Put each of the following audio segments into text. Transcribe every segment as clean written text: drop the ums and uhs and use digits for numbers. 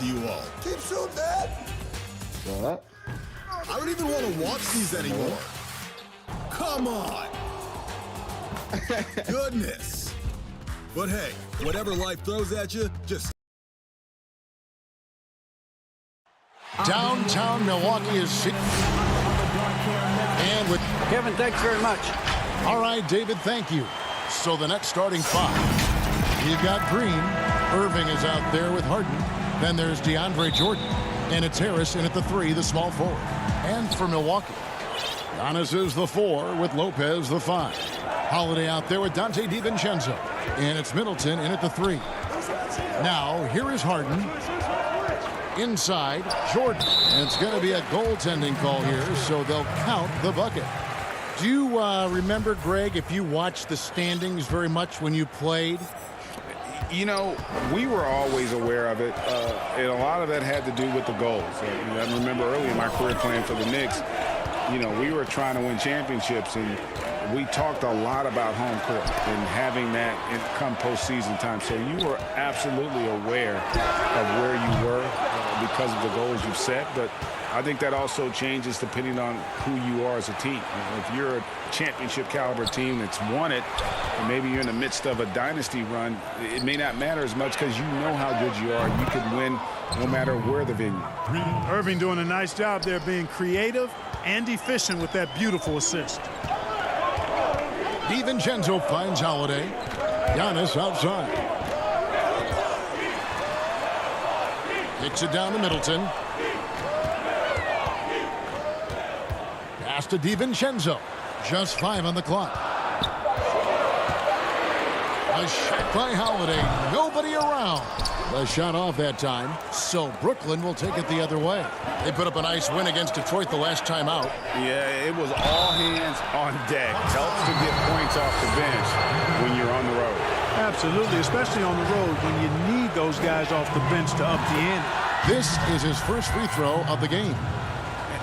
to you all. Keep shooting that. I don't even want to watch these anymore. Come on. Goodness. But hey, whatever life throws at you, just... Downtown Milwaukee is... And with... Kevin, thanks very much. All right, David, thank you. So the next starting five. You've got Green. Irving is out there with Harden. Then there's DeAndre Jordan. And it's Harris in at the 3, the small forward. And for Milwaukee, Giannis is the 4 with Lopez the 5. Holiday out there with Dante DiVincenzo. And it's Middleton in at the 3. Now, here is Harden. Inside, Jordan. And it's going to be a goaltending call here, so they'll count the bucket. Do you remember, Greg, if you watched the standings very much when you played? You know, we were always aware of it, and a lot of that had to do with the goals. I remember early in my career playing for the Knicks, you know, we were trying to win championships, and we talked a lot about home court and having that come postseason time. So you were absolutely aware of where you were because of the goals you've set, but I think that also changes depending on who you are as a team. If you're a championship caliber team that's won it, and maybe you're in the midst of a dynasty run, it may not matter as much because you know how good you are. You can win no matter where the venue. Irving doing a nice job there being creative and efficient with that beautiful assist. DiVincenzo finds Holiday. Giannis outside. Kicks it down to Middleton. Pass to DiVincenzo. Just 5 on the clock. A shot by Holiday. Nobody around. The shot off that time. So Brooklyn will take it the other way. They put up a nice win against Detroit the last time out. Yeah, it was all hands on deck. Helps to get points off the bench when you're on the road. Absolutely, especially on the road when you need those guys off the bench to up the ante. This is his first free throw of the game.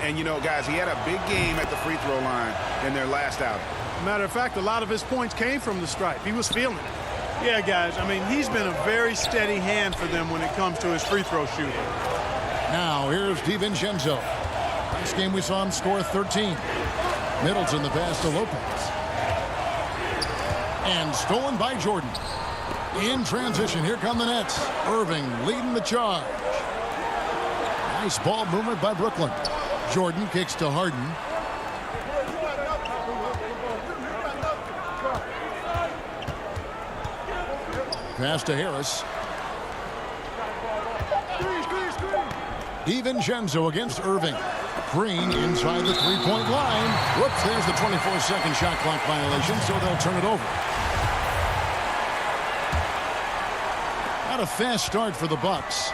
And, you know, guys, he had a big game at the free throw line in their last outing. Matter of fact, a lot of his points came from the stripe. He was feeling it. Yeah, guys, I mean, he's been a very steady hand for them when it comes to his free throw shooting. Now, here's DiVincenzo. Last game we saw him score 13. Middleton the pass to Lopez. And stolen by Jordan. In transition, here come the Nets. Irving leading the charge. Nice ball movement by Brooklyn. Jordan kicks to Harden. Pass to Harris. DiVincenzo against Irving. Green inside the three-point line. Whoops, there's the 24-second shot clock violation, so they'll turn it over. Not a fast start for the Bucks.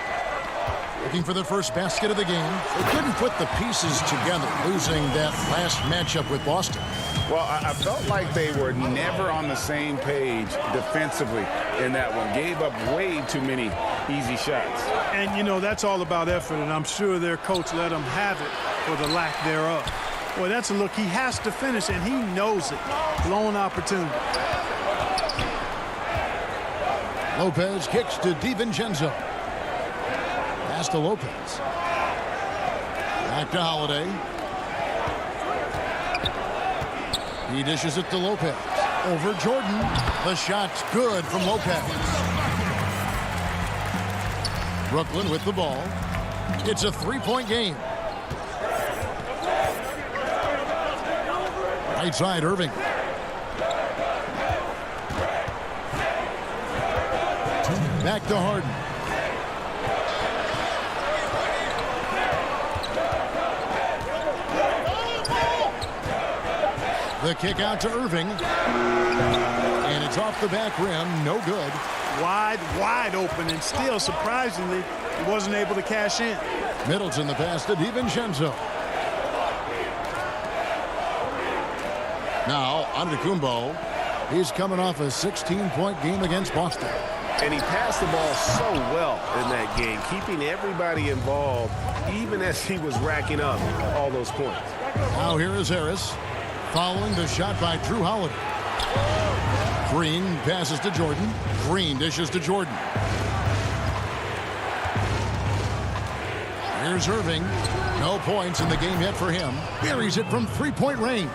Looking for the first basket of the game. They couldn't put the pieces together, losing that last matchup with Boston. Well, I felt like they were never on the same page defensively in that one. Gave up way too many easy shots. And, you know, that's all about effort, and I'm sure their coach let them have it for the lack thereof. Boy, that's a look he has to finish, and he knows it. Blown opportunity. Lopez kicks to DiVincenzo. Pass to Lopez. Back to Holiday. He dishes it to Lopez. Over Jordan. The shot's good from Lopez. Brooklyn with the ball. It's a three-point game. Right side, Irving. Back to Harden. The kick out to Irving. And it's off the back rim. No good. Wide open, and still, surprisingly, he wasn't able to cash in. Middleton the pass to DiVincenzo. Now, Antetokounmpo. He's coming off a 16-point game against Boston. And he passed the ball so well in that game, keeping everybody involved, even as he was racking up all those points. Now here is Harris. Following the shot by Drew Holiday. Green passes to Jordan. Green dishes to Jordan. Here's Irving. No points in the game yet for him. Buries it from three-point range.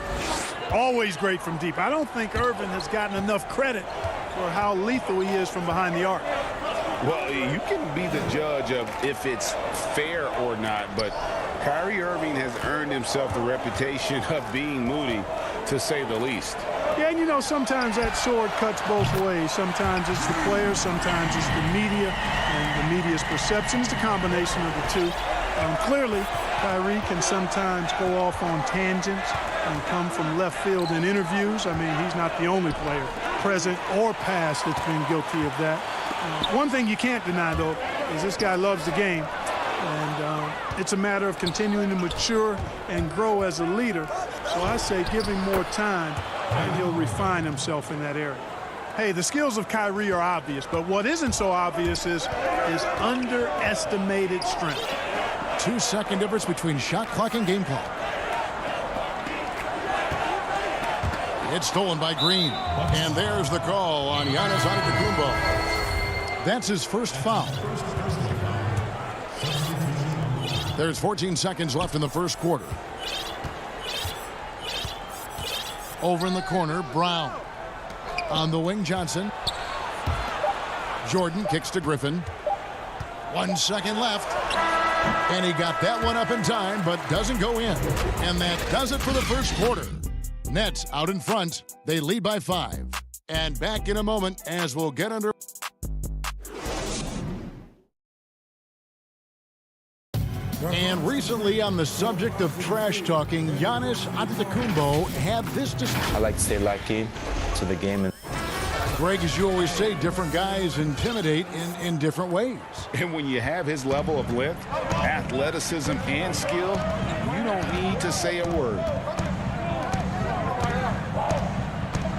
Always great from deep. I don't think Irving has gotten enough credit for how lethal he is from behind the arc. Well, you can be the judge of if it's fair or not, but Kyrie Irving has earned himself the reputation of being moody, to say the least. Yeah, and you know, sometimes that sword cuts both ways. Sometimes it's the players, sometimes it's the media, and the media's perception. It's a combination of the two. Clearly, Kyrie can sometimes go off on tangents and come from left field in interviews. I mean, he's not the only player, present or past, that's been guilty of that. One thing you can't deny, though, is this guy loves the game. And it's a matter of continuing to mature and grow as a leader. So I say give him more time, and he'll refine himself in that area. Hey, the skills of Kyrie are obvious, but what isn't so obvious is his underestimated strength. 2-second difference between shot clock and game clock. It's stolen by Green. And there's the call on Giannis Antetokounmpo. That's his first foul. There's 14 seconds left in the first quarter. Over in the corner, Brown. On the wing, Johnson. Jordan kicks to Griffin. 1 second left. And he got that one up in time, but doesn't go in. And that does it for the first quarter. Nets out in front. They lead by 5. And back in a moment as we'll get under. And recently, on the subject of trash talking, Giannis Antetokounmpo had this to say. I like to stay locked in to the game. Greg, as you always say, different guys intimidate in different ways. And when you have his level of length, athleticism, and skill, you don't need to say a word.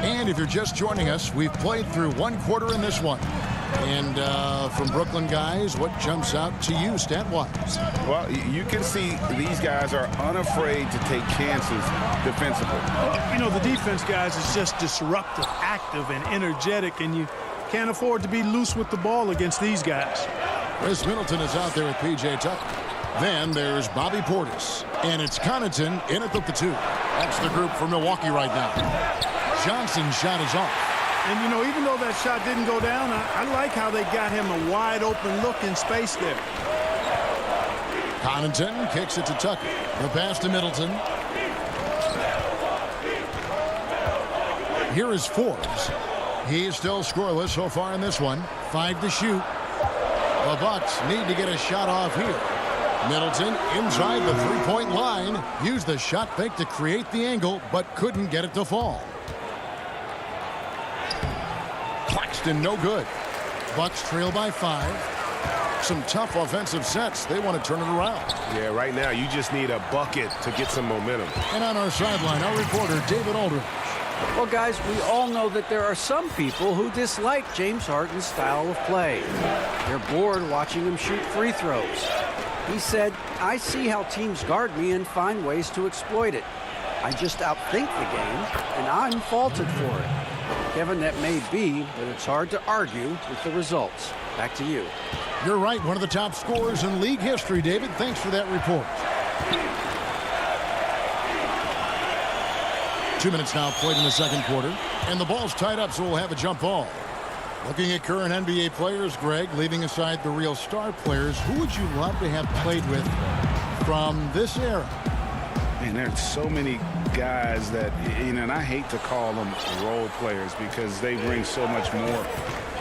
And if you're just joining us, we've played through one quarter in this one. And from Brooklyn guys, what jumps out to you stat-wise? Well, you can see these guys are unafraid to take chances defensively. You know, the defense, guys, is just disruptive, active, and energetic, and you can't afford to be loose with the ball against these guys. Chris Middleton is out there with P.J. Tucker. Then there's Bobby Portis. And it's Connaughton in at the 2. That's the group for Milwaukee right now. Johnson's shot is off. And, you know, even though that shot didn't go down, I like how they got him a wide-open look in space there. Connaughton kicks it to Tucker. The pass to Middleton. Here is Forbes. He's still scoreless so far in this one. 5 to shoot. The Bucks need to get a shot off here. Middleton inside the three-point line. Used the shot fake to create the angle, but couldn't get it to fall. Claxton no good. Bucks trail by 5. Some tough offensive sets. They want to turn it around. Yeah, right now you just need a bucket to get some momentum. And on our sideline, our reporter, David Aldridge. Well, guys, we all know that there are some people who dislike James Harden's style of play. They're bored watching him shoot free throws. He said, "I see how teams guard me and find ways to exploit it. I just outthink the game, and I'm faulted for it." Kevin, that may be, but it's hard to argue with the results. Back to you. You're right, one of the top scorers in league history, David. Thanks for that report. 2 minutes now played in the second quarter, and the ball's tied up, so we'll have a jump ball. Looking at current NBA players, Greg, leaving aside the real star players, who would you love to have played with from this era? Man, there's so many guys that, you know, and I hate to call them role players because they bring so much more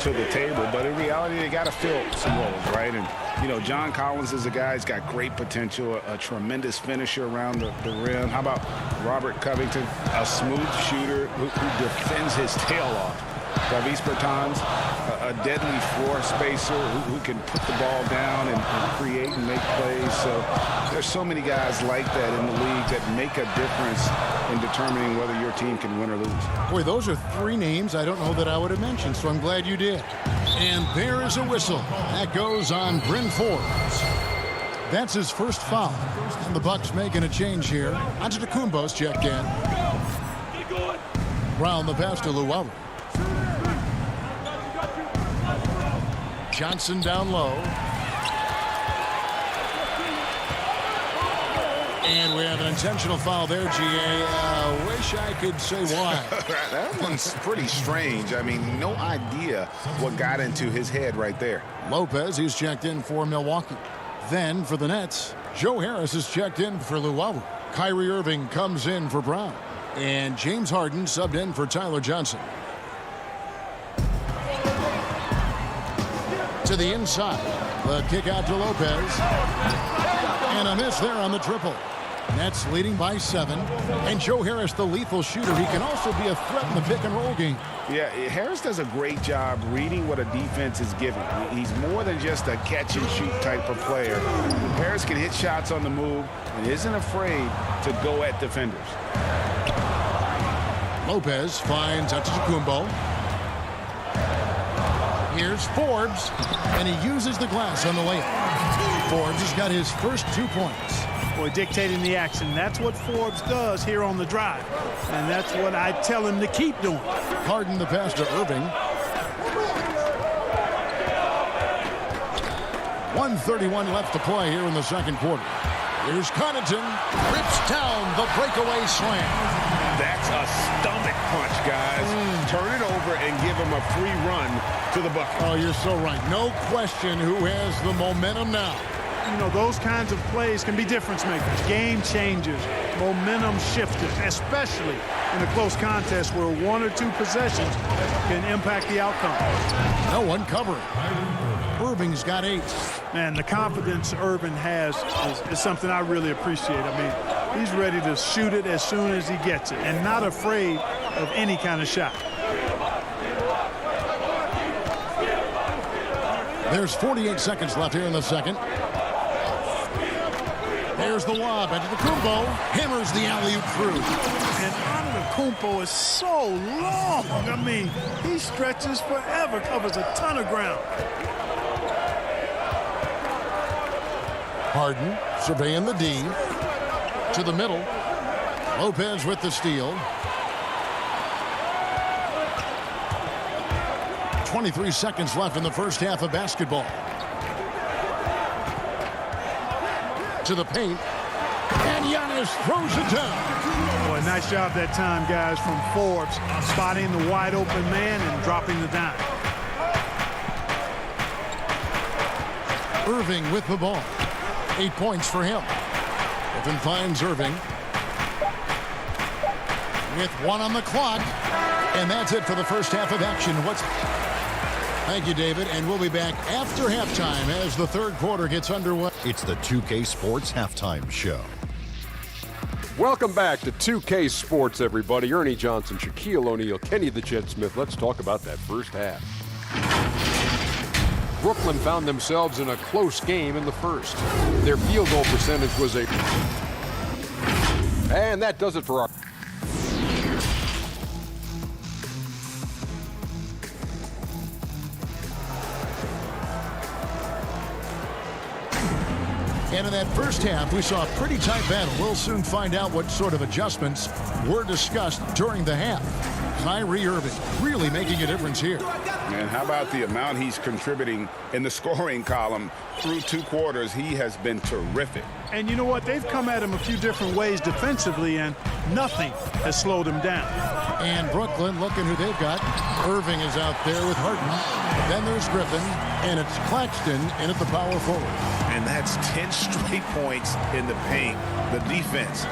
to the table. But in reality, they got to fill some roles, right? And, you know, John Collins is a guy who's got great potential, a tremendous finisher around the rim. How about Robert Covington, a smooth shooter who defends his tail off? Davis Bertans, a deadly floor spacer who can put the ball down and create and make plays. So there's so many guys like that in the league that make a difference in determining whether your team can win or lose. Boy, those are 3 names I don't know that I would have mentioned, so I'm glad you did. And there is a whistle. That goes on Bryn Forbes. That's his first foul. And the Bucks making a change here. Antetokounmpo's checked in. Brown the pass to Llewellyn. Johnson down low. have an intentional foul there, GA. Wish I could say why. That one's pretty strange. I mean, no idea what got into his head right there. Lopez, he's checked in for Milwaukee. Then for the Nets, Joe Harris is checked in for Luau. Kyrie Irving comes in for Brown. And James Harden subbed in for Tyler Johnson. To the inside. The kick out to Lopez. And a miss there on the triple. Nets leading by 7. And Joe Harris, the lethal shooter. He can also be a threat in the pick-and-roll game. Yeah, Harris does a great job reading what a defense is giving. He's more than just a catch-and-shoot type of player. Harris can hit shots on the move and isn't afraid to go at defenders. Lopez finds Antetokounmpo. Here's Forbes, and he uses the glass on the layup. Forbes has got his first 2 points. Boy, dictating the action. That's what Forbes does here on the drive. And that's what I tell him to keep doing. Harden the pass to Irving. 1:31 left to play here in the second quarter. Here's Connaughton. Rips down the breakaway slam. That's a stomach punch, guys. Turn it over and give him a free run to the bucket. Oh, you're so right. No question who has the momentum now. You know, those kinds of plays can be difference makers, game changers, momentum shifters, especially in a close contest where 1 or 2 possessions can impact the outcome. No one covering. Irving's got 8. Man, the confidence Irving has is something I really appreciate. I mean, he's ready to shoot it as soon as he gets it and not afraid of any kind of shot. There's 48 seconds left here in the second. There's the lob. Antetokounmpo hammers the alley-oop through. And Antetokounmpo is so long. I mean, he stretches forever, covers a ton of ground. Harden surveying the D. To the middle. Lopez with the steal. 23 seconds left in the first half of basketball. To the paint. And Giannis throws it down. Boy, nice job that time, guys, from Forbes, spotting the wide open man and dropping the dime. Irving with the ball. 8 points for him. Griffin finds Irving. With 1 on the clock. And that's it for the first half of action. Thank you, David, and we'll be back after halftime as the third quarter gets underway. It's the 2K Sports Halftime Show. Welcome back to 2K Sports, everybody. Ernie Johnson, Shaquille O'Neal, Kenny the Jet Smith. Let's talk about that first half. Brooklyn found themselves in a close game in the first. Their field goal percentage was And that does it for our... And in that first half, we saw a pretty tight battle. We'll soon find out what sort of adjustments were discussed during the half. Kyrie Irving really making a difference here. And how about the amount he's contributing in the scoring column through 2 quarters? He has been terrific. And you know what? They've come at him a few different ways defensively, and nothing has slowed him down. And Brooklyn, looking who they've got. Irving is out there with Harden. Then there's Griffin, and it's Claxton in at the power forward. And that's 10 straight points in the paint. The defense,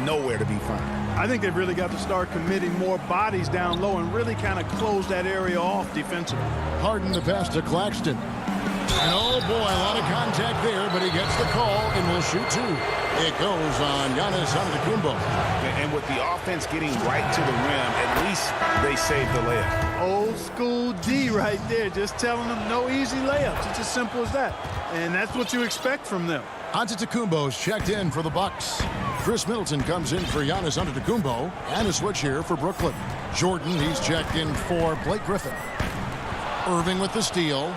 nowhere to be found. I think they've really got to start committing more bodies down low and really kind of close that area off defensively. Harden the pass to Claxton. And oh boy, a lot of contact there, but he gets the call and will shoot 2. It goes on Giannis Antetokounmpo. And with the offense getting right to the rim, at least they saved the layup. Old school D right there, just telling them no easy layups. It's as simple as that. And that's what you expect from them. Antetokounmpo's checked in for the Bucks. Chris Middleton comes in for Giannis Antetokounmpo, and a switch here for Brooklyn. Jordan, he's checked in for Blake Griffin. Irving with the steal.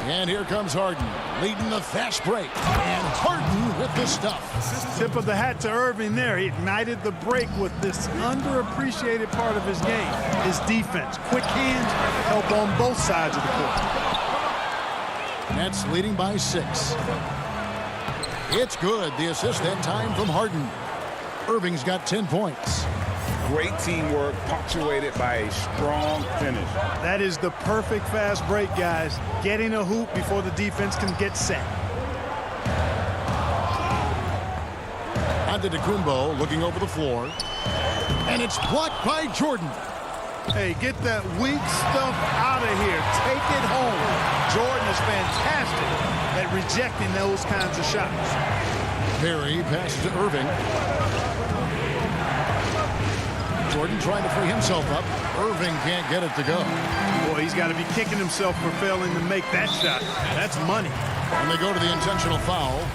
And here comes Harden, leading the fast break. And Harden with the stuff. Tip of the hat to Irving there. He ignited the break with this underappreciated part of his game, his defense. Quick hands help on both sides of the court. Nets leading by 6. It's good. The assist that time from Harden. Irving's got 10 points. Great teamwork, punctuated by a strong finish. That is the perfect fast break, guys. Getting a hoop before the defense can get set. Antetokounmpo looking over the floor. And it's blocked by Jordan. Hey, get that weak stuff out of here. Take it home. Jordan is fantastic at rejecting those kinds of shots. Perry passes to Irving. Jordan trying to free himself up. Irving can't get it to go. Boy, he's got to be kicking himself for failing to make that shot. That's money. And they go to the intentional foul.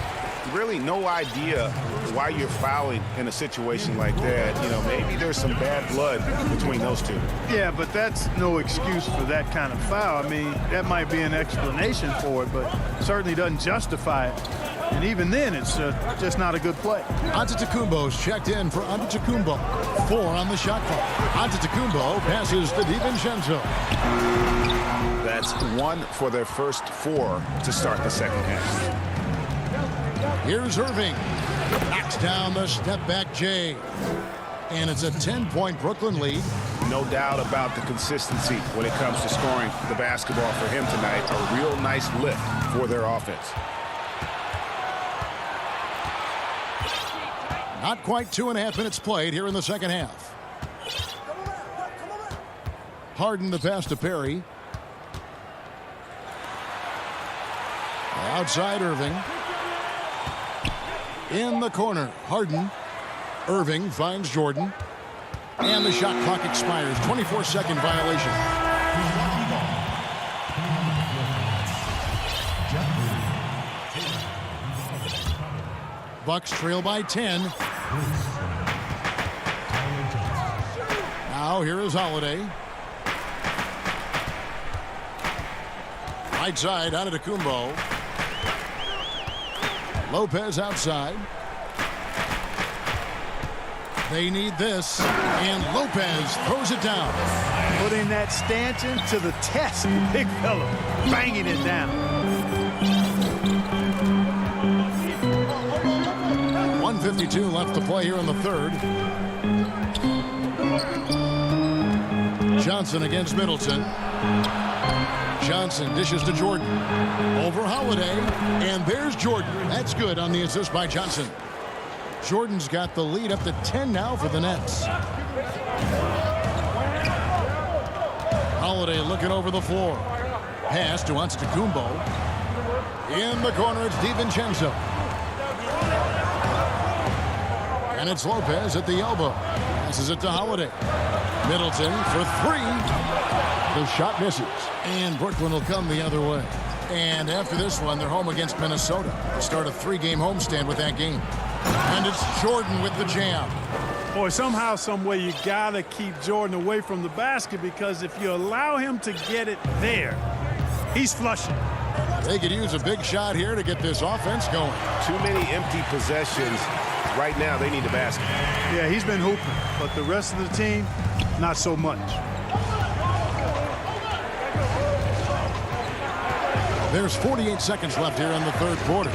Really no idea why you're fouling in a situation like that. You know, maybe there's some bad blood between those two. Yeah, but that's no excuse for that kind of foul. I mean, that might be an explanation for it, but certainly doesn't justify it. And even then, it's just not a good play. Antetokounmpo's checked in for Antetokounmpo. 4 on the shot clock. Antetokounmpo passes to DiVincenzo. That's 1 for their first 4 to start the second half. Here's Irving. Knocks down the step-back J. And it's a 10-point Brooklyn lead. No doubt about the consistency when it comes to scoring the basketball for him tonight. A real nice lift for their offense. Not quite 2.5 minutes played here in the second half. Harden the pass to Perry. Outside Irving. In the corner, Harden. Irving finds Jordan. And the shot clock expires. 24-second violation. Bucks trail by 10. Now here is Holiday. Right side, Antetokounmpo. Lopez outside. They need this, and Lopez throws it down. Putting that stanchion to the test, big fella, banging it down. 1:52 left to play here in the third. Johnson against Middleton. Johnson dishes to Jordan. Over Holiday, and there's Jordan. That's good on the assist by Johnson. Jordan's got the lead up to 10 now for the Nets. Holiday looking over the floor. Pass to Antetokounmpo. In the corner, it's DiVincenzo. And it's Lopez at the elbow. Passes it to Holiday. Middleton for 3. The shot misses. And Brooklyn will come the other way. And after this one, they're home against Minnesota to start a 3-game homestand with that game. And it's Jordan with the jam. Boy, somehow, some way, you got to keep Jordan away from the basket, because if you allow him to get it there, he's flushing. They could use a big shot here to get this offense going. Too many empty possessions. Right now, they need a basket. Yeah, he's been hooping, but the rest of the team, not so much. There's 48 seconds left here in the third quarter.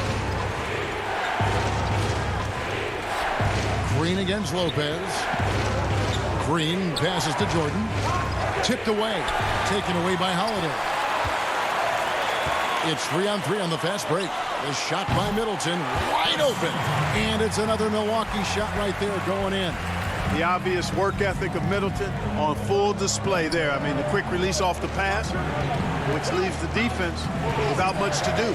Green against Lopez. Green passes to Jordan. Tipped away. Taken away by Holiday. It's 3-on-3 on the fast break. The shot by Middleton. Wide open. And it's another Milwaukee shot right there going in. The obvious work ethic of Middleton on full display there. I mean, the quick release off the pass, which leaves the defense without much to do.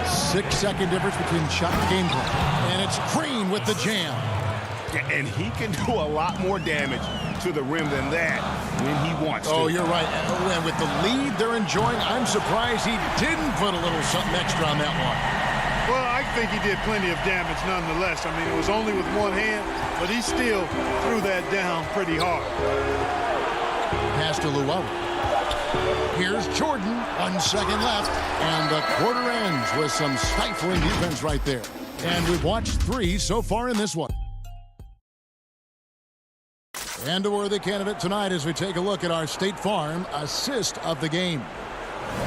6-second difference between shot and game clock. And it's Green with the jam. And he can do a lot more damage to the rim than that when he wants to. Oh, you're right. And with the lead they're enjoying, I'm surprised he didn't put a little something extra on that one. Well, I think he did plenty of damage nonetheless. I mean, it was only with one hand, but he still threw that down pretty hard. Pass to Llewellyn. Here's Jordan. 1 second left. And the quarter ends with some stifling defense right there. And we've watched 3 so far in this one. And a worthy candidate tonight as we take a look at our State Farm assist of the game.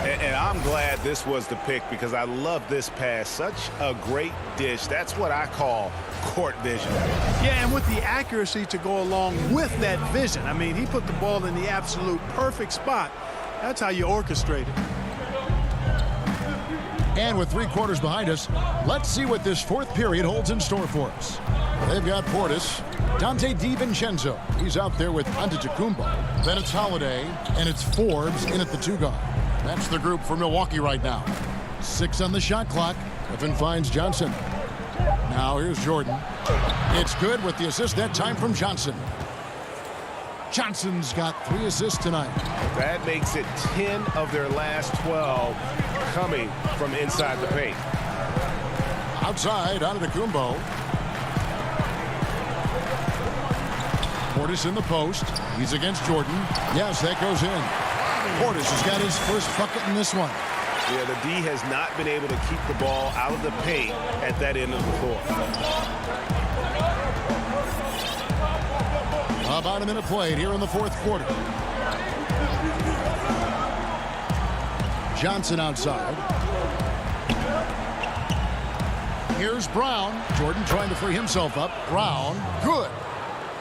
And I'm glad this was the pick because I love this pass. Such a great dish. That's what I call court vision. Yeah, and with the accuracy to go along with that vision. I mean, he put the ball in the absolute perfect spot. That's how you orchestrate it. And with 3 quarters behind us, let's see what this fourth period holds in store for us. They've got Portis, Dante DiVincenzo. He's out there with Antetokounmpo. Then it's Holiday, and it's Forbes in at the 2 guard. That's the group for Milwaukee right now. 6 on the shot clock. Griffin finds Johnson. Now here's Jordan. It's good with the assist that time from Johnson. Johnson's got 3 assists tonight. That makes it 10 of their last 12 coming from inside the paint. Outside, Antetokounmpo. Portis in the post. He's against Jordan. Yes, that goes in. Portis has got his first bucket in this one. Yeah, the D has not been able to keep the ball out of the paint at that end of the floor. About a minute played here in the fourth quarter. Johnson outside. Here's Brown. Jordan trying to free himself up. Brown, good.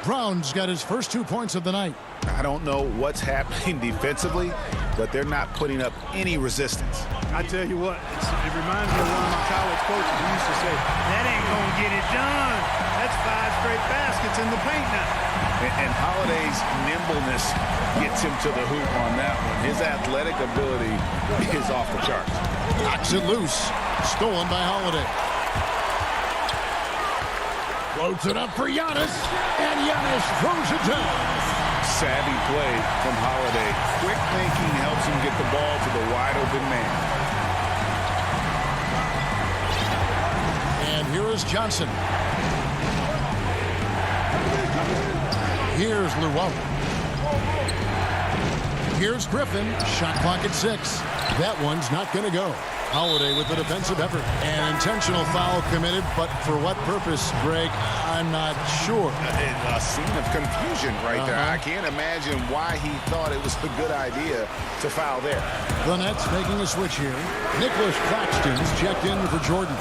Brown's got his first 2 points of the night. I don't know what's happening defensively, but they're not putting up any resistance. I tell you what, it reminds me of one of my college coaches who used to say, that ain't going to get it done. That's 5 straight baskets in the paint now. And Holiday's nimbleness gets him to the hoop on that one. His athletic ability is off the charts. Knocks it loose. Stolen by Holiday. Floats it up for Giannis. And Giannis throws it down. Savvy play from Holiday. Quick thinking helps him get the ball to the wide open man. And here is Johnson. Here's Luwawu. Here's Griffin. Shot clock at 6. That one's not going to go. Holiday with the defensive effort. An intentional foul committed, but for what purpose, Greg? I'm not sure. A scene of confusion right there. I can't imagine why he thought it was a good idea to foul there. The Nets making a switch here. Nicholas Claxton's checked in for Jordan.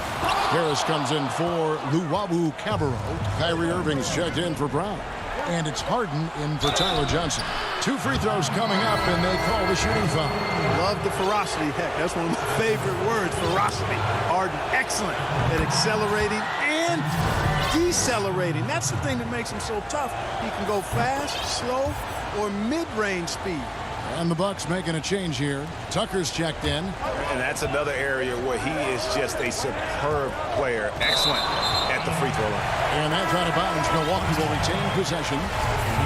Harris comes in for Luwawu Cabarro. Kyrie Irving's checked in for Brown. And it's Harden in for Tyler Johnson. 2 free throws coming up, and they call the shooting foul. Love the ferocity. Heck, that's one of my favorite words, ferocity. Harden, excellent at accelerating and decelerating. That's the thing that makes him so tough. He can go fast, slow, or mid-range speed. And the Bucks making a change here. Tucker's checked in. And that's another area where he is just a superb player. Excellent at the free throw line. And that's out of bounds. Milwaukee will retain possession.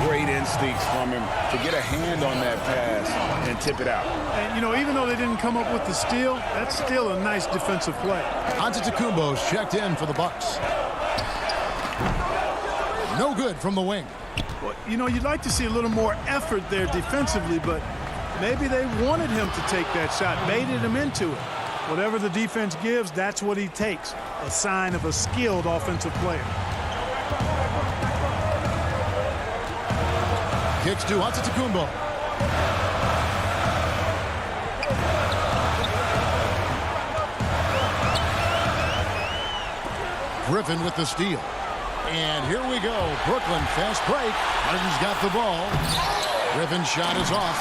Great instincts from him to get a hand on that pass and tip it out. And, you know, even though they didn't come up with the steal, that's still a nice defensive play. Antetokounmpo's checked in for the Bucks. No good from the wing. Well, you know, you'd like to see a little more effort there defensively, but maybe they wanted him to take that shot, baited him into it. Whatever the defense gives, that's what he takes. A sign of a skilled offensive player. Kicks to Antetokounmpo. Griffin with the steal. And here we go. Brooklyn, fast break. Harden's got the ball. Griffin's shot is off.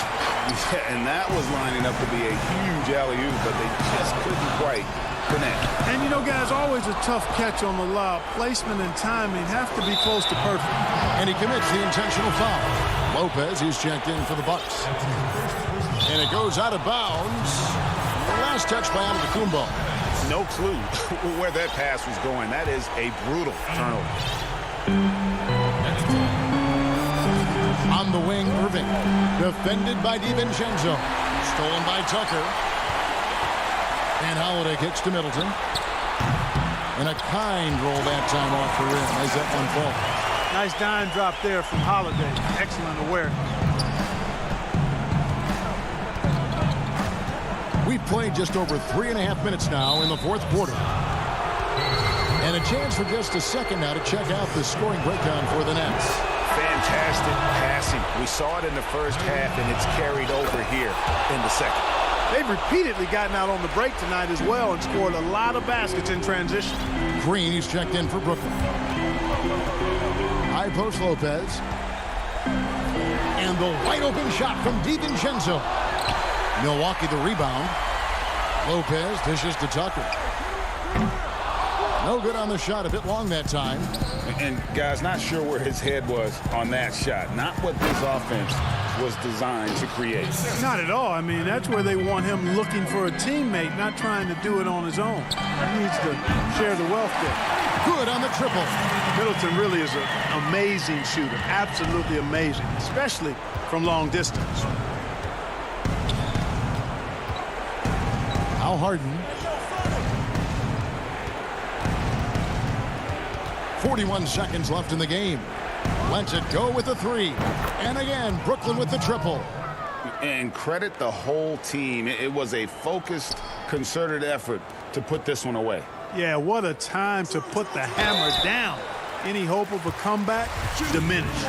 Yeah, and that was lining up to be a huge alley-oop, but they just couldn't quite connect. And, you know, guys, always a tough catch on the lob. Placement and timing have to be close to perfect. And he commits the intentional foul. Lopez, he's checked in for the Bucks. And it goes out of bounds. Last touch by Antetokounmpo. No clue where that pass was going. That is a brutal turnover. On the wing, Irving. Defended by DiVincenzo. Stolen by Tucker. And Holiday kicks to Middleton. And a kind roll that time off the rim as that one falls. Nice dime drop there from Holiday. Excellent awareness. We've played just over 3.5 minutes now in the fourth quarter. And a chance for just a second now to check out the scoring breakdown for the Nets. Fantastic passing. We saw it in the first half, and it's carried over here in the second. They've repeatedly gotten out on the break tonight as well and scored a lot of baskets in transition. Green, he's checked in for Brooklyn. High post Lopez. And the wide open shot from DiVincenzo. Milwaukee the rebound. Lopez dishes to Tucker. No good on the shot, a bit long that time. And guys, not sure where his head was on that shot. Not what this offense was designed to create. Not at all. I mean, that's where they want him looking for a teammate, not trying to do it on his own. He needs to share the wealth there. Good on the triple. Middleton really is an amazing shooter. Absolutely amazing, especially from long distance. Now Harden. 41 seconds left in the game. Lets it go with the three. And again, Brooklyn with the triple. And credit the whole team. It was a focused, concerted effort to put this one away. Yeah, what a time to put the hammer down. Any hope of a comeback diminished.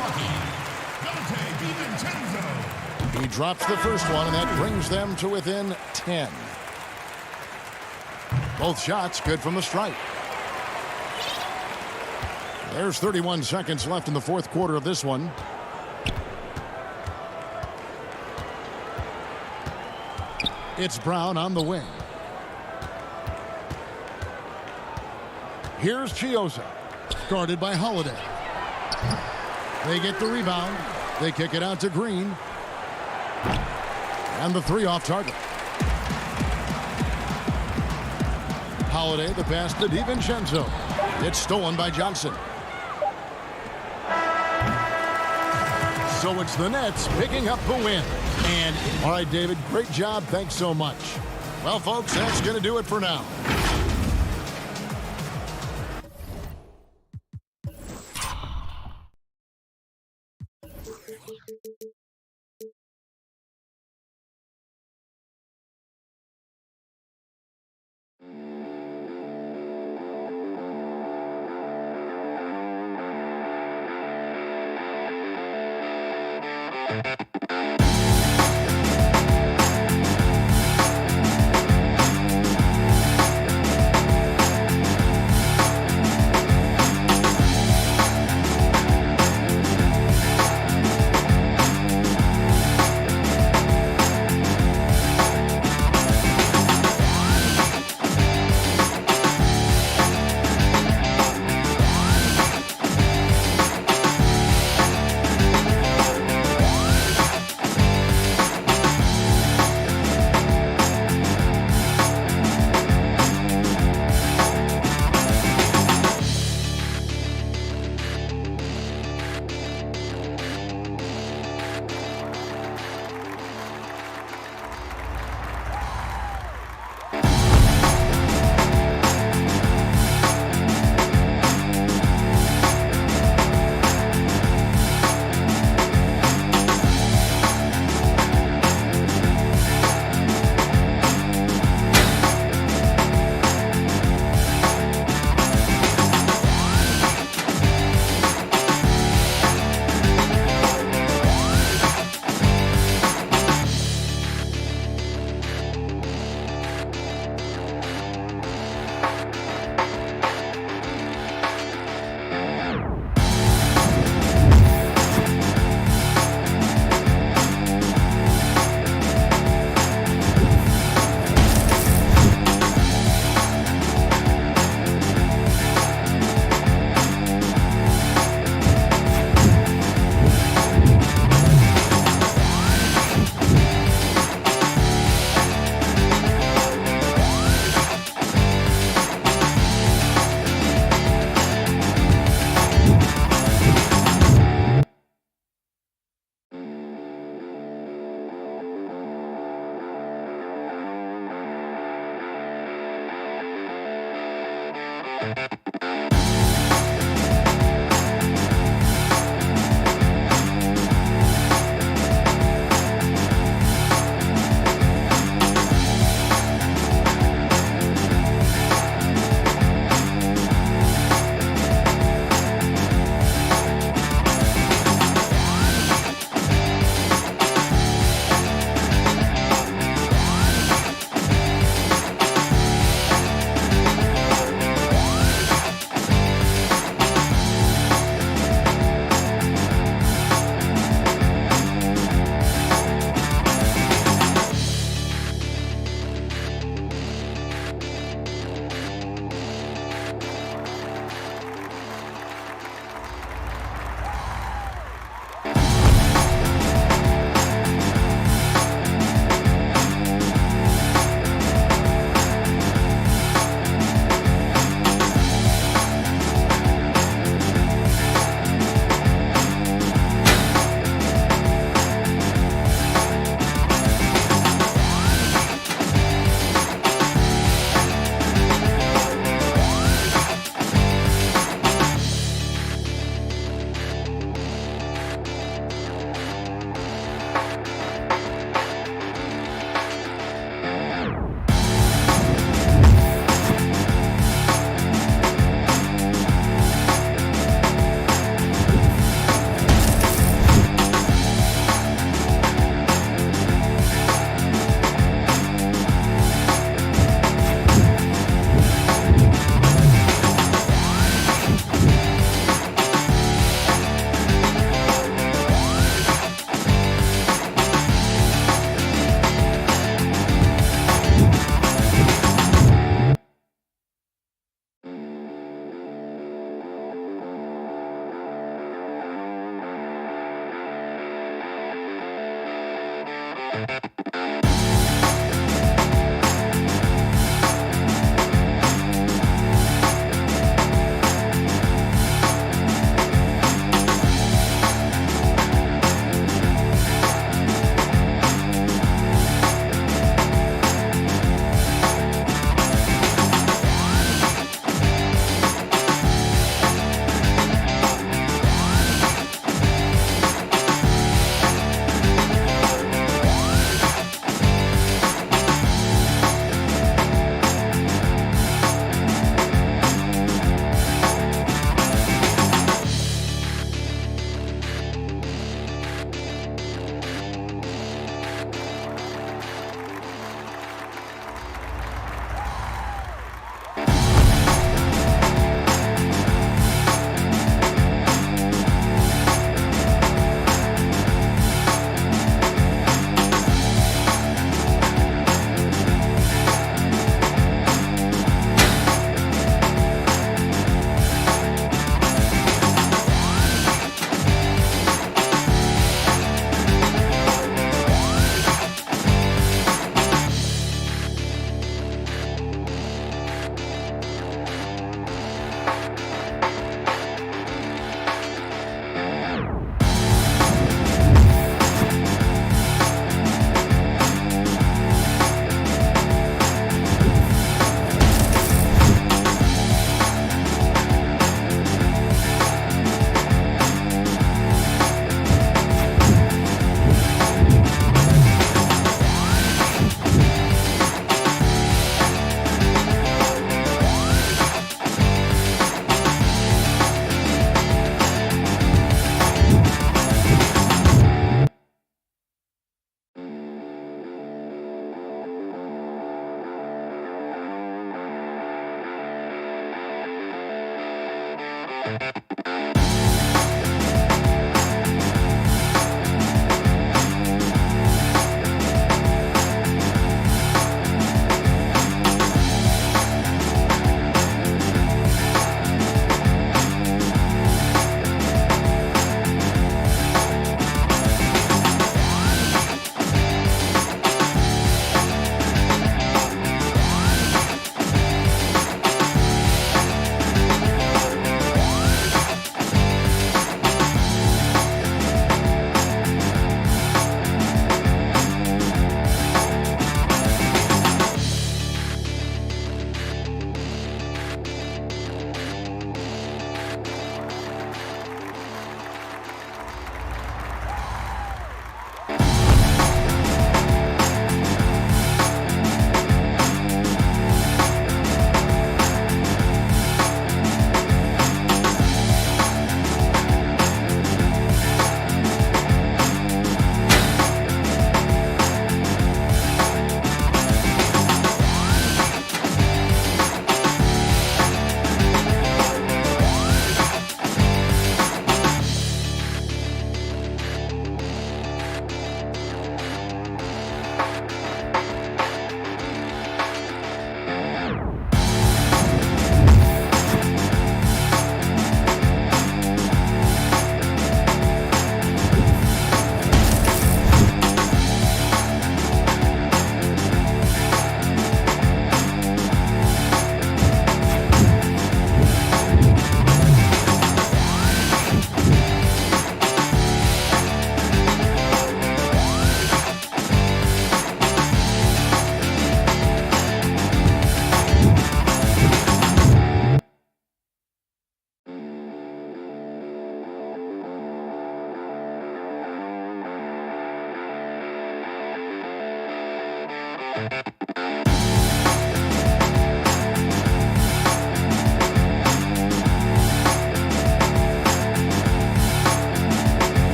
He drops the first one, and that brings them to within 10. Both shots good from the stripe. There's 31 seconds left in the fourth quarter of this one. It's Brown on the wing. Here's Chioza, guarded by Holiday. They get the rebound. They kick it out to Green. And the three off target. Holiday, the pass to DiVincenzo. It's stolen by Johnson. So it's the Nets picking up the win. And, all right, David, great job. Thanks so much. Well, folks, that's going to do it for now.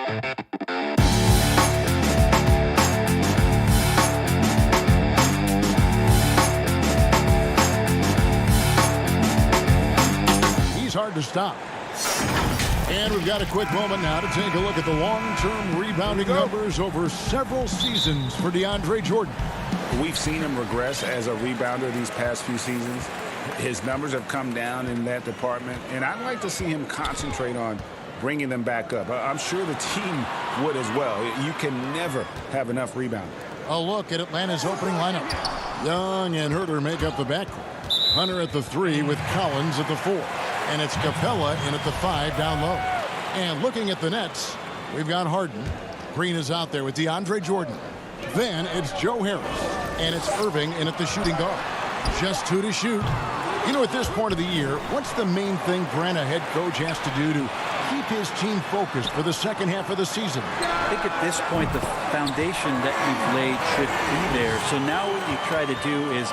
He's hard to stop. And we've got a quick moment now to take a look at the long-term rebounding numbers over several seasons for DeAndre Jordan. We've seen him regress as a rebounder these past few seasons. His numbers have come down in that department, and I'd like to see him concentrate on bringing them back up. I'm sure the team would as well. You can never have enough rebounding. A look at Atlanta's opening lineup. Young and Herder make up the backcourt. Hunter at the 3 with Collins at the 4. And it's Capella in at the 5 down low. And looking at the Nets, we've got Harden. Green is out there with DeAndre Jordan. Then it's Joe Harris. And it's Irving in at the shooting guard. Just 2 to shoot. You know, at this point of the year, what's the main thing Grant, a head coach, has to do to keep his team focused for the second half of the season? I think at this point, the foundation that you've laid should be there. So now what you try to do is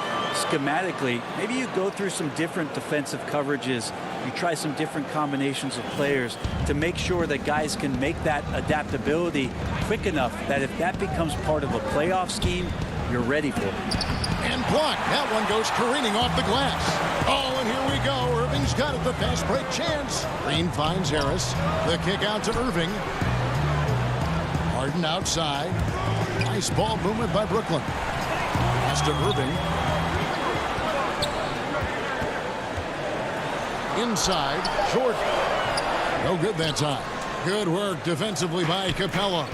schematically, maybe you go through some different defensive coverages. You try some different combinations of players to make sure that guys can make that adaptability quick enough that if that becomes part of a playoff scheme, you're ready for it. And blocked. That one goes careening off the glass. Oh, and here we go. Irving's got it. The fast break chance. Green finds Harris. The kick out to Irving. Harden outside. Nice ball movement by Brooklyn. Pass to Irving. Inside. Short. No good that time. Good work defensively by Capella.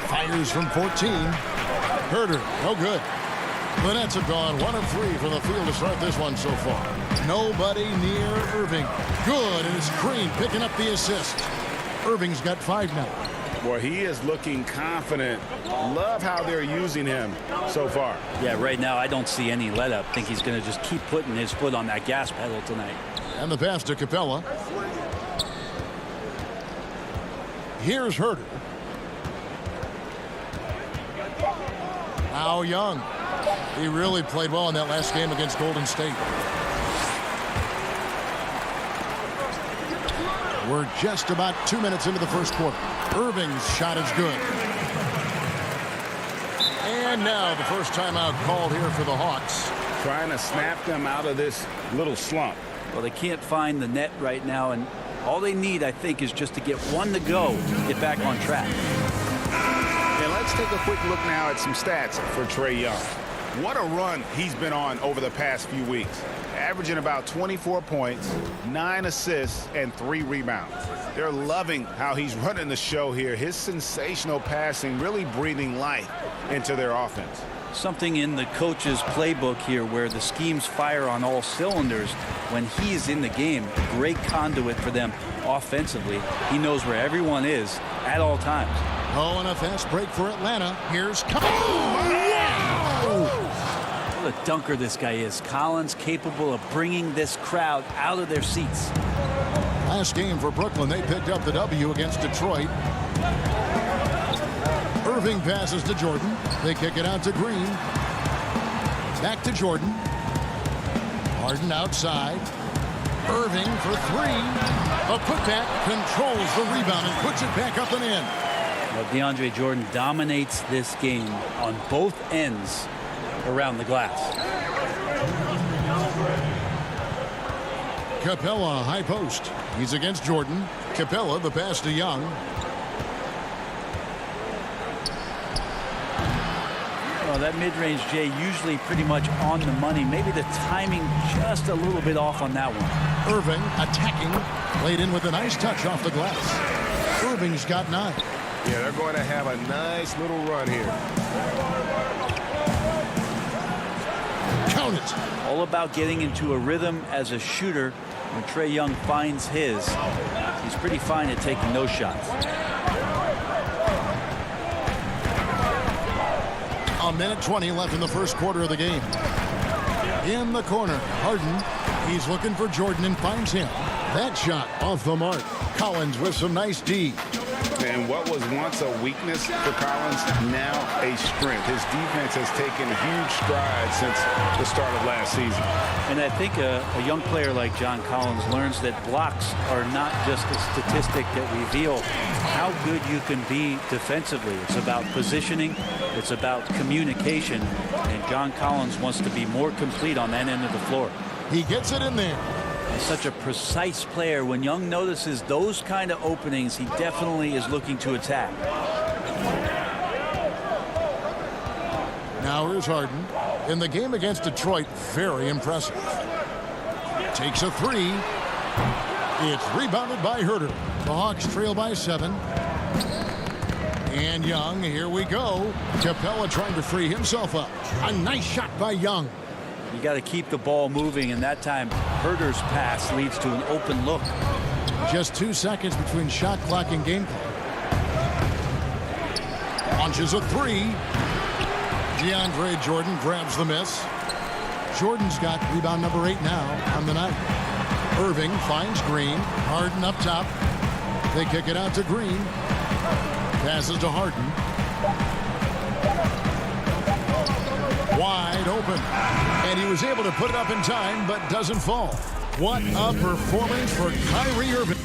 Fires from 14. Herder, no good. The Nets have gone 1 of 3 from the field to start this one so far. Nobody near Irving. Good, and it's Green picking up the assist. Irving's got 5 now. Boy, he is looking confident. Love how they're using him so far. Yeah, right now I don't see any let up. I think he's going to just keep putting his foot on that gas pedal tonight. And the pass to Capella. Here's Herder. Now Young. He really played well in that last game against Golden State. We're just about 2 minutes into the first quarter. Irving's shot is good. And now the first timeout called here for the Hawks. Trying to snap them out of this little slump. Well, they can't find the net right now, and all they need, I think, is just to get one to go to get back on track. And let's take a quick look now at some stats for Trae Young. What a run he's been on over the past few weeks. Averaging about 24 points, 9 assists, and 3 rebounds. They're loving how he's running the show here. His sensational passing really breathing life into their offense. Something in the coach's playbook here where the schemes fire on all cylinders. When he's in the game, great conduit for them offensively. He knows where everyone is at all times. Oh, and a fast break for Atlanta. Here's Collins. What a dunker this guy is. Collins capable of bringing this crowd out of their seats. Last game for Brooklyn, they picked up the W against Detroit. Irving passes to Jordan. They kick it out to Green. Back to Jordan. Harden outside. Irving for 3. A putback controls the rebound and puts it back up and in. Well, DeAndre Jordan dominates this game on both ends around the glass. Capella, high post. He's against Jordan. Capella, the pass to Young. Well, that mid-range, Jay, usually pretty much on the money. Maybe the timing just a little bit off on that one. Irving attacking. Laid in with a nice touch off the glass. Irving's got 9. Yeah, they're going to have a nice little run here. Count it. All about getting into a rhythm as a shooter. When Trae Young finds his, he's pretty fine at taking those shots. A minute 20 left in the first quarter of the game. In the corner, Harden. He's looking for Jordan and finds him. That shot off the mark. Collins with some nice D. And what was once a weakness for Collins, now a strength. His defense has taken huge strides since the start of last season. And I think a young player like John Collins learns that blocks are not just a statistic that reveal how good you can be defensively. It's about positioning. It's about communication. And John Collins wants to be more complete on that end of the floor. He gets it in there. He's such a precise player. When Young notices those kind of openings, he definitely is looking to attack. Now here's Harden. In the game against Detroit, very impressive. Takes a three. It's rebounded by Herder. The Hawks trail by 7. And Young, here we go. Capella trying to free himself up. A nice shot by Young. You got to keep the ball moving, and that time Herder's pass leads to an open look. Just 2 seconds between shot clock and game clock. Launches a three. DeAndre Jordan grabs the miss. Jordan's got rebound number 8 now on the night. Irving finds Green. Harden up top. They kick it out to Green. Passes to Harden. Wide open. And he was able to put it up in time, but doesn't fall. What a performance for Kyrie Irving.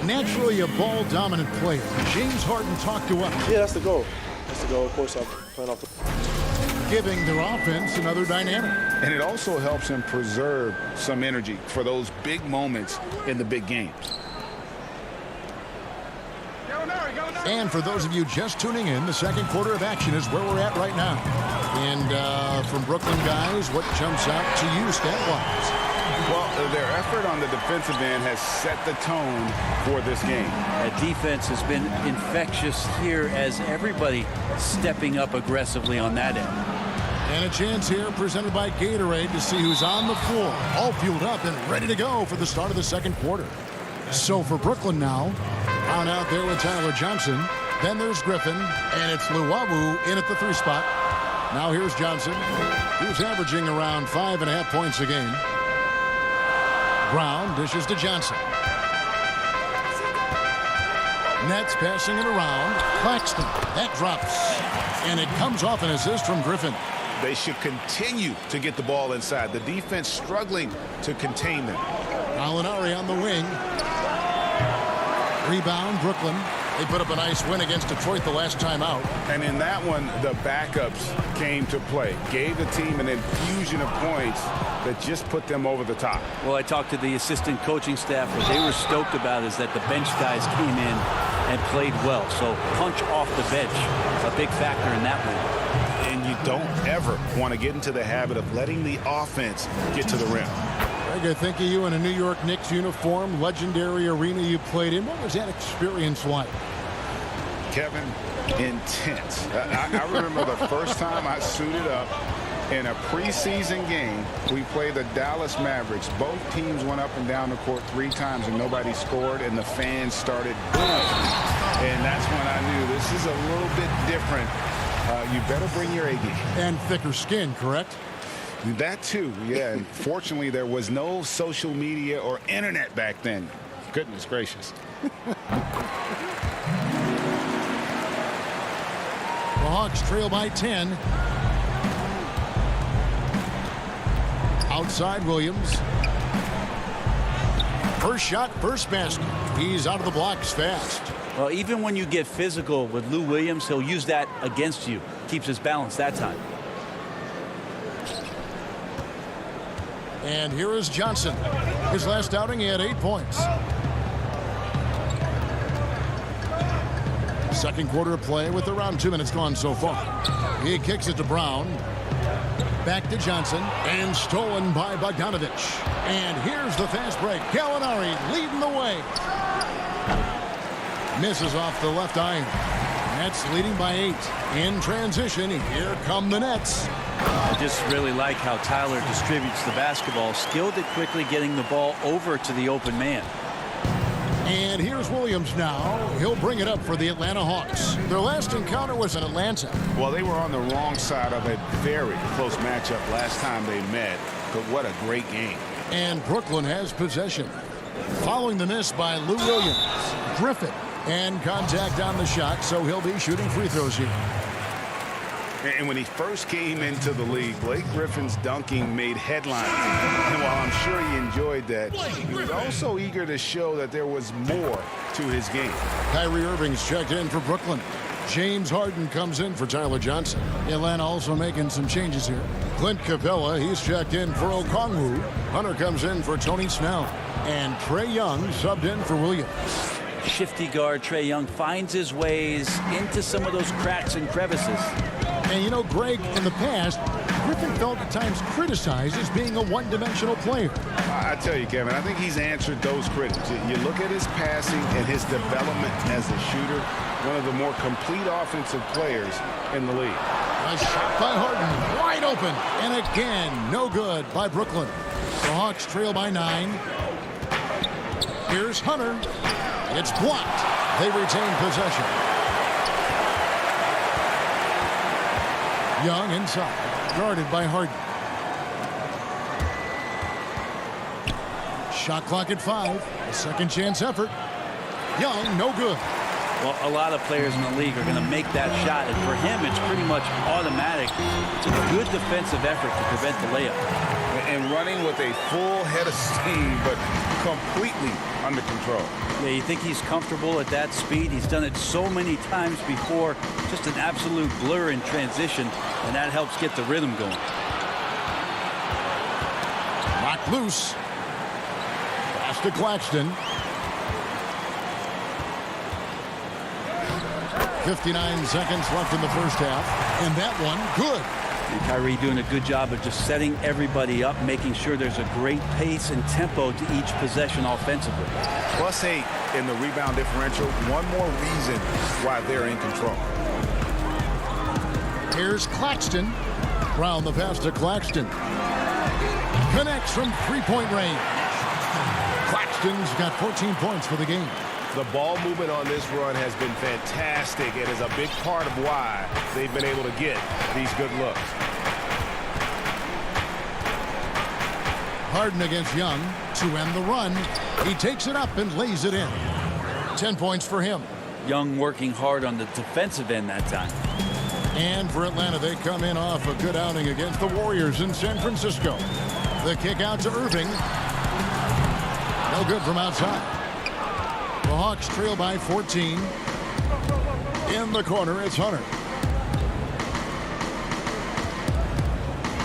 Naturally a ball-dominant player. James Harden talked to us. Yeah, that's the goal. That's the goal. Of course, I'm playing off the... Giving their offense another dynamic. And it also helps him preserve some energy for those big moments in the big games. And for those of you just tuning in, the second quarter of action is where we're at right now. And from Brooklyn guys, what jumps out to you stat-wise? Well, their effort on the defensive end has set the tone for this game. That defense has been infectious here as everybody stepping up aggressively on that end. And a chance here presented by Gatorade to see who's on the floor, all fueled up and ready to go for the start of the second quarter. So for Brooklyn now, on out there with Tyler Johnson. Then there's Griffin, and it's Luwawu in at the 3 spot. Now here's Johnson, who's averaging around 5.5 points a game. Brown dishes to Johnson. Nets passing it around. Claxton, that drops. And it comes off an assist from Griffin. They should continue to get the ball inside. The defense struggling to contain them. Gallinari on the wing. Rebound, Brooklyn. They put up a nice win against Detroit the last time out. And in that one, the backups came to play. Gave the team an infusion of points that just put them over the top. Well, I talked to the assistant coaching staff. What they were stoked about is that the bench guys came in and played well. So punch off the bench, a big factor in that one. And you don't ever want to get into the habit of letting the offense get to the rim. Greg, I think of you in a New York Knicks uniform, legendary arena you played in. What was that experience like? Kevin, intense. I remember the first time I suited up in a preseason game. We played the Dallas Mavericks. Both teams went up and down the court 3 times and nobody scored, and the fans started booing. And that's when I knew this is a little bit different. You better bring your A game. And thicker skin, correct? That too, yeah. And fortunately, there was no social media or internet back then. Goodness gracious. The Hawks trail by 10. Outside Williams. First shot, first basket. He's out of the blocks fast. Well, even when you get physical with Lou Williams, he'll use that against you. Keeps his balance that time. And here is Johnson. His last outing, he had 8 points. Second quarter of play with around 2 minutes gone so far. He kicks it to Brown. Back to Johnson. And stolen by Bogdanovich. And here's the fast break. Gallinari leading the way. Misses off the left iron. Nets leading by 8. In transition, here come the Nets. I just really like how Tyler distributes the basketball, skilled at quickly getting the ball over to the open man. And here's Williams now. He'll bring it up for the Atlanta Hawks. Their last encounter was in Atlanta. Well, they were on the wrong side of a very close matchup last time they met. But what a great game. And Brooklyn has possession. Following the miss by Lou Williams. Griffin. And contact on the shot, so he'll be shooting free throws here. And when he first came into the league, Blake Griffin's dunking made headlines. And while I'm sure he enjoyed that, he was also eager to show that there was more to his game. Kyrie Irving's checked in for Brooklyn. James Harden comes in for Tyler Johnson. Atlanta also making some changes here. Clint Capella, he's checked in for Okongwu. Hunter comes in for Tony Snell. And Trae Young subbed in for Williams. Shifty guard Trae Young finds his ways into some of those cracks and crevices. And you know, Greg, in the past, Griffin felt at times criticized as being a one-dimensional player. I tell you, Kevin, I think he's answered those critics. You look at his passing and his development as a shooter, one of the more complete offensive players in the league. A shot by Harden, wide open, and again, no good by Brooklyn. The Hawks trail by 9. Here's Hunter. It's blocked. They retain possession. Young inside, guarded by Harden. Shot clock at 5. A second chance effort. Young, no good. Well, a lot of players in the league are going to make that shot, and for him, it's pretty much automatic. It's a good defensive effort to prevent the layup. And running with a full head of steam, but completely under control. Yeah, you think he's comfortable at that speed? He's done it so many times before. Just an absolute blur in transition, and that helps get the rhythm going. Knocked loose. Pass to Claxton. 59 seconds left in the first half, and that one good. And Kyrie doing a good job of just setting everybody up, making sure there's a great pace and tempo to each possession offensively. +8 in the rebound differential. One more reason why they're in control. Here's Claxton. Brown the pass to Claxton. Connects from three-point range. Claxton's got 14 points for the game. The ball movement on this run has been fantastic and is a big part of why they've been able to get these good looks. Harden against Young to end the run. He takes it up and lays it in. 10 points for him. Young working hard on the defensive end that time. And for Atlanta, they come in off a good outing against the Warriors in San Francisco. The kick out to Irving. No good from outside. The Hawks trail by 14. In the corner, it's Hunter.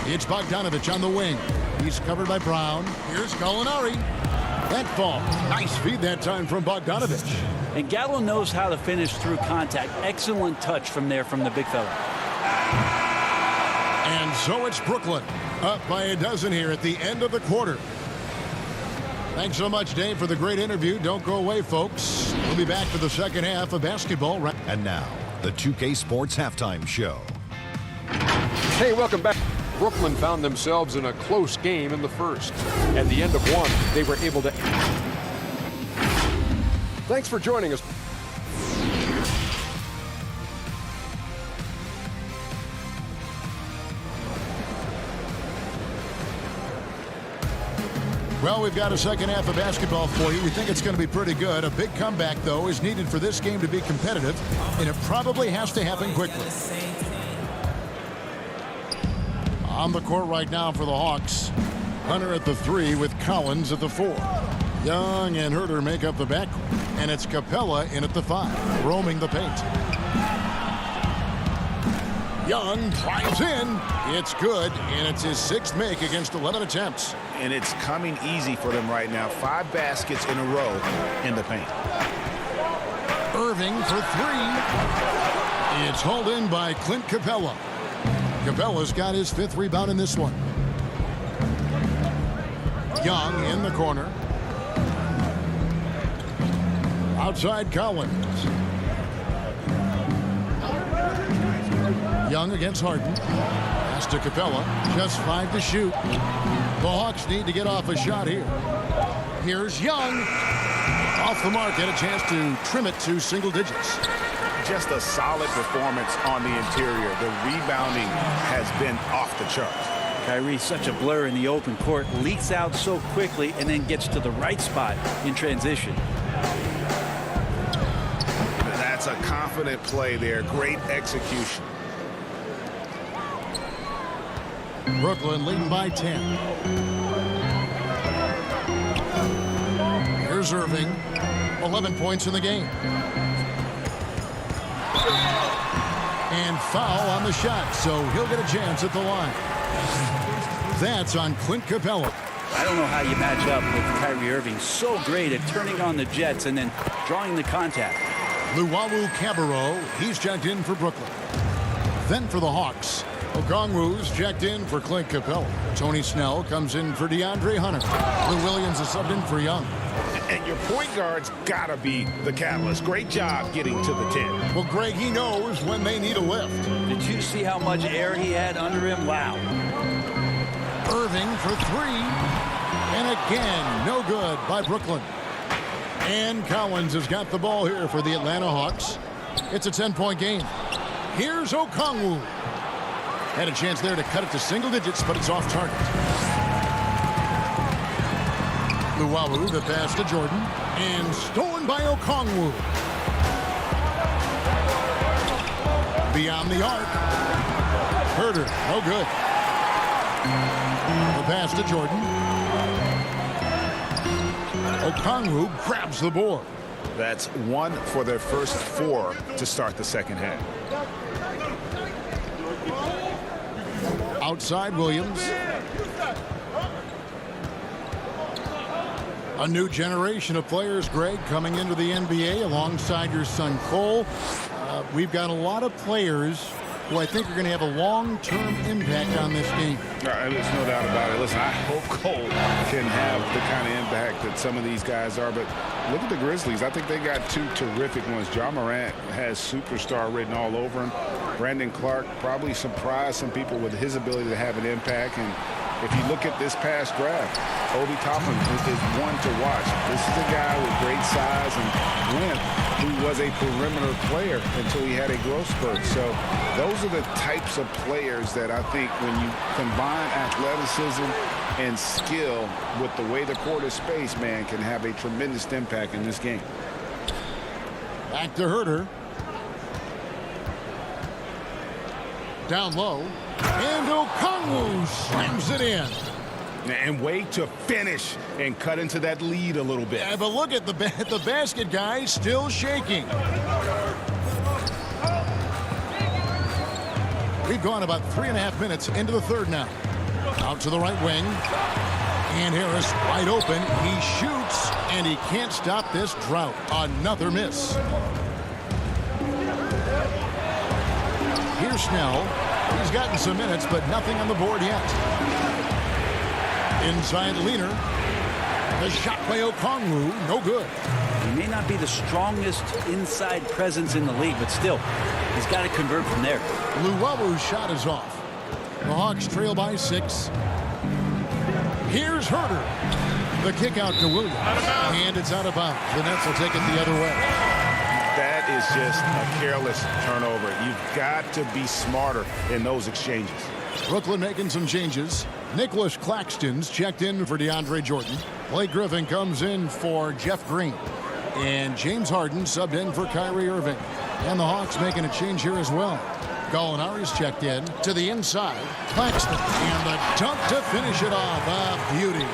It's Bogdanovich on the wing. He's covered by Brown. Here's Gallinari. That ball. Nice feed that time from Bogdanovich. And Gallo knows how to finish through contact. Excellent touch from there from the big fella. And so it's Brooklyn. Up by a dozen here at the end of the quarter. Thanks so much, Dave, for the great interview. Don't go away, folks. We'll be back for the second half of basketball. And now, the 2K Sports Halftime Show. Hey, welcome back. Brooklyn found themselves in a close game in the first. At the end of one, they were able to... Thanks for joining us. Well, we've got a second half of basketball for you. We think it's going to be pretty good. A big comeback, though, is needed for this game to be competitive, and it probably has to happen quickly. On the court right now for the Hawks. Hunter at the 3 with Collins at the 4. Young and Herter make up the backcourt, and it's Capella in at the 5, roaming the paint. Young drives in. It's good, and it's his 6th make against 11 attempts. And it's coming easy for them right now. 5 baskets in a row in the paint. Irving for 3. It's hauled in by Clint Capella. Capella's got his 5th rebound in this one. Young in the corner. Outside Collins. Young against Harden. Pass to Capella. Just 5 to shoot. The Hawks need to get off a shot here. Here's Young. Off the mark. Get a chance to trim it to single digits. Just a solid performance on the interior. The rebounding has been off the charts. Kyrie's such a blur in the open court, leaks out so quickly, and then gets to the right spot in transition. That's a confident play there. Great execution. Brooklyn leading by 10. Here's Irving. 11 points in the game. And foul on the shot, so he'll get a chance at the line. That's on Clint Capella. I don't know how you match up with Kyrie Irving. So great at turning on the Jets and then drawing the contact. Luwawu Cabarro, he's checked in for Brooklyn. Then for the Hawks, Okongwu's checked in for Clint Capella. Tony Snell comes in for DeAndre Hunter. Lou Williams is subbed in for Young. And your point guard's got to be the catalyst. Great job getting to the 10. Well, Greg, he knows when they need a lift. Did you see how much air he had under him? Wow. Irving for 3. And again, no good by Brooklyn. And Collins has got the ball here for the Atlanta Hawks. It's a 10-point game. Here's Okongwu. Had a chance there to cut it to single digits, but it's off target. Luwawu, the pass to Jordan, and stolen by Okongwu. Beyond the arc. Herder, no good. The pass to Jordan. Okongwu grabs the board. That's 1 for their first 4 to start the second half. Outside Williams. A new generation of players, Greg, coming into the NBA alongside your son Cole. We've got a lot of players who I think are going to have a long-term impact on this game. There's no doubt about it. Listen, I hope Cole can have the kind of impact that some of these guys are, but look at the Grizzlies. I think they got 2 terrific ones. Ja Morant has superstar written all over him. Brandon Clark probably surprised some people with his ability to have an impact. And if you look at this past draft, Obi Toppin is one to watch. This is a guy with great size and length who was a perimeter player until he had a growth spurt. So those are the types of players that I think when you combine athleticism and skill with the way the court is spaced, man, can have a tremendous impact in this game. Back to Herder. Down low. And Okongwu slams it in. And way to finish and cut into that lead a little bit. Yeah, but look at the basket guy still shaking. We've gone about 3.5 minutes into the third now. Out to the right wing. And Harris wide open. He shoots, and he can't stop this drought. Another miss. Here's Snell. He's gotten some minutes, but nothing on the board yet. Inside Leaner. The shot by Okongwu, no good. He may not be the strongest inside presence in the league, but still, he's got to convert from there. Luwabu's shot is off. The Hawks trail by 6. Here's Herder. The kick out to Williams. And it's out of bounds. The Nets will take it the other way. That is just a careless turnover. You've got to be smarter in those exchanges. Brooklyn making some changes. Nicholas Claxton's checked in for DeAndre Jordan. Blake Griffin comes in for Jeff Green. And James Harden subbed in for Kyrie Irving. And the Hawks making a change here as well. Gallinari's checked in to the inside. Claxton. And the dunk to finish it off. A beauty.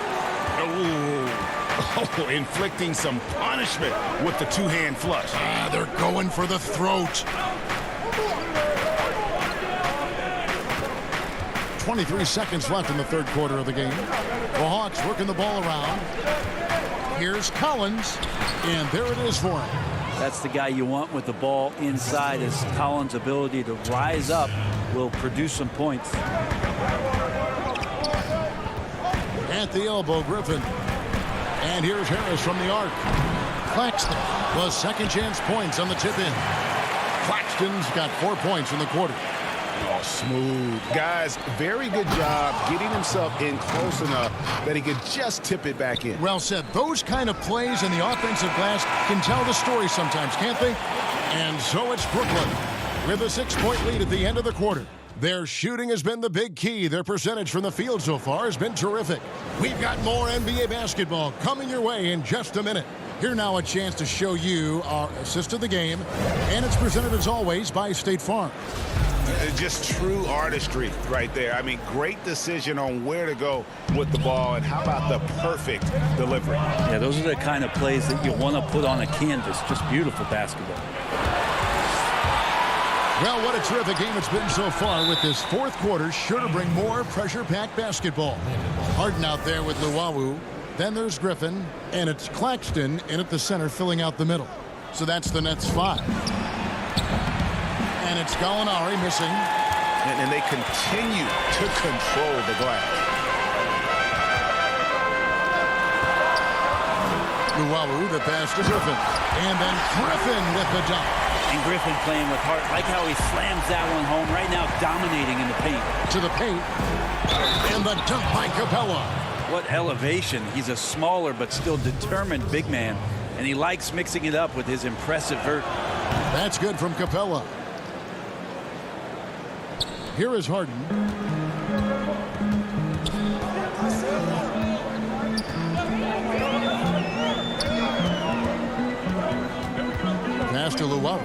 Oh, inflicting some punishment with the two-hand flush. They're going for the throat. 23 seconds left in the third quarter of the game. The Hawks working the ball around. Here's Collins, and there it is for him. That's the guy you want with the ball inside, as Collins' ability to rise up will produce some points. At the elbow, Griffin. And here's Harris from the arc. Claxton, the second chance points on the tip-in. Claxton's got 4 points in the quarter. Oh, smooth. Guys, very good job getting himself in close enough that he could just tip it back in. Well said. Those kind of plays in the offensive glass can tell the story sometimes, can't they? And so it's Brooklyn with a 6-point lead at the end of the quarter. Their shooting has been the big key. Their percentage from the field so far has been terrific. We've got more NBA basketball coming your way in just a minute. Here now a chance to show you our assist of the game, and it's presented as always by State Farm. Just true artistry right there. I mean, great decision on where to go with the ball, and how about the perfect delivery? Yeah, those are the kind of plays that you want to put on a canvas. Just beautiful basketball. Well, what a terrific game it's been so far, with this fourth quarter sure to bring more pressure-packed basketball. Harden out there with Luwawu. Then there's Griffin, and it's Claxton in at the center filling out the middle. So that's the Nets 5. And it's Gallinari missing. And they continue to control the glass. Luwawu, the pass to Griffin. And then Griffin with the dunk. And Griffin playing with heart. Like how he slams that one home. Right now dominating in the paint. To the paint. And the dunk by Capella. What elevation. He's a smaller but still determined big man. And he likes mixing it up with his impressive vert. That's good from Capella. Here is Harden. Pass to Luwawu.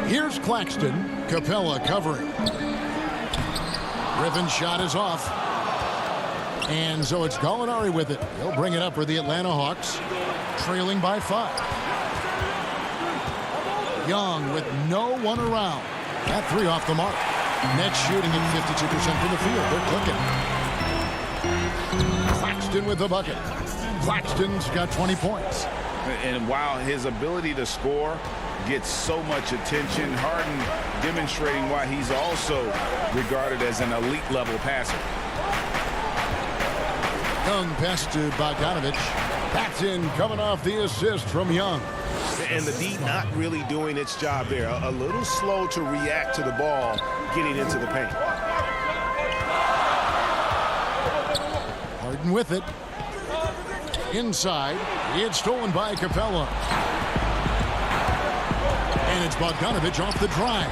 Here's Claxton. Capella covering. Griffin's shot is off. And so it's Gallinari with it. He'll bring it up for the Atlanta Hawks, trailing by 5. Young with no one around. That 3 off the mark. Nets shooting at 52% from the field. They're cooking. Claxton with the bucket. Claxton's got 20 points. And while his ability to score gets so much attention, Harden demonstrating why he's also regarded as an elite level passer. Young pass to Bogdanovich. That's in, coming off the assist from Young. And the D not really doing its job there. A little slow to react to the ball getting into the paint. Harden with it. Inside. It's stolen by Capella. And it's Bogdanovich off the drive.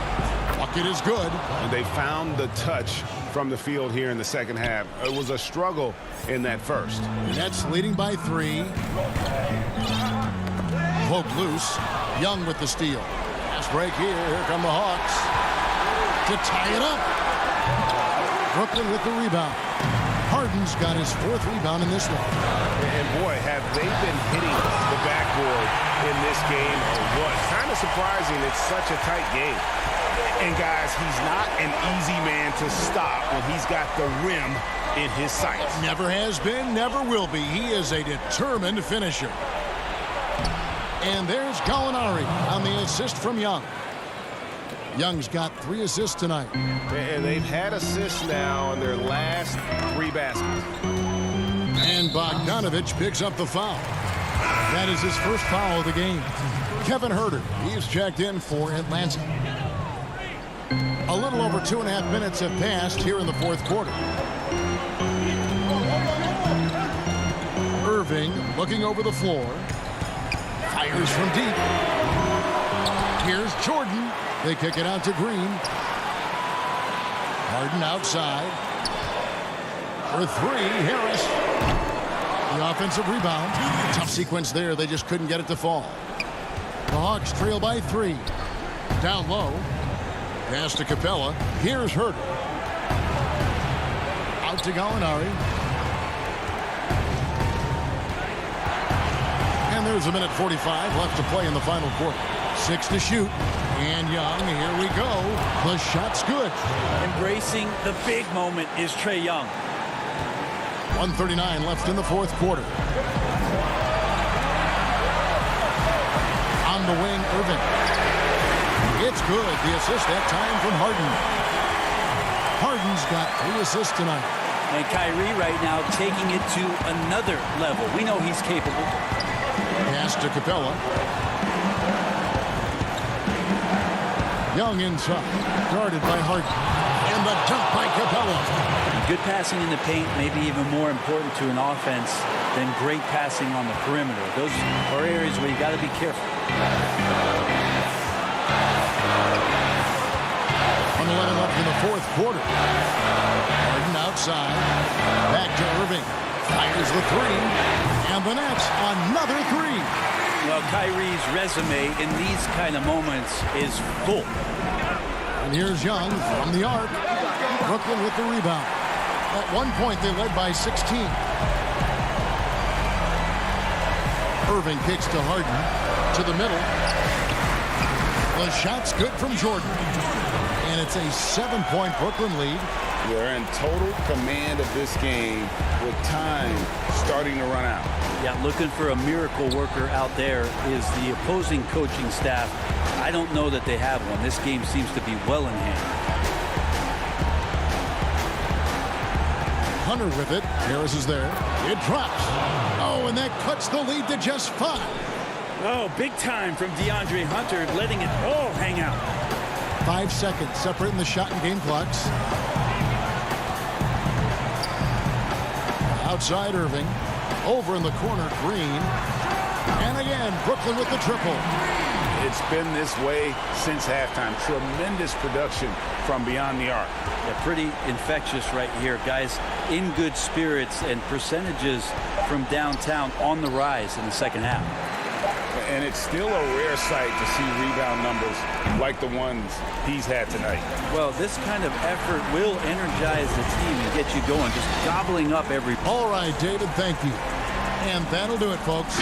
Bucket is good. And they found the touch from the field here in the second half. It was a struggle in that first. Nets leading by 3. Poke loose. Young with the steal. Fast break here. Here come the Hawks to tie it up. Brooklyn with the rebound. Harden's got his 4th rebound in this one. And boy, have they been hitting the backboard in this game or what? Kind of surprising. It's such a tight game. And guys, he's not an easy man to stop when he's got the rim in his sights. Never has been, never will be. He is a determined finisher. And there's Gallinari on the assist from Young. Young's got 3 assists tonight. And they've had assists now in their last 3 baskets. And Bogdanovich picks up the foul. That is his first foul of the game. Kevin Herter, he's checked in for Atlanta. A little over 2.5 minutes have passed here in the fourth quarter. Irving looking over the floor. Fires from deep. Here's Jordan. They kick it out to Green. Harden outside. For 3, Harris. The offensive rebound. Tough sequence there. They just couldn't get it to fall. The Hawks trail by 3. Down low. Pass to Capella. Here's Herter. Out to Gallinari. And there's 1:45 left to play in the final quarter. 6 to shoot. And Young, here we go. The shot's good. Embracing the big moment is Trae Young. 1:39 left in the fourth quarter. On the wing, Irving. It's good. The assist that time from Harden. Harden's got 3 assists tonight. And Kyrie right now taking it to another level. We know he's capable. Pass to Capella. Young inside. Guarded by Harden. And the dunk by Capella. Good passing in the paint may be even more important to an offense than great passing on the perimeter. Those are areas where you got to be careful. 1:11 left in the fourth quarter. Harden outside. Back to Irving. Fires the three. And the Nets another three. Well, Kyrie's resume in these kind of moments is full. And here's Young from the arc. Brooklyn with the rebound. At one point, they led by 16. Irving kicks to Harden. To the middle. The shot's good from Jordan. And it's a 7-point Brooklyn lead. They're in total command of this game with time starting to run out. Yeah, looking for a miracle worker out there is the opposing coaching staff. I don't know that they have one. This game seems to be well in hand. Hunter with it. Harris is there. It drops. Oh, and that cuts the lead to just 5. Oh, big time from DeAndre Hunter, letting it all hang out. 5 seconds separating the shot and game clocks. Outside Irving. Over in the corner, Green. And again, Brooklyn with the triple. It's been this way since halftime. Tremendous production from beyond the arc. Yeah, pretty infectious right here. Guys in good spirits and percentages from downtown on the rise in the second half. And it's still a rare sight to see rebound numbers like the ones he's had tonight. Well, this kind of effort will energize the team and get you going, just gobbling up every... All right, David, thank you. And that'll do it, folks.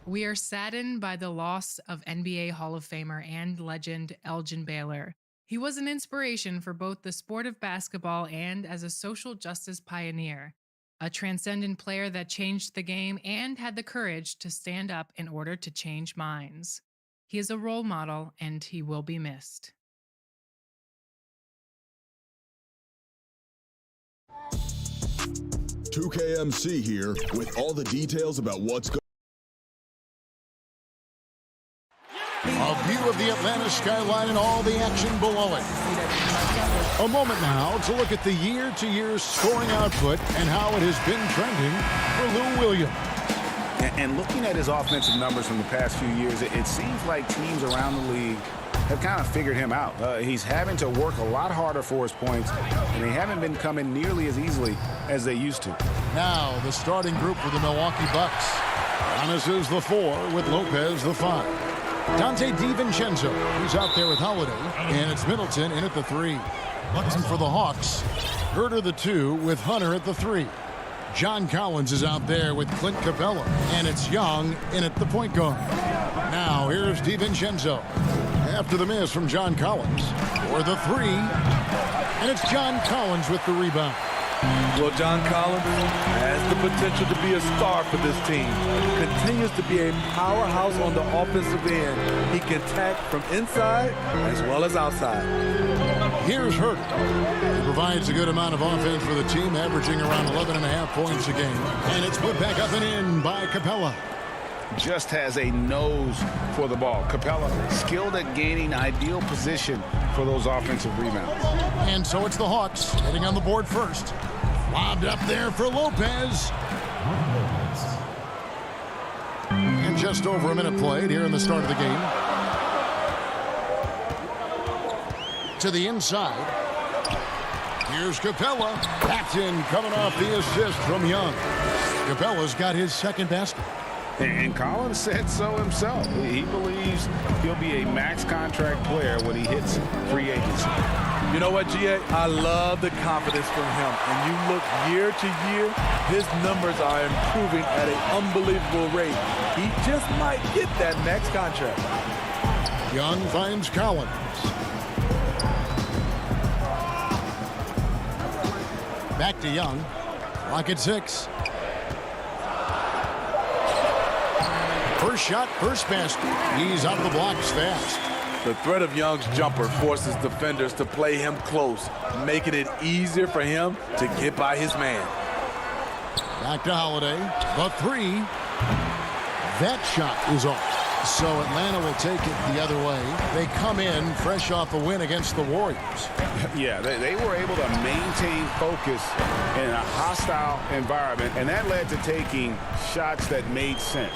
We are saddened by the loss of NBA Hall of Famer and legend Elgin Baylor. He was an inspiration for both the sport of basketball and as a social justice pioneer, a transcendent player that changed the game and had the courage to stand up in order to change minds. He is a role model and he will be missed. "2KMC here with all the details about what's going on. A view of the Atlanta skyline and all the action below it. A moment now to look at the year-to-year scoring output and how it has been trending for Lou Williams. And looking at his offensive numbers from the past few years, it seems like teams around the league have kind of figured him out. He's having to work a lot harder for his points, and they haven't been coming nearly as easily as they used to. Now the starting group for the Milwaukee Bucks. Giannis is the 4 with Lopez the 5. Dante DiVincenzo, who's out there with Holiday, and it's Middleton in at the 3. And for the Hawks, Herter the 2 with Hunter at the 3. John Collins is out there with Clint Capella, and it's Young in at the point guard. Now here's DiVincenzo after the miss from John Collins for the 3, and it's John Collins with the rebound. Well, John Collins has the potential to be a star for this team. Continues to be a powerhouse on the offensive end. He can attack from inside as well as outside. Here's Herter. He provides a good amount of offense for the team, averaging around 11.5 points a game. And it's put back up and in by Capella. just has a nose for the ball. Capella, skilled at gaining ideal position for those offensive rebounds. And so it's the Hawks hitting on the board first. Lobbed up there for Lopez. And just over a minute played here in the start of the game. To the inside. Here's Capella. That's in, coming off the assist from Young. Capella's got his second basket. And Collins said so himself. He believes he'll be a max contract player when he hits free agency. You know what, GA? I love the confidence from him. And you look year to year, his numbers are improving at an unbelievable rate. He just might get that max contract. Young finds Collins. Back to Young. Clock at 6. First shot, first basket. He's out the blocks fast. The threat of Young's jumper forces defenders to play him close, making it easier for him to get by his man. Back to Holiday. The three. That shot is off. So Atlanta will take it the other way. They come in fresh off a win against the Warriors. Yeah, they were able to maintain focus in a hostile environment, and that led to taking shots that made sense.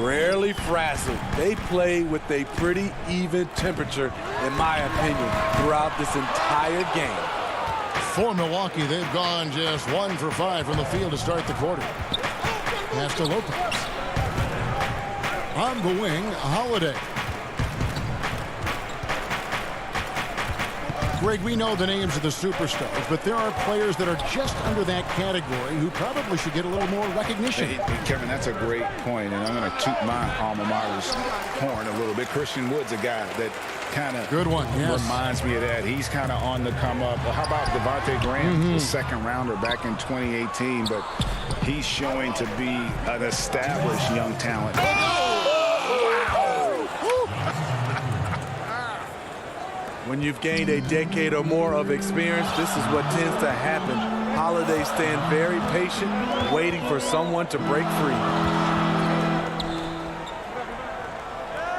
Rarely frazzled. They play with a pretty even temperature, in my opinion, throughout this entire game. For Milwaukee, they've gone just 1 for 5 from the field to start the quarter. Pass to Lopez. On the wing, Holiday. Greg, we know the names of the superstars, but there are players that are just under that category who probably should get a little more recognition. Hey, Kevin, that's a great point, and I'm going to toot my alma mater's horn a little bit. Christian Wood's a guy that kind of reminds me of that. He's kind of on the come up. Well, how about Devontae Graham, the second rounder back in 2018, but he's showing to be an established young talent. When you've gained a decade or more of experience, this is what tends to happen. Holiday stand very patient, waiting for someone to break free.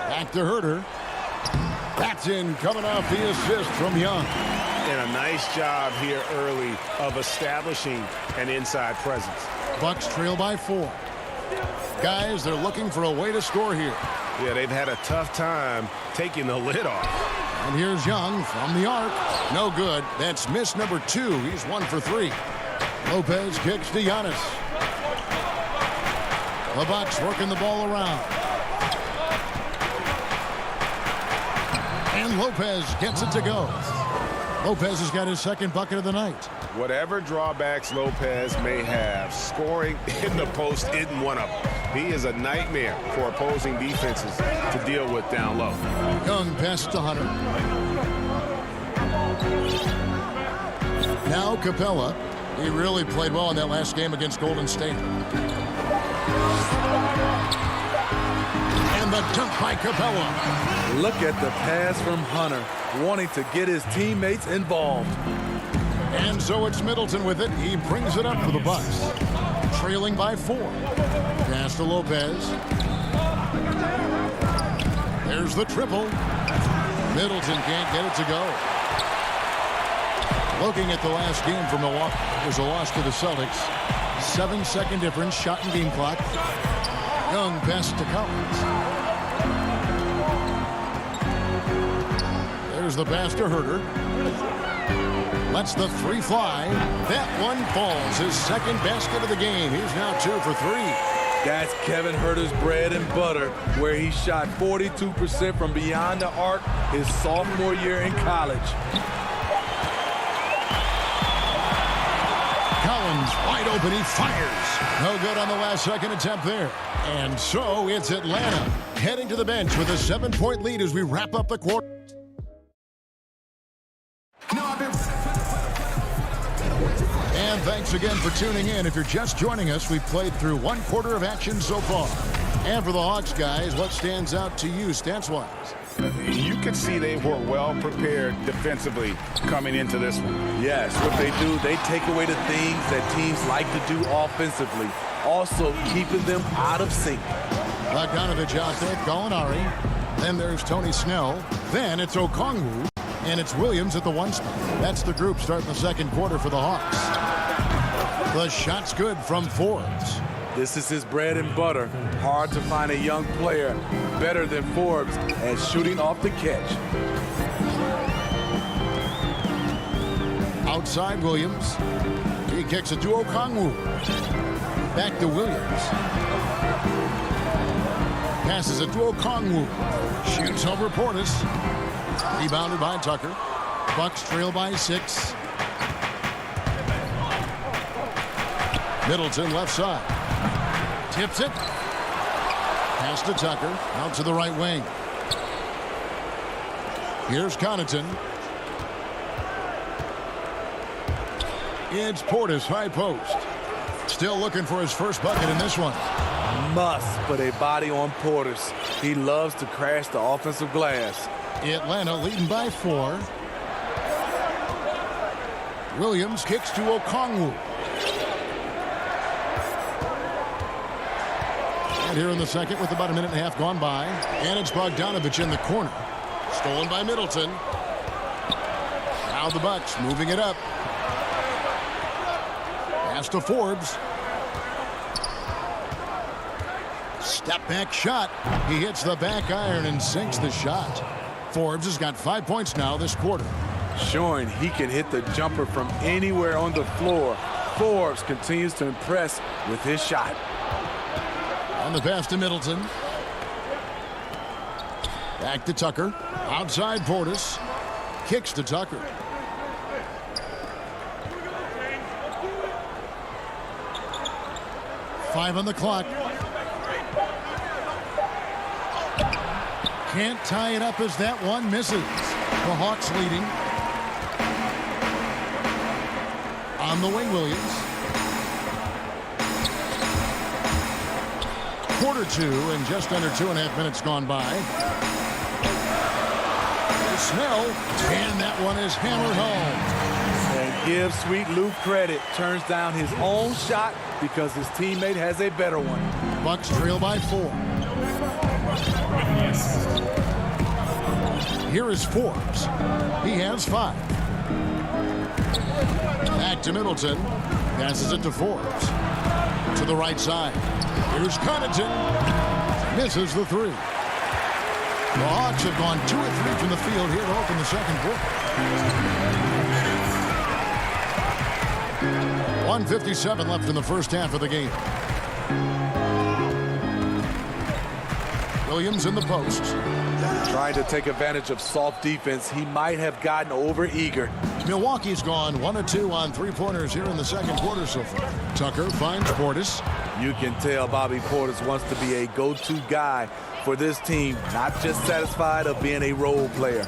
Back to Herder. That's in, coming off the assist from Young. And a nice job here early of establishing an inside presence. Bucks trail by 4. Guys, they're looking for a way to score here. Yeah, they've had a tough time taking the lid off. And here's Young from the arc. No good. That's miss number 2. He's 1 for 3. Lopez kicks to Giannis. The Bucks working the ball around. And Lopez gets it to go. Lopez has got his second bucket of the night. Whatever drawbacks Lopez may have, scoring in the post isn't one of them. He is a nightmare for opposing defenses to deal with down low. Young pass to Hunter. Now Capella. He really played well in that last game against Golden State. And the dunk by Capella. Look at the pass from Hunter, wanting to get his teammates involved. And so it's Middleton with it. He brings it up for the Bucks. Trailing by 4. Pass to Lopez. There's the triple. Middleton can't get it to go. Looking at the last game for Milwaukee, it was a loss to the Celtics. 7-second difference, shot and game clock. Young pass to Collins. There's the pass to Herder. Lets the 3 fly. That one falls. His second basket of the game. He's now 2 for 3. That's Kevin Herter's bread and butter, where he shot 42% from beyond the arc his sophomore year in college. Collins wide open. He fires. No good on the last second attempt there. And so it's Atlanta heading to the bench with a 7-point lead as we wrap up the quarter. And thanks again for tuning in. If you're just joining us, we've played through 1 quarter of action so far. And for the Hawks guys, what stands out to you stats-wise? You could see they were well prepared defensively coming into this one. Yes, what they do, they take away the things that teams like to do offensively, also keeping them out of sync. Bogdanovich out there, Gallinari. Then there's Tony Snell. Then it's Okongwu. And it's Williams at the 1 spot. That's the group starting the second quarter for the Hawks. The shot's good from Forbes. This is his bread and butter. Hard to find a young player better than Forbes at shooting off the catch. Outside Williams. He kicks it to Okongwu. Back to Williams. Passes it to Okongwu. Shoots over Portis. Rebounded by Tucker. Bucks trail by 6. Middleton left side. Tips it. Pass to Tucker. Out to the right wing. Here's Connaughton. It's Portis, high post. Still looking for his first bucket in this one. Must put a body on Portis. He loves to crash the offensive glass. Atlanta leading by 4. Williams kicks to Okongwu. And here in the second with about a minute and a half gone by. And it's Bogdanovich in the corner. Stolen by Middleton. Now the Bucks moving it up. Pass to Forbes. Step back shot. He hits the back iron and sinks the shot. Forbes has got 5 points now this quarter. Showing he can hit the jumper from anywhere on the floor. Forbes continues to impress with his shot. On the pass to Middleton. Back to Tucker. Outside Portis. Kicks to Tucker. Five on the clock. Can't tie it up as that one misses. The Hawks leading. On the wing, Williams. Quarter 2 and just under 2.5 minutes gone by. Snell, and that one is hammered home. And give Sweet Lou credit. Turns down his own shot because his teammate has a better one. Bucks trail by 4. Here is Forbes. He has 5. Back to Middleton. Passes it to Forbes. To the right side. Here's Connaughton. Misses the 3. The Hawks have gone 2 of 3 from the field here to open the second quarter. 1:57 left in the first half of the game. Williams in the post. Trying to take advantage of soft defense. He might have gotten over eager. Milwaukee's gone 1 of 2 on 3-pointers here in the second quarter so far. Tucker finds Portis. You can tell Bobby Portis wants to be a go-to guy for this team, not just satisfied of being a role player.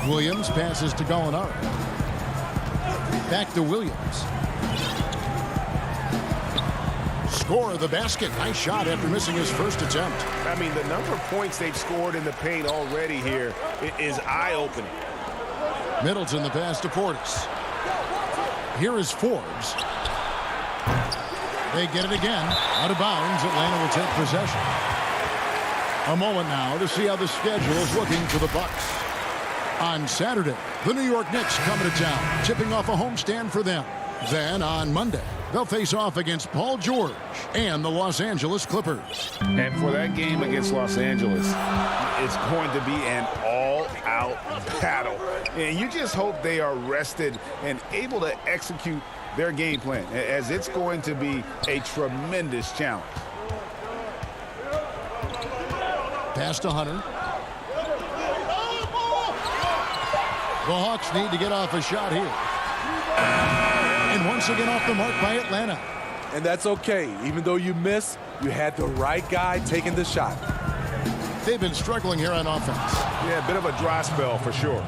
Williams passes to Gallinari. Back to Williams. Score of the basket. Nice shot after missing his first attempt. I mean, the number of points they've scored in the paint already here is eye-opening. Middleton the pass to Portis. Here is Forbes. They get it again. Out of bounds. Atlanta will take possession. A moment now to see how the schedule is looking for the Bucks. On Saturday, the New York Knicks coming to town, tipping off a homestand for them. Then on Monday, they'll face off against Paul George and the Los Angeles Clippers. And for that game against Los Angeles, it's going to be an all-out battle. And you just hope they are rested and able to execute their game plan, as it's going to be a tremendous challenge. Pass to Hunter. The Hawks need to get off a shot here. And once again off the mark by Atlanta. And that's okay. Even though you miss, you had the right guy taking the shot. They've been struggling here on offense. Yeah, a bit of a dry spell for sure.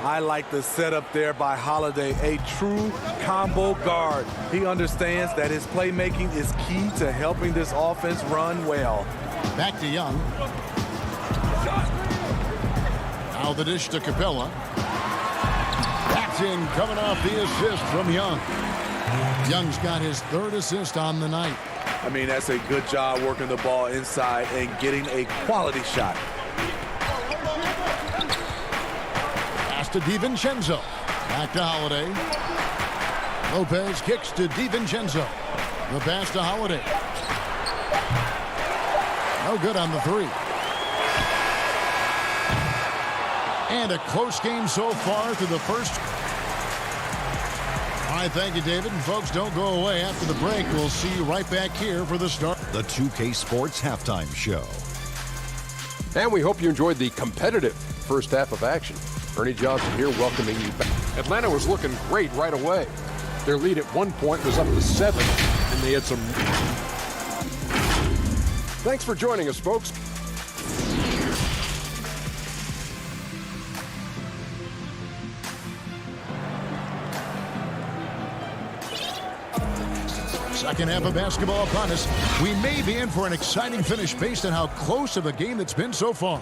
I like the setup there by Holiday, a true combo guard. He understands that his playmaking is key to helping this offense run well. Back to Young. Now the dish to Capella. That's in, coming off the assist from Young. Young's got his 3rd assist on the night. I mean, that's a good job working the ball inside and getting a quality shot. Pass to DiVincenzo. Back to Holiday. Lopez kicks to DiVincenzo. The pass to Holiday. No good on the three. And a close game so far through the first. All right, thank you, David. And folks, don't go away. After the break, we'll see you right back here for the start. The 2K Sports Halftime Show. And we hope you enjoyed the competitive first half of action. Ernie Johnson here welcoming you back. Atlanta was looking great right away. Their lead at one point was up to 7, and they had some. Thanks for joining us, folks. Second half of basketball upon us. We may be in for an exciting finish based on how close of a game that's been so far.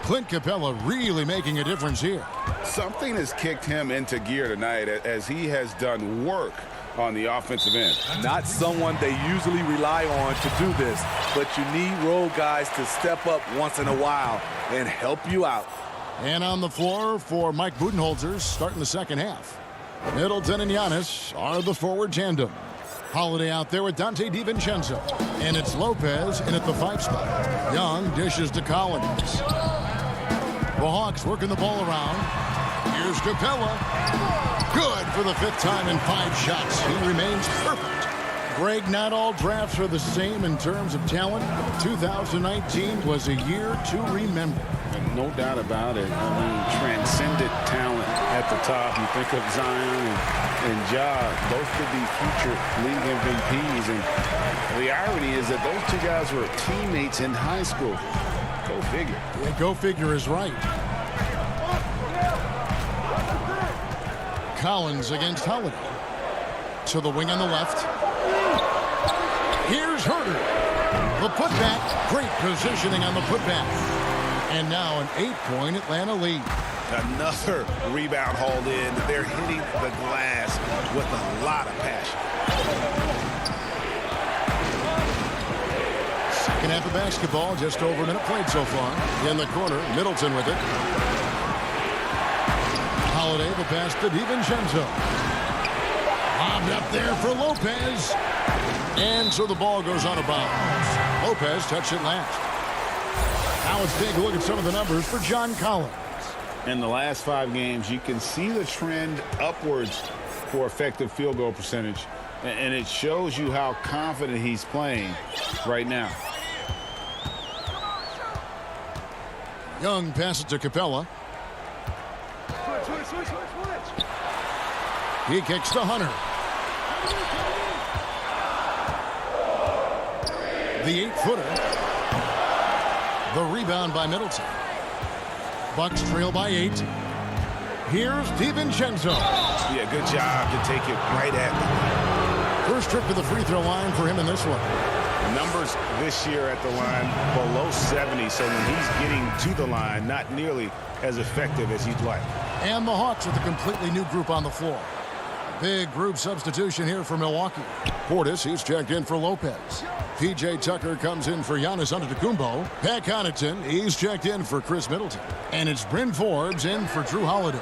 Clint Capella really making a difference here. Something has kicked him into gear tonight as he has done work on the offensive end. Not someone they usually rely on to do this, but you need role guys to step up once in a while and help you out. And on the floor for Mike Budenholzer starting the second half. Middleton and Giannis are the forward tandem. Holiday out there with Dante DiVincenzo. And it's Lopez in at the 5 spot. Young dishes to Collins. The Hawks working the ball around. Here's Capella. Good for the 5th time in 5 shots. He remains perfect. Greg, not all drafts are the same in terms of talent. 2019 was a year to remember. No doubt about it. I mean, transcendent talent at the top. You think of Zion and Ja, both could be future league MVPs. And the irony is that those two guys were teammates in high school. Go figure. Yeah, go figure is right. Collins against Holiday. To the wing on the left. Here's Harden. The putback. Great positioning on the putback. And now an 8-point Atlanta lead. Another rebound hauled in. They're hitting the glass with a lot of passion. Second half of basketball, just over a minute played so far. In the corner, Middleton with it. Holiday, the pass to DiVincenzo. Lobbed up there for Lopez. And so the ball goes on a bounce. Lopez touched it last. Now let's take a look at some of the numbers for John Collins. In the last 5 games, you can see the trend upwards for effective field goal percentage. And it shows you how confident he's playing right now. Young passes to Capella. He kicks to Hunter. The 8-footer. The rebound by Middleton. Bucks trail by 8. Here's DiVincenzo. Yeah, good job to take it right at them. First trip to the free throw line for him in this one. Numbers this year at the line below 70, so when he's getting to the line, not nearly as effective as he'd like. And the Hawks with a completely new group on the floor. Big group substitution here for Milwaukee. Portis, he's checked in for Lopez. P.J. Tucker comes in for Giannis Antetokounmpo. Pat Connaughton, he's checked in for Chris Middleton. And it's Bryn Forbes in for Drew Holiday.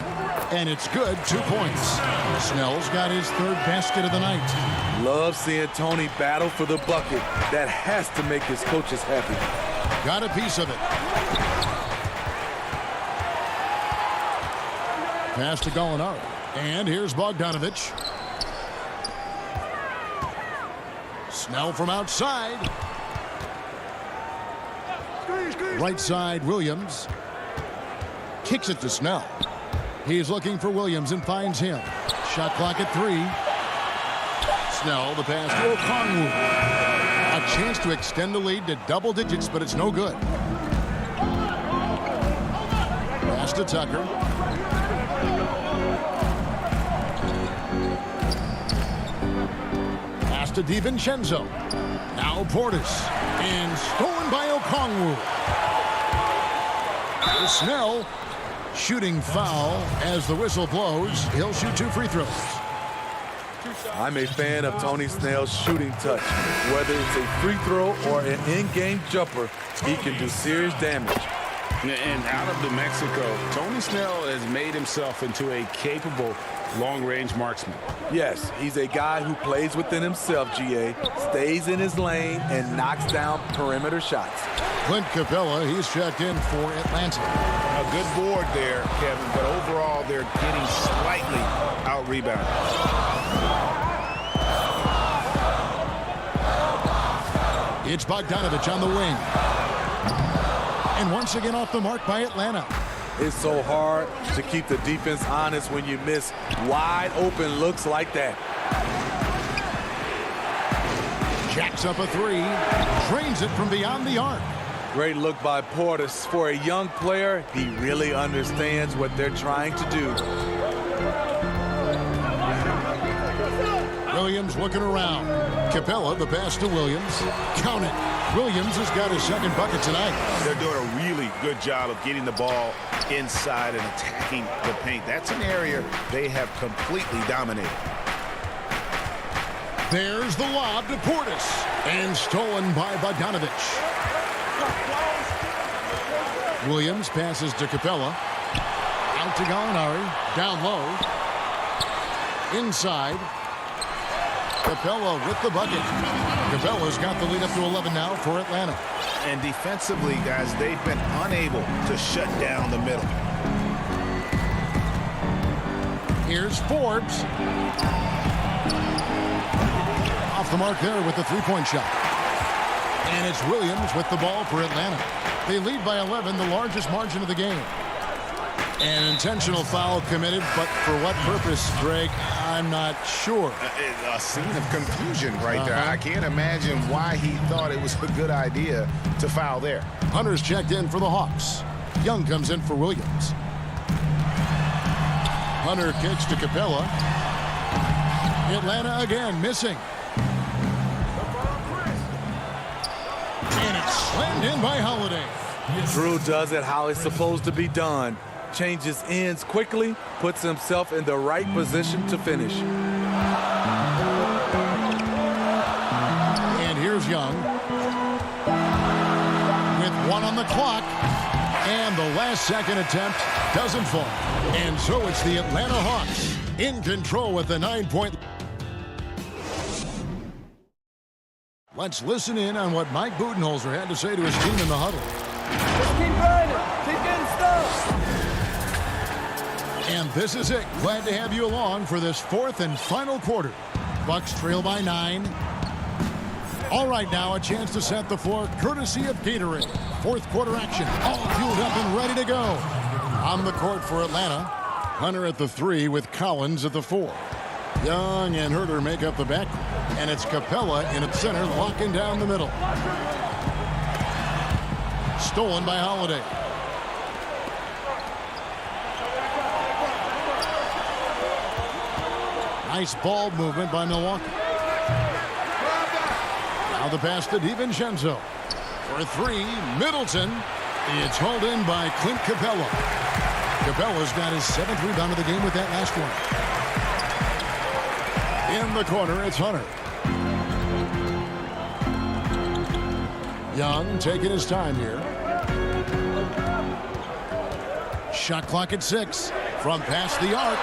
And it's good, 2 points. Snell's got his 3rd basket of the night. Love seeing Tony battle for the bucket. That has to make his coaches happy. Got a piece of it. Pass to Gallinari. And here's Bogdanovich. Snell from outside. Right side, Williams. Kicks it to Snell. He's looking for Williams and finds him. Shot clock at 3. Snell, the pass to Okongwu. A chance to extend the lead to double digits, but it's no good. Pass to Tucker. Pass to DiVincenzo. Now Portis. And stolen by Okongwu. Snell shooting foul as the whistle blows. He'll shoot 2 free throws. I'm a fan of Tony Snell's shooting touch. Whether it's a free throw or an in-game jumper, he can do serious damage. And out of New Mexico, Tony Snell has made himself into a capable long-range marksman. Yes, he's a guy who plays within himself, GA, stays in his lane, and knocks down perimeter shots. Clint Capella, he's checked in for Atlanta. A good board there, Kevin, but overall they're getting slightly out-rebounded. It's Bogdanovich on the wing. And once again off the mark by Atlanta. It's so hard to keep the defense honest when you miss wide open looks like that. Jacks up a three. Drains it from beyond the arc. Great look by Portis. For a young player, he really understands what they're trying to do. Williams looking around. Capella, the pass to Williams. Count it. Williams has got his second bucket tonight. They're doing a really good job of getting the ball inside and attacking the paint. That's an area they have completely dominated. There's the lob to Portis. And stolen by Bogdanovich. Williams passes to Capella. Out to Gallinari. Down low. Inside. Capella with the bucket. Capella's got the lead up to 11 now for Atlanta. And defensively, guys, they've been unable to shut down the middle. Here's Forbes. Off the mark there with the three-point shot. And it's Williams with the ball for Atlanta. They lead by 11, the largest margin of the game. An intentional foul committed, but for what purpose, Greg? I'm not sure. A scene of confusion right there. I can't imagine why he thought it was a good idea to foul there. Hunter's checked in for the Hawks. Young comes in for Williams. Hunter kicks to Capella. Atlanta again missing. And it's slammed in by Holiday. Drew does it how it's supposed to be done. Changes ends quickly, puts himself in the right position to finish. And here's Young. With one on the clock. And the last second attempt doesn't fall. And so it's the Atlanta Hawks in control with the 9-point. Let's listen in on what Mike Budenholzer had to say to his team in the huddle. Let's keep grinding. Keep getting stuff. And this is it. Glad to have you along for this fourth and final quarter. Bucks trail by 9. All right, now a chance to set the floor courtesy of Gatorade. Fourth quarter action. All fueled up and ready to go. On the court for Atlanta. Hunter at the 3 with Collins at the 4. Young and Herter make up the backcourt. And it's Capella in at center, locking down the middle. Stolen by Holiday. Nice ball movement by Milwaukee. Now the pass to DiVincenzo. For 3, Middleton. It's hauled in by Clint Capella. Capella's got his 7th rebound of the game with that last one. In the corner, it's Hunter. Young taking his time here. Shot clock at 6. From past the arc.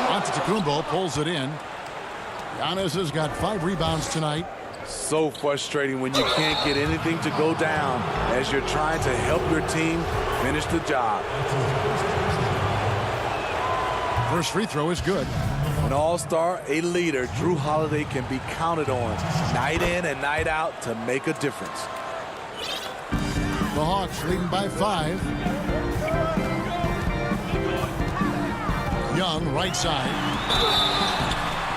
Antetokounmpo pulls it in. Giannis has got 5 rebounds tonight. So frustrating when you can't get anything to go down as you're trying to help your team finish the job. First free throw is good. An all-star, a leader, Drew Holiday can be counted on night in and night out to make a difference. The Hawks leading by 5. Young, right side.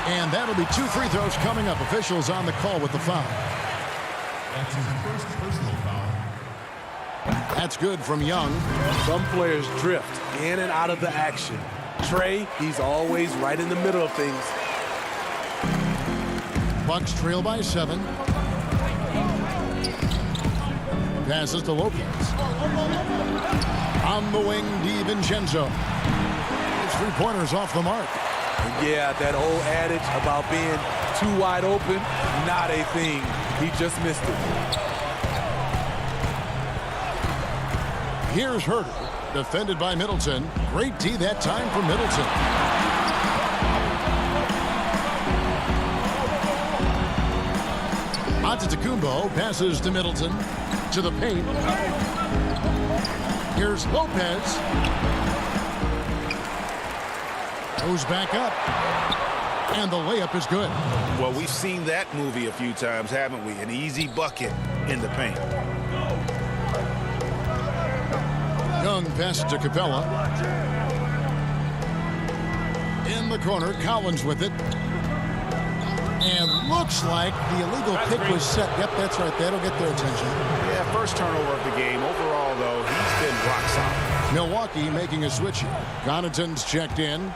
And that'll be 2 free throws coming up. Officials on the call with the foul. That's his first personal foul. That's good from Young. Some players drift in and out of the action. Trey, he's always right in the middle of things. Bucks trail by 7. Passes to Lopez. On the wing, DiVincenzo. His 3-pointers off the mark. And yeah, that old adage about being too wide open, not a thing. He just missed it. Here's Harden, defended by Middleton. Great D that time for Middleton. Antetokounmpo passes to Middleton, to the paint. Here's Lopez. Goes back up. And the layup is good. Well, we've seen that movie a few times, haven't we? An easy bucket in the paint. Young passes to Capella. In the corner, Collins with it. And looks like the illegal pick was set. Yep, that's right. That'll get their attention. Yeah, first turnover of the game. Overall, though, he's been rock solid. Milwaukee making a switch here. Connaughton's checked in.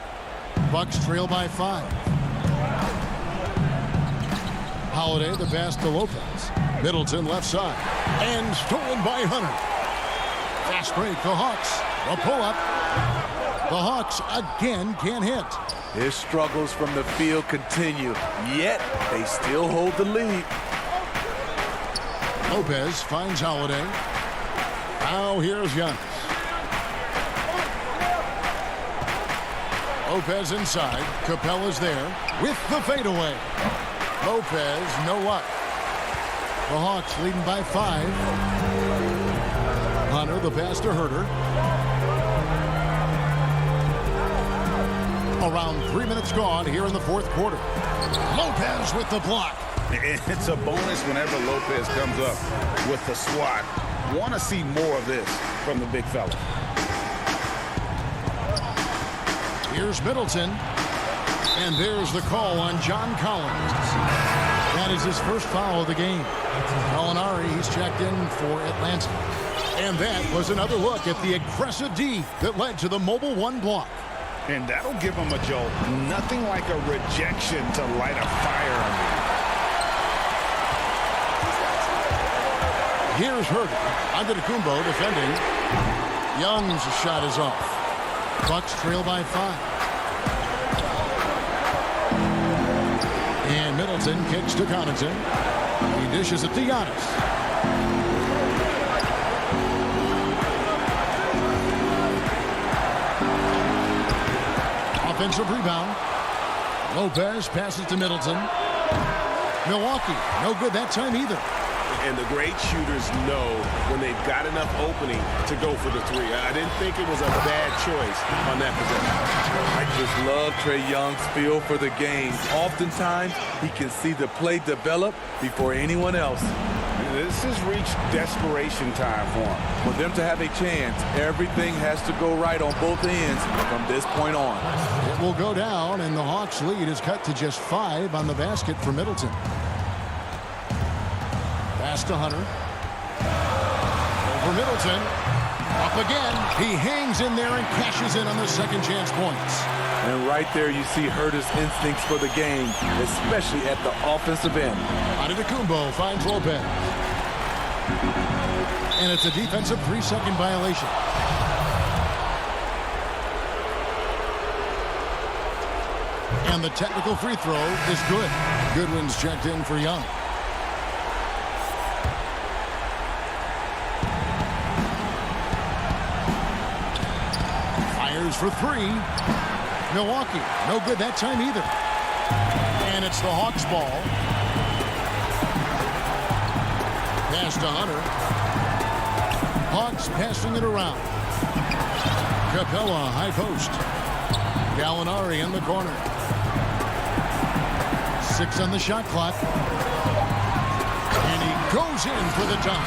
Bucks trail by 5. Holiday, the pass to Lopez. Middleton left side. And stolen by Hunter. Fast break, the Hawks. A pull-up. The Hawks again can't hit. His struggles from the field continue, yet they still hold the lead. Lopez finds Holiday. Now here's Giannis. Lopez inside. Capella's there with the fadeaway. Lopez, no luck. The Hawks leading by 5. Hunter, the pass to Herder. Around 3 minutes gone here in the fourth quarter. Lopez with the block. It's a bonus whenever Lopez comes up with the swat. Want to see more of this from the big fella. Here's Middleton. And there's the call on John Collins. That is his first foul of the game. Gallinari, he's checked in for Atlanta. And that was another look at the aggressive D that led to the mobile 1 block. And that'll give him a jolt. Nothing like a rejection to light a fire under. Here's Harden. Antetokounmpo defending. Young's shot is off. Bucks trail by 5. And Middleton kicks to Connaughton. He dishes it to Giannis. Offensive rebound. Lopez passes to Middleton. Milwaukee, no good that time either. And the great shooters know when they've got enough opening to go for the 3. I didn't think it was a bad choice on that possession. I just love Trae Young's feel for the game. Oftentimes, he can see the play develop before anyone else. This has reached desperation time for him. For them to have a chance, everything has to go right on both ends from this point on. It will go down, and the Hawks' lead is cut to just 5 on the basket for Middleton. Pass to Hunter. Over Middleton. Up again. He hangs in there and cashes in on the second chance points. And right there you see Herder's instincts for the game, especially at the offensive end. Antetokounmpo finds Lopez. And it's a defensive 3-second violation. And the technical free throw is good. Goodwin's checked in for Young. Fires for 3. Milwaukee, no good that time either. And it's the Hawks ball. Pass to Hunter. Hawks passing it around. Capella, high post. Gallinari in the corner. 6 on the shot clock. And he goes in for the dunk.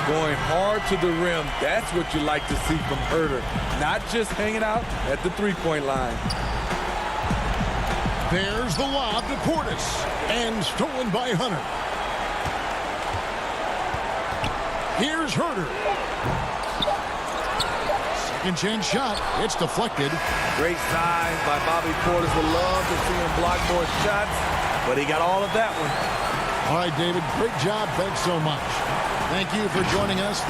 Going hard to the rim, that's what you like to see from Herder. Not just hanging out at the three-point line. There's the lob to Portis. And stolen by Hunter. Here's Herder. Second chance shot. It's deflected. Great sign by Bobby Portis. Would love to see him block more shots, but he got all of that one. All right, David, great job. Thanks so much. Thank you for joining us.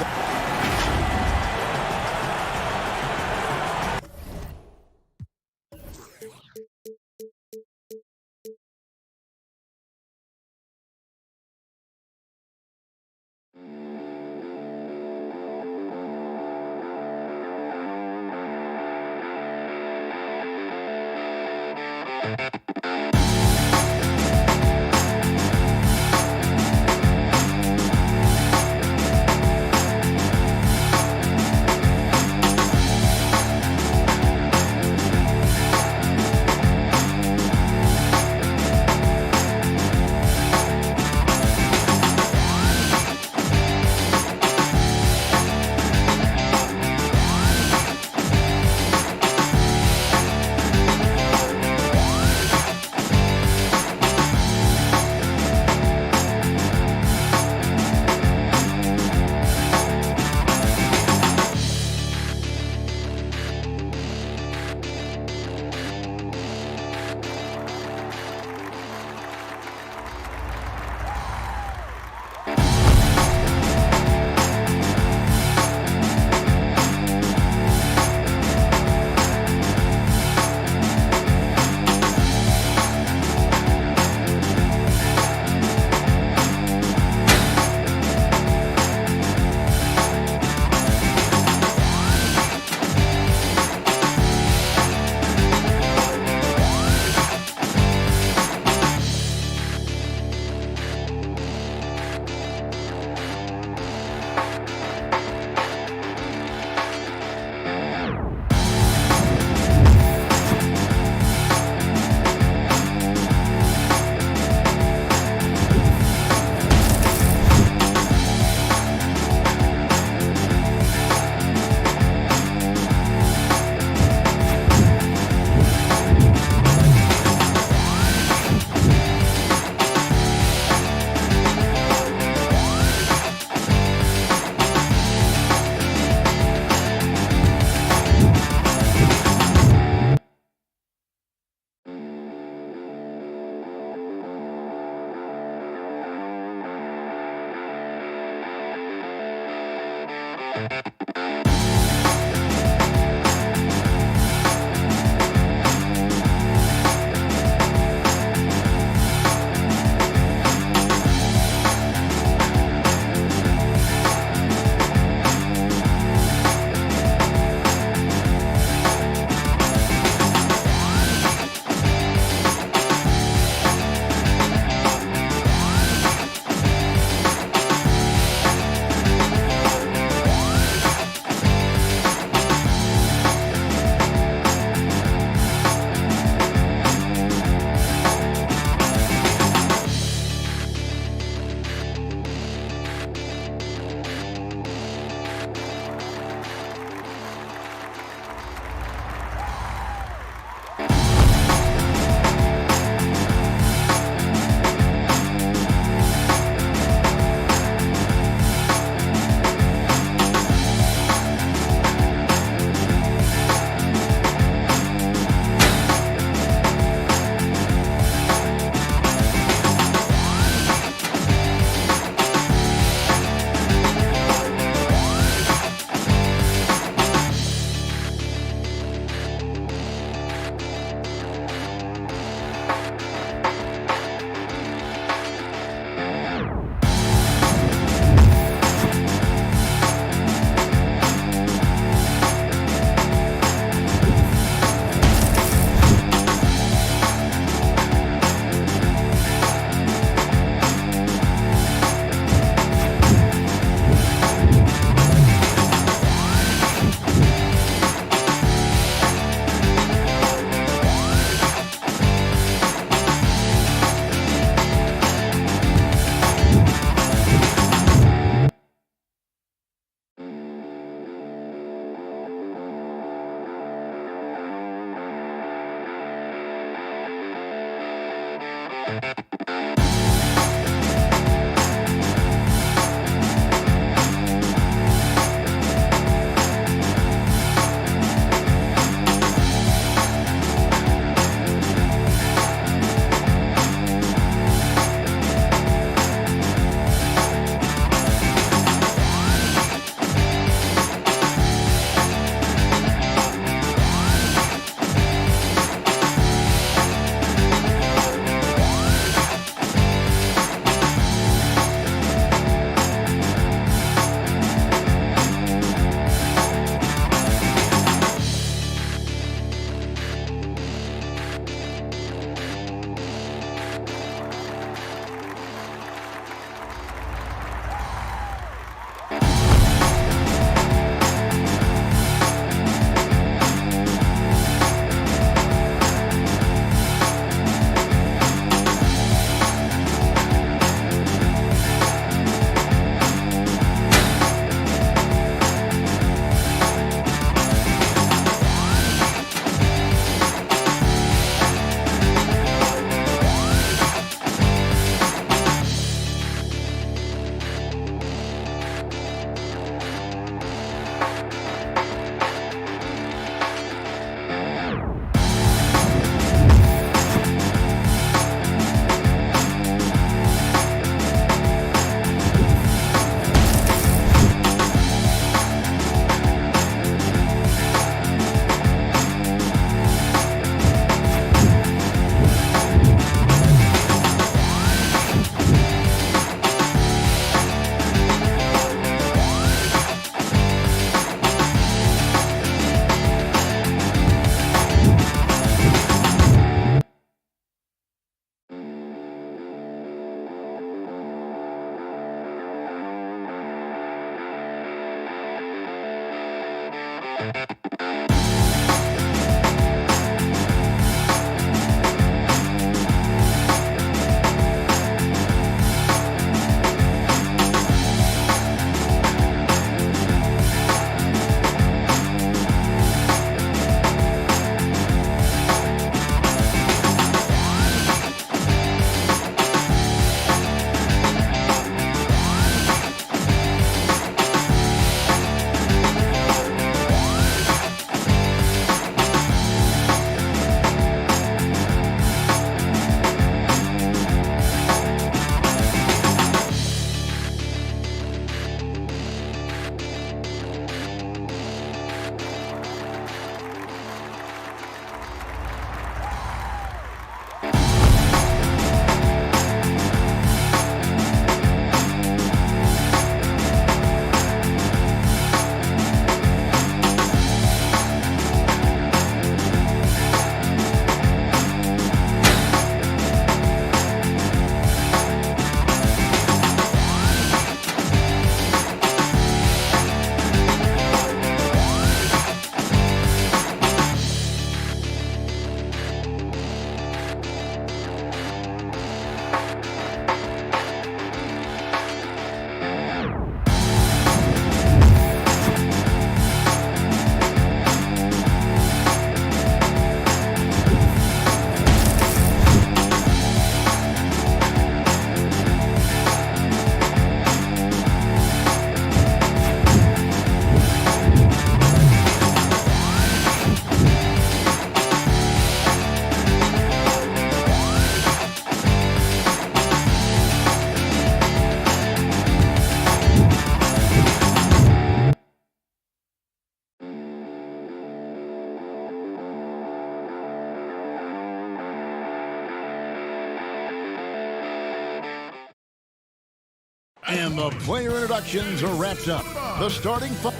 And the player introductions are wrapped up. The starting five.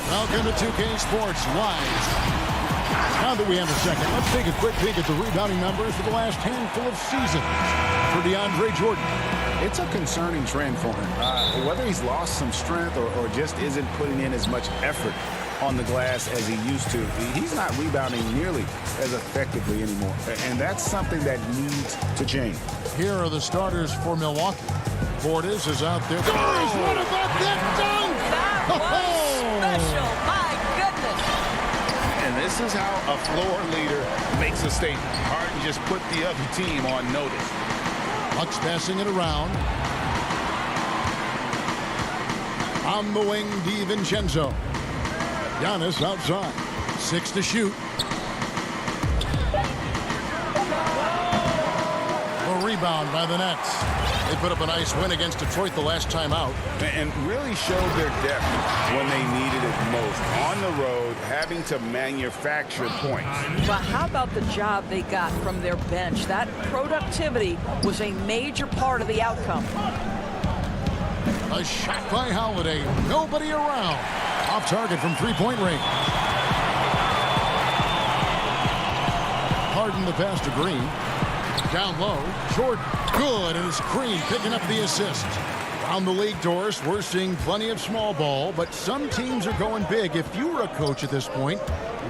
Welcome to 2K Sports Live. Now that we have a second, let's take a quick peek at the rebounding numbers for the last handful of seasons for DeAndre Jordan. It's a concerning trend for him. Whether he's lost some strength or just isn't putting in as much effort on the glass as he used to, he's not rebounding nearly as effectively anymore. And that's something that needs to change. Here are the starters for Milwaukee. Portis is out there. Doris, what about that dunk? That was special. My goodness. And this is how a floor leader makes a statement. Harden just put the other team on notice. Bucks passing it around. On the wing, DiVincenzo. Giannis outside. 6 to shoot. A rebound by the Nets. They put up a nice win against Detroit the last time out. And really showed their depth when they needed it most. On the road, having to manufacture points. Well, how about the job they got from their bench? That productivity was a major part of the outcome. A shot by Holiday. Nobody around. Off target from three-point range. Harden the pass to Green. Down low. Jordan. Good. And it's Green picking up the assist. Around the league, Doris, we're seeing plenty of small ball, but some teams are going big. If you were a coach at this point,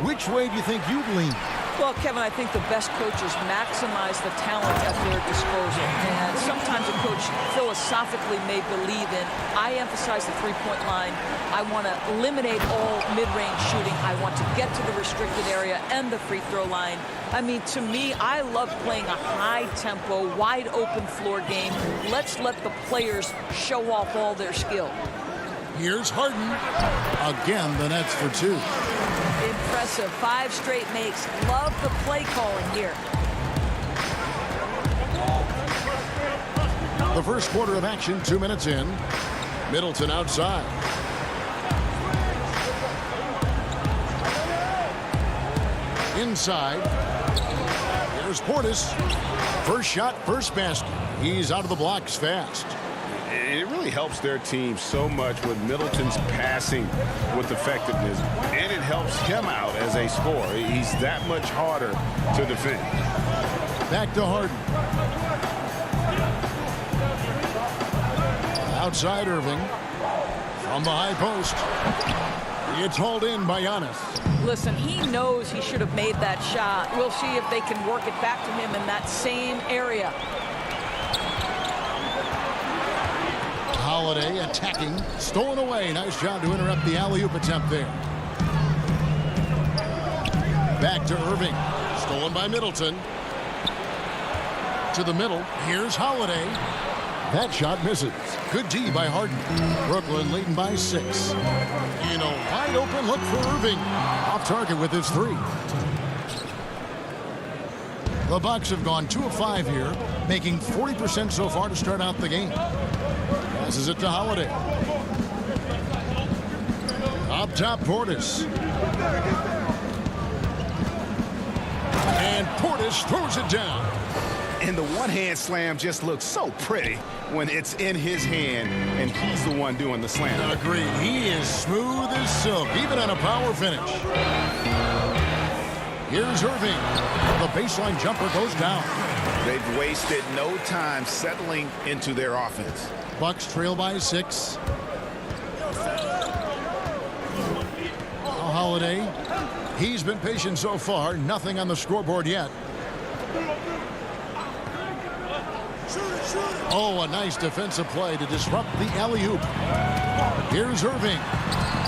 which way do you think you'd lean? Well, Kevin, I think the best coaches maximize the talent at their disposal. And sometimes a coach philosophically may believe in, I emphasize the three-point line. I want to eliminate all mid-range shooting. I want to get to the restricted area and the free throw line. I mean, to me, I love playing a high-tempo, wide-open floor game. Let's let the players show off all their skill. Here's Harden. Again, the Nets for 2. Impressive. 5 straight makes. Love the play calling here. The first quarter of action, 2 minutes in. Middleton outside. Inside. Here's Portis. First shot, first basket. He's out of the blocks fast. It really helps their team so much with Middleton's passing with effectiveness, and it helps him out as a scorer. He's that much harder to defend. Back to Harden. Outside Irving. From the high post. It's hauled in by Giannis. Listen, he knows he should have made that shot. We'll see if they can work it back to him in that same area. Holiday attacking. Stolen away. Nice job to interrupt the alley-oop attempt there. Back to Irving. Stolen by Middleton. To the middle. Here's Holiday. That shot misses. Good D by Harden. Brooklyn leading by 6. In a wide open look for Irving. Off target with his 3. The Bucks have gone 2 of 5 here, making 40% so far to start out the game. Passes it to Holiday. Up top, Portis. And Portis throws it down. And the one-hand slam just looks so pretty when it's in his hand and he's the one doing the slam. Agreed. He is smooth as silk, even on a power finish. Here's Irving. The baseline jumper goes down. They've wasted no time settling into their offense. Bucks trail by 6. Holiday. He's been patient so far. Nothing on the scoreboard yet. Oh, a nice defensive play to disrupt the alley-oop. Here's Irving.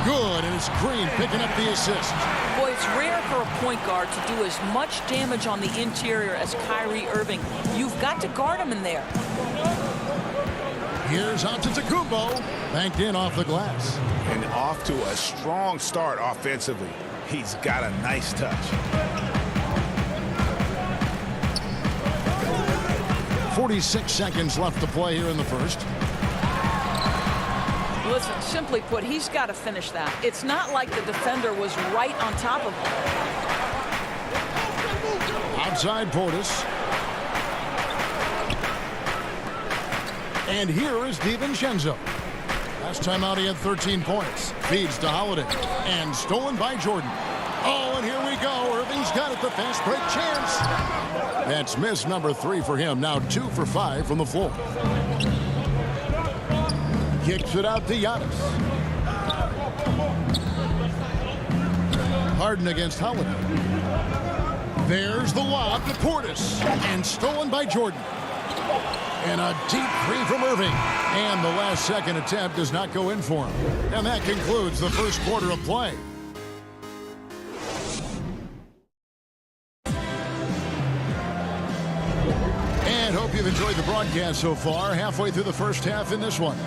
Good, and it's Green picking up the assist. Boy, it's rare for a point guard to do as much damage on the interior as Kyrie Irving. You've got to guard him in there. Here's Antetokounmpo. Banked in off the glass. And off to a strong start offensively. He's got a nice touch. 46 seconds left to play here in the first. Listen, simply put, he's got to finish that. It's not like the defender was right on top of him. Outside Portis. And here is DiVincenzo. Last time out he had 13 points. Feeds to Holiday. And stolen by Jordan. Oh, and here we go. Irving's got it. The fast break chance. That's miss number 3 for him. Now 2 for 5 from the floor. Kicks it out to Giannis. Harden against Holiday. There's the lob to Portis. And stolen by Jordan. And a deep 3 from Irving. And the last second attempt does not go in for him. And that concludes the first quarter of play. And hope you've enjoyed the broadcast so far. Halfway through the first half in this one.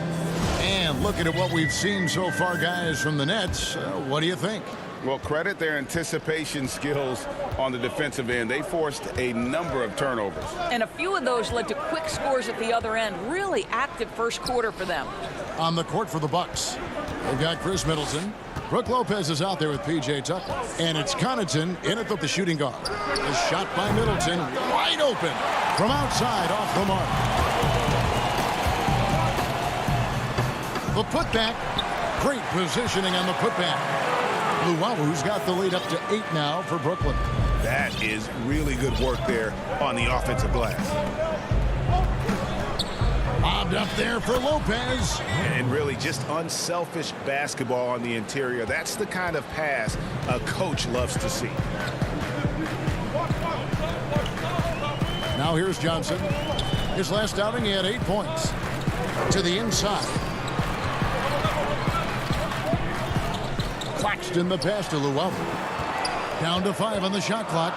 And looking at what we've seen so far, guys, from the Nets, what do you think? Well, credit their anticipation skills on the defensive end. They forced a number of turnovers. And a few of those led to quick scores at the other end. Really active first quarter for them. On the court for the Bucks, they've got Chris Middleton. Brook Lopez is out there with P.J. Tucker. And it's Connaughton in at the shooting guard. A shot by Middleton, wide open from outside off the mark. The putback, great positioning on the putback. Luwabu's got the lead up to 8 now for Brooklyn. That is really good work there on the offensive glass. Bobbed up there for Lopez. And really just unselfish basketball on the interior. That's the kind of pass a coach loves to see. Now here's Johnson. His last outing, he had 8 points. To the inside. Claxton the pass to Luwabu. Down to 5 on the shot clock.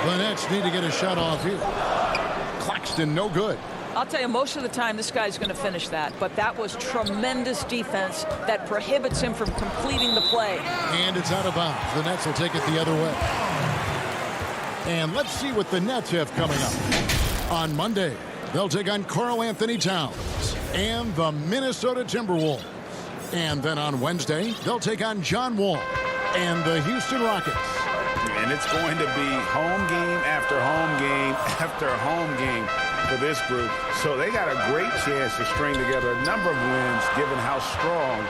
The Nets need to get a shot off here. Claxton no good. I'll tell you, most of the time this guy's going to finish that, but that was tremendous defense that prohibits him from completing the play. And it's out of bounds. The Nets will take it the other way. And let's see what the Nets have coming up. On Monday, they'll take on Karl Anthony Towns and the Minnesota Timberwolves. And then on Wednesday, they'll take on John Wall and the Houston Rockets. And it's going to be home game after home game after home game for this group. So they got a great chance to string together a number of wins given how strong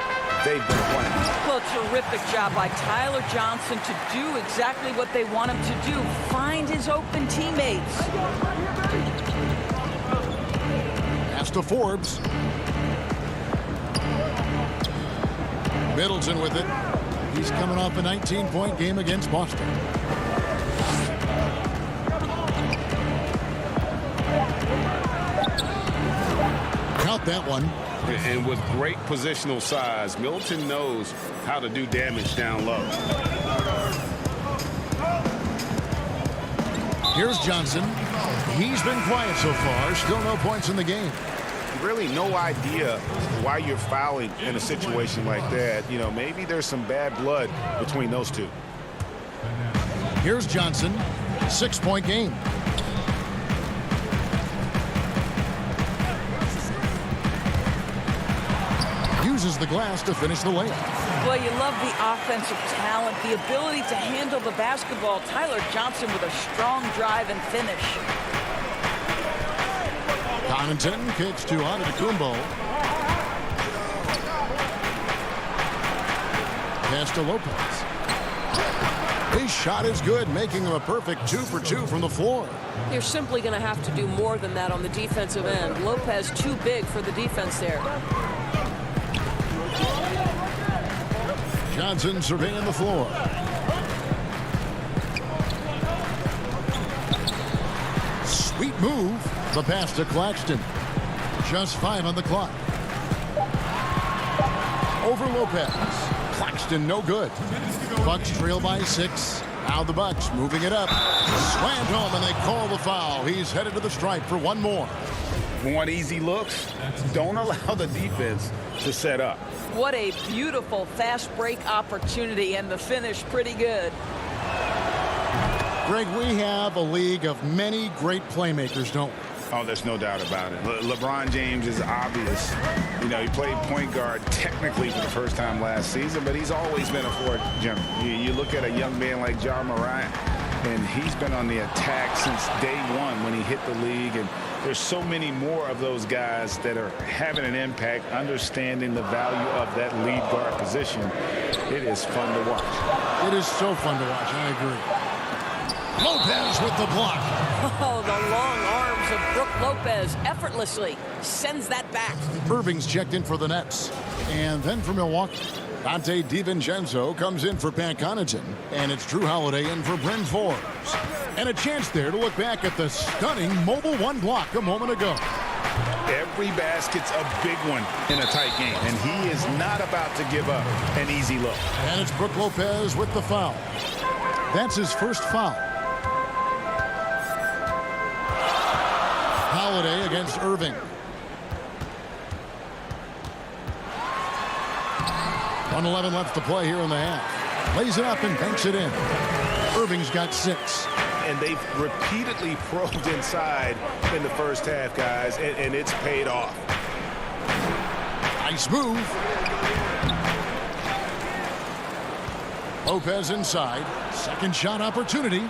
they've been playing. Well, terrific job by Tyler Johnson to do exactly what they want him to do. Find his open teammates. Pass to Forbes. Middleton with it. He's coming off a 19-point game against Boston. Count that one. And with great positional size, Middleton knows how to do damage down low. Here's Johnson. He's been quiet so far. Still no points in the game. Really no idea why you're fouling in a situation like that. You know, maybe there's some bad blood between those two. Here's Johnson. 6-point game. Uses the glass to finish the layup. Well, you love the offensive talent, the ability to handle the basketball. Tyler Johnson with a strong drive and finish. Connaughton kicks to Antetokounmpo. Pass to Lopez. His shot is good, making him a perfect 2 for 2 from the floor. You're simply going to have to do more than that on the defensive end. Lopez too big for the defense there. Johnson surveying the floor. Sweet move. The pass to Claxton. Just 5 on the clock. Over Lopez. Claxton no good. Bucks trail by 6. Now the Bucks moving it up. Slammed home and they call the foul. He's headed to the stripe for one more. Want easy looks? Don't allow the defense to set up. What a beautiful fast break opportunity, and the finish pretty good. Greg, we have a league of many great playmakers, don't we? Oh, there's no doubt about it. LeBron James is obvious. You know, he played point guard technically for the first time last season, but he's always been a floor general. You look at a young man like Ja Morant, and he's been on the attack since day one when he hit the league. And there's so many more of those guys that are having an impact, understanding the value of that lead guard position. It is fun to watch. It is so fun to watch. I agree. Lopez with the block. Oh, the long arms of Brook Lopez effortlessly sends that back. Irving's checked in for the Nets. And then for Milwaukee, Dante DiVincenzo comes in for Pat Connaughton. And it's Drew Holiday in for Bryn Forbes. And a chance there to look back at the stunning Mobile One block a moment ago. Every basket's a big one in a tight game, and he is not about to give up an easy look. And it's Brook Lopez with the foul. That's his first foul. Holiday against Irving. .111 left to play here in the half. Lays it up and banks it in. Irving's got 6. And they've repeatedly probed inside in the first half, guys, and it's paid off. Nice move. Lopez inside. Second shot opportunity.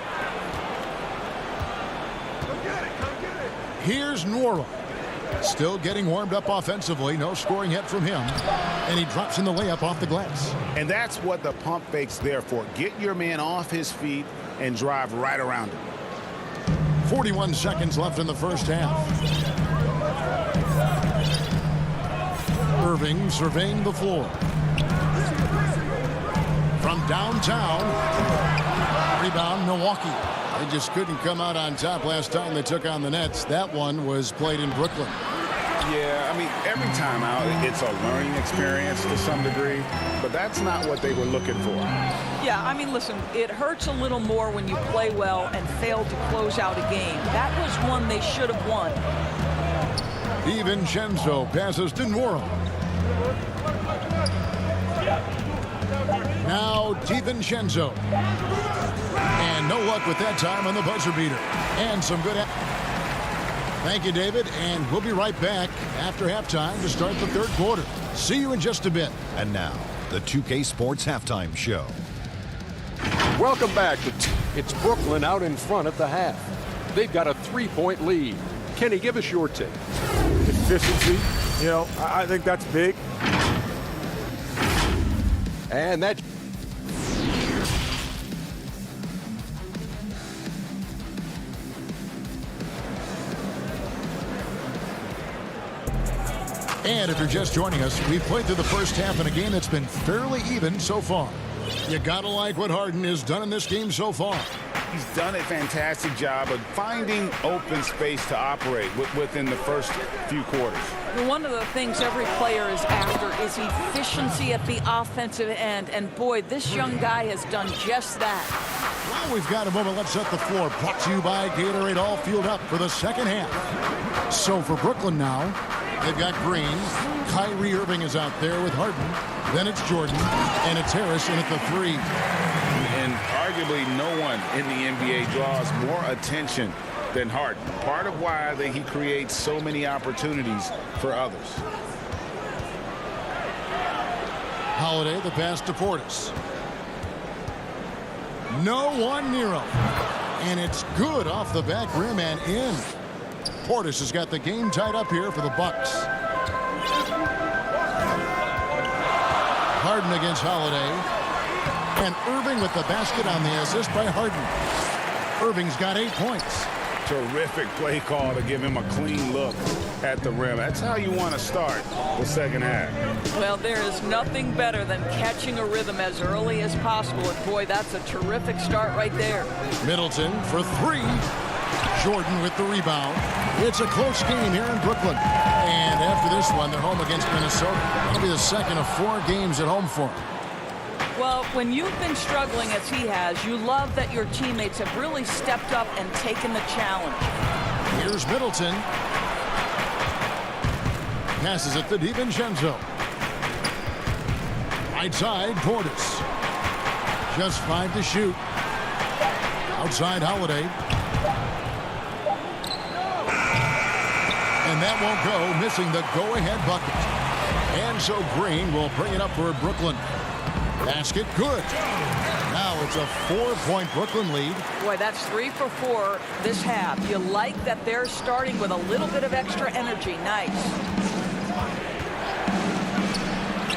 Here's Nwora. Still getting warmed up offensively. No scoring yet from him. And he drops in the layup off the glass. And that's what the pump fake's there for. Get your man off his feet and drive right around him. 41 seconds left in the first half. Irving surveying the floor. From downtown. Rebound, Milwaukee. They just couldn't come out on top last time they took on the Nets. That one was played in Brooklyn. Yeah, I mean, every time out, it's a learning experience to some degree, but that's not what they were looking for. Yeah, I mean, listen, it hurts a little more when you play well and fail to close out a game. That was one they should have won. DiVincenzo passes to Nwora. Now DiVincenzo. And no luck with that time on the buzzer beater. And some good... Thank you, David, and we'll be right back after halftime to start the third quarter. See you in just a bit. And now, the 2K Sports Halftime Show. Welcome back. It's Brooklyn out in front at the half. They've got a 3-point lead. Kenny, give us your take. Efficiency, you know, I think that's big. And that... And if you're just joining us, we've played through the first half in a game that's been fairly even so far. You gotta like what Harden has done in this game so far. He's done a fantastic job of finding open space to operate within the first few quarters. One of the things every player is after is efficiency at the offensive end. And boy, this young guy has done just that. Well, we've got a moment. Let's set the floor. Brought to you by Gatorade, all fueled up for the second half. So for Brooklyn now, they've got Green. Kyrie Irving is out there with Harden. Then it's Jordan, and it's Harris in at the 3. And arguably no one in the NBA draws more attention than Harden. Part of why he creates so many opportunities for others. Holiday, the pass to Portis. No one near him. And it's good off the back rim and in. Portis has got the game tied up here for the Bucks. Harden against Holiday. And Irving with the basket on the assist by Harden. Irving's got 8 points. Terrific play call to give him a clean look at the rim. That's how you want to start the second half. Well, there is nothing better than catching a rhythm as early as possible. And boy, that's a terrific start right there. Middleton for 3. Jordan with the rebound. It's a close game here in Brooklyn. And after this one, they're home against Minnesota. That'll be the second of 4 games at home for them. Well, when you've been struggling as he has, you love that your teammates have really stepped up and taken the challenge. Here's Middleton. Passes it to DiVincenzo. Right side, Portis. Just 5 to shoot. Outside, Holiday. And that won't go, missing the go-ahead bucket. And so Green will bring it up for Brooklyn. Basket good. Now it's a 4-point Brooklyn lead. Boy, that's 3 for 4 this half. You like that they're starting with a little bit of extra energy. Nice.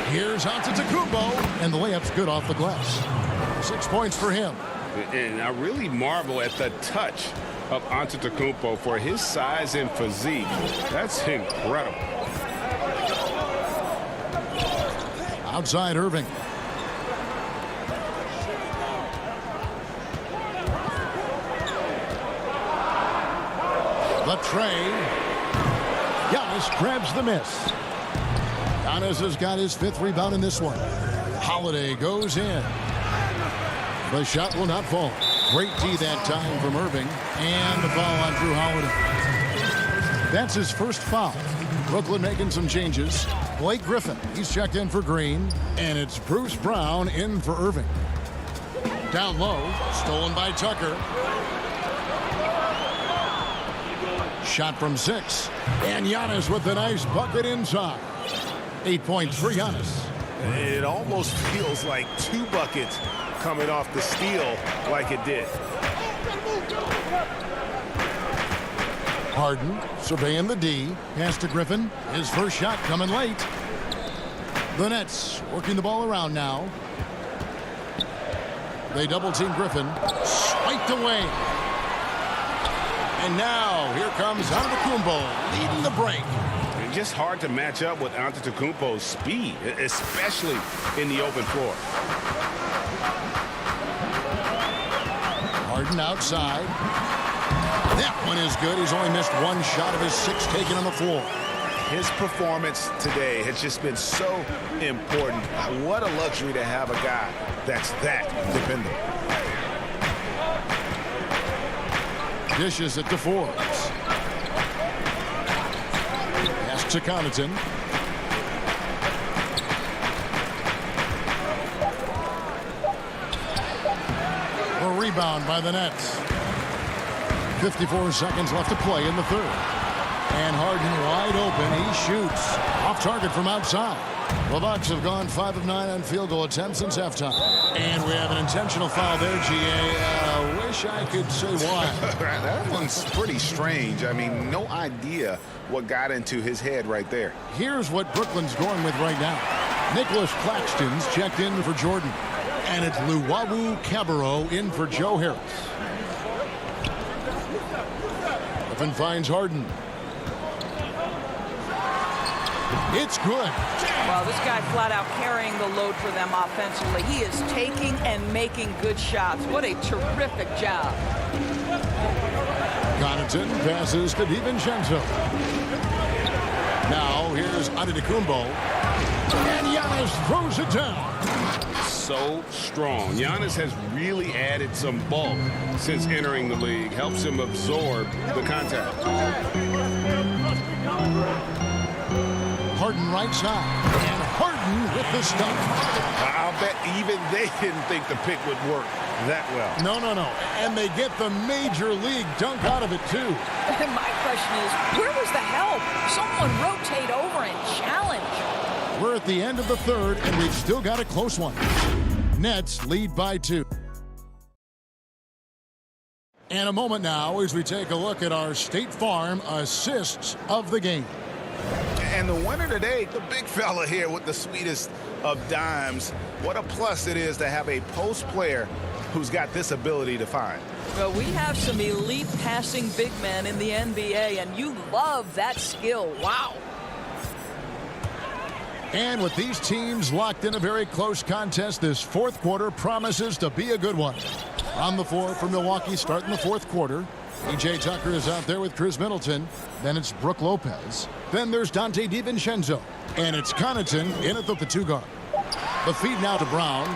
Here's Antetokounmpo, and the layup's good off the glass. 6 points for him. And I really marvel at the touch of Antetokounmpo for his size and physique. That's incredible. Outside Irving. The tray. Giannis grabs the miss. Giannis has got his 5th rebound in this one. Holiday goes in. The shot will not fall. Great D that time from Irving. And the foul on Drew Holiday. That's his first foul. Brooklyn making some changes. Blake Griffin, he's checked in for Green. And it's Bruce Brown in for Irving. Down low, stolen by Tucker. Shot from 6. And Giannis with a nice bucket inside. 8 points for Giannis. It almost feels like 2 buckets coming off the steal like it did. Harden surveying the D. Pass to Griffin. His first shot coming late. The Nets working the ball around now. They double team Griffin. Swiped away. And now here comes Antetokounmpo leading the break. It's just hard to match up with Antetokounmpo's speed, especially in the open floor. Harden outside. That one is good. He's only missed 1 shot of his 6 taken on the floor. His performance today has just been so important. What a luxury to have a guy that's that dependable. Dishes it to Forbes. Pass to Connaughton. A rebound by the Nets. 54 seconds left to play in the 3rd. And Harden wide open. He shoots. Off target from outside. The Bucks have gone 5 of 9 on field goal attempts since halftime. And we have an intentional foul there, GA. Wish I could say why. That one's pretty strange. I mean, no idea what got into his head right there. Here's what Brooklyn's going with right now. Nicholas Claxton's checked in for Jordan. And it's Luwawu Cabarrot in for Joe Harris. Griffin finds Harden. It's good. Well, this guy flat out carrying the load for them offensively. He is taking and making good shots. What a terrific job. Connaughton passes to DiVincenzo. Now here's Antetokounmpo. And Giannis throws it down. So strong. Giannis has really added some bulk since entering the league. Helps him absorb the contact. Harden right side. And Harden with the stop. I'll bet even they didn't think the pick would work that well. No. And they get the major league dunk out of it, too. My question is, where was the help? Someone rotate over and challenge. We're at the end of the third, and we've still got a close one. Nets lead by 2. And a moment now as we take a look at our State Farm assists of the game. And the winner today, the big fella here with the sweetest of dimes. What a plus it is to have a post player who's got this ability to find. Well, we have some elite passing big men in the NBA, and you love that skill. Wow. And with these teams locked in a very close contest, this fourth quarter promises to be a good one. On the floor for Milwaukee starting the fourth quarter. P.J. Tucker is out there with Chris Middleton. Then it's Brook Lopez. Then there's Dante DiVincenzo. And it's Connaughton in at the 2 guard. The feed now to Brown.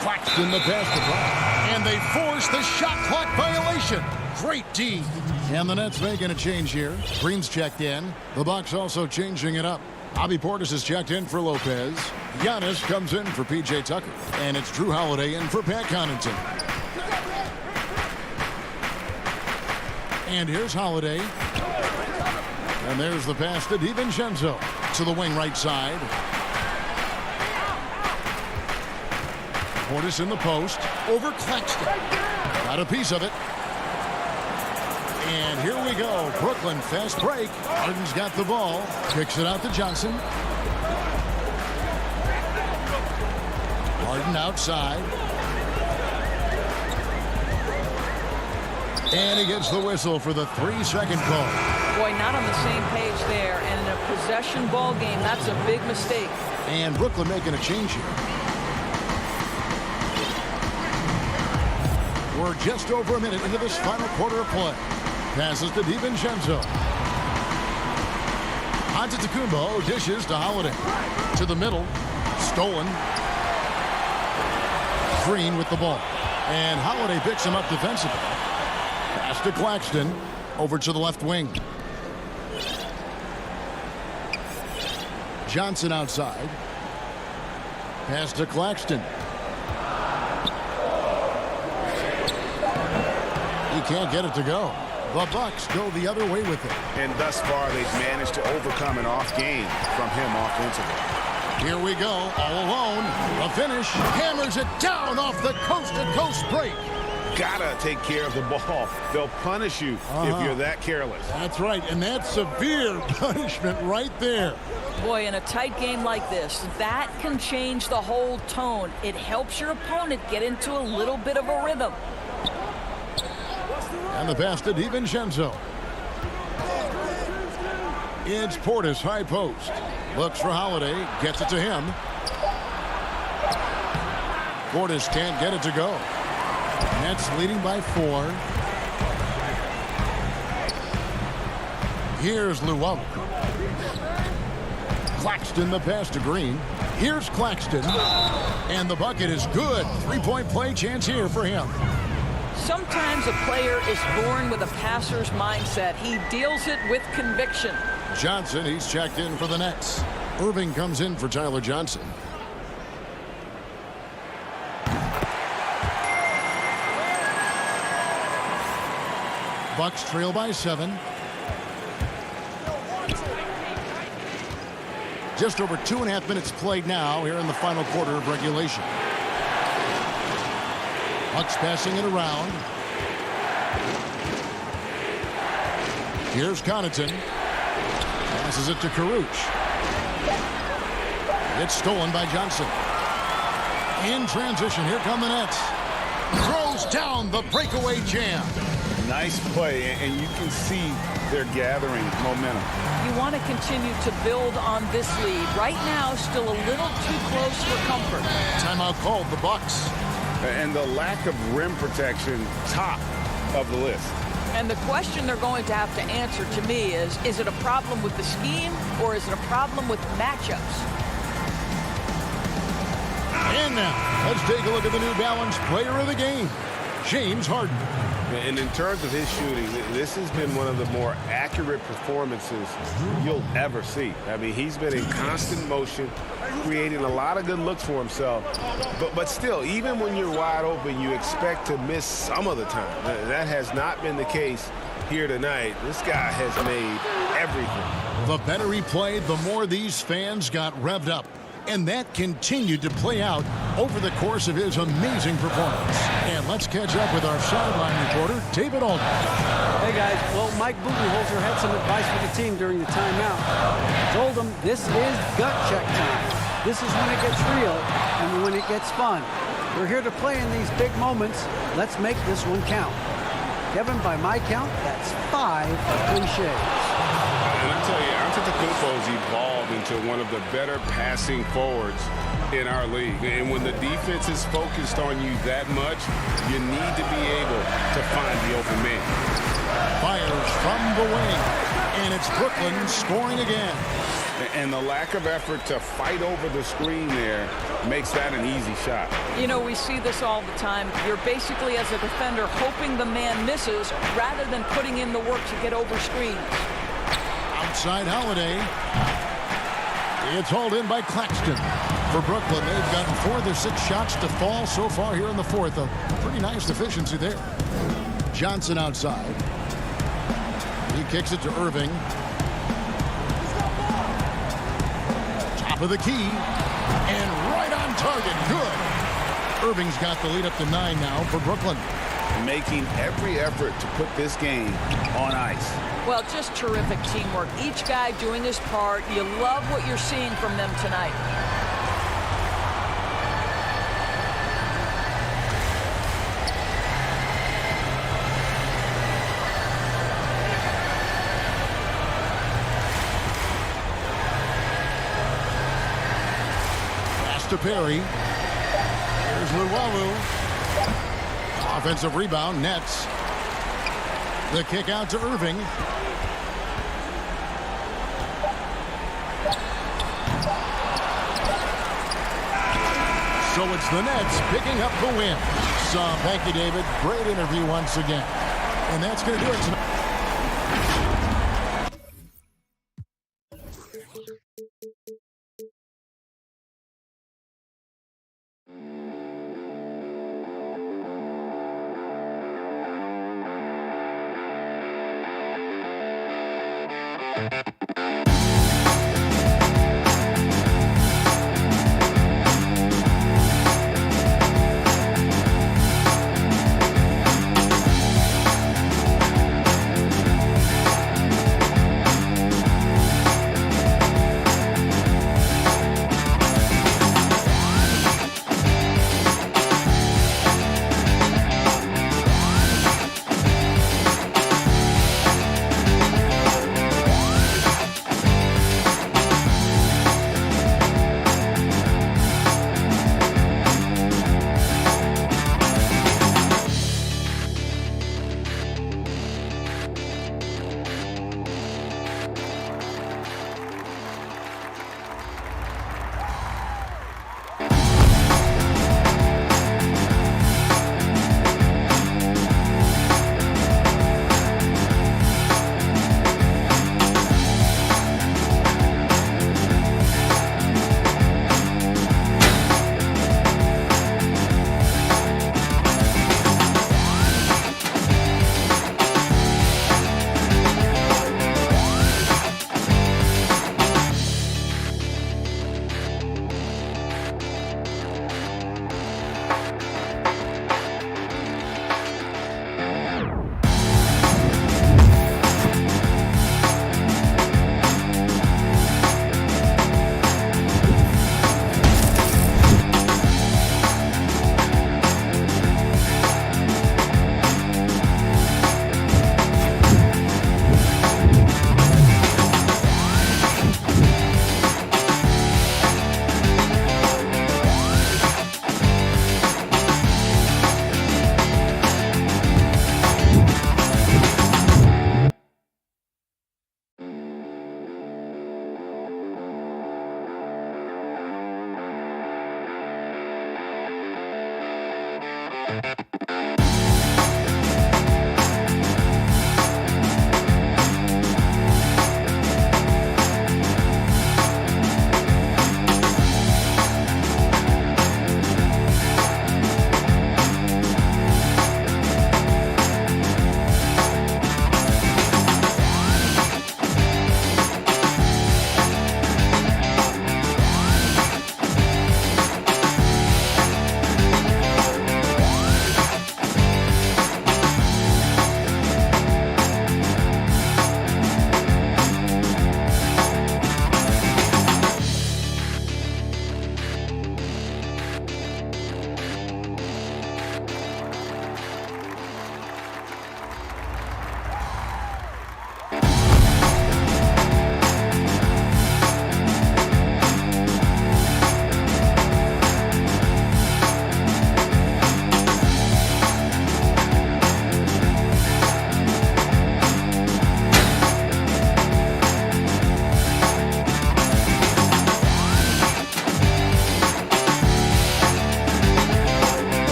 Claxton the pass to Brown. And they force the shot clock violation. Great D. And the Nets making a change here. Green's checked in. The Bucks also changing it up. Bobby Portis is checked in for Lopez. Giannis comes in for P.J. Tucker. And it's Drew Holiday in for Pat Connaughton. And here's Holiday. And there's the pass to DiVincenzo. To the wing right side. Portis in the post. Over Claxton. Got a piece of it. And here we go. Brooklyn fast break. Harden's got the ball. Kicks it out to Johnson. Harden outside. And he gets the whistle for the 3-second call. Boy, not on the same page there. And in a possession ball game, that's a big mistake. And Brooklyn making a change here. We're just over a minute into this final quarter of play. Passes to DiVincenzo. Antetokounmpo dishes to Holiday. To the middle. Stolen. Green with the ball. And Holiday picks him up defensively. Pass to Claxton. Over to the left wing. Johnson outside. Pass to Claxton. He can't get it to go. The Bucks go the other way with it. And thus far, they've managed to overcome an off game from him offensively. Here we go, all alone. The finish, hammers it down off the coast-to-coast break. Gotta take care of the ball. They'll punish you if you're that careless. That's right, and that's severe punishment right there. Boy, in a tight game like this, that can change the whole tone. It helps your opponent get into a little bit of a rhythm. And the pass to DiVincenzo. It's Portis, high post. Looks for Holiday, gets it to him. Portis can't get it to go. Nets leading by 4. Here's Luau. Claxton the pass to Green. Here's Claxton. And the bucket is good. 3-point play chance here for him. Sometimes a player is born with a passer's mindset. He deals it with conviction. Johnson, he's checked in for the Nets. Irving comes in for Tyler Johnson. Bucks trail by 7. Just over 2.5 minutes played now here in the final quarter of regulation. Bucks passing it around. Here's Connaughton. Passes it to Caruch. It's stolen by Johnson. In transition, here come the Nets. Throws down the breakaway jam. Nice play, and you can see they're gathering momentum. You want to continue to build on this lead. Right now, still a little too close for comfort. Timeout called, the Bucks. And the lack of rim protection, top of the list. And the question they're going to have to answer to me is it a problem with the scheme or is it a problem with matchups? And now, let's take a look at the New Balance player of the game, James Harden. And in terms of his shooting, this has been one of the more accurate performances you'll ever see. I mean, he's been in constant motion, creating a lot of good looks for himself. But still, even when you're wide open, you expect to miss some of the time. That has not been the case here tonight. This guy has made everything. The better he played, the more these fans got revved up. And that continued to play out over the course of his amazing performance. And let's catch up with our sideline reporter, David Elgin. Hey, guys. Well, Mike Budenholzer had some advice for the team during the timeout. Told them this is gut check time. This is when it gets real and when it gets fun. We're here to play in these big moments. Let's make this one count. Kevin, by my count, that's 5 cliches. And I tell you, Antetokounmpo's evolved into one of the better passing forwards in our league. And when the defense is focused on you that much, you need to be able to find the open man. Fires from the wing, and it's Brooklyn scoring again. And the lack of effort to fight over the screen there makes that an easy shot. You know, we see this all the time. You're basically, as a defender, hoping the man misses rather than putting in the work to get over screens. Outside Holiday. It's hauled in by Claxton. For Brooklyn, they've gotten 4 of their 6 shots to fall so far here in the fourth. A pretty nice efficiency there. Johnson outside. He kicks it to Irving. Top of the key. And right on target. Good. Irving's got the lead up to 9 now for Brooklyn. Making every effort to put this game on ice. Well, just terrific teamwork. Each guy doing his part. You love what you're seeing from them tonight. Pass to Perry. Here's Luwawu. Offensive rebound, Nets. The kick out to Irving. So it's the Nets picking up the win. So thank you, David. Great interview once again. And that's going to do it tonight.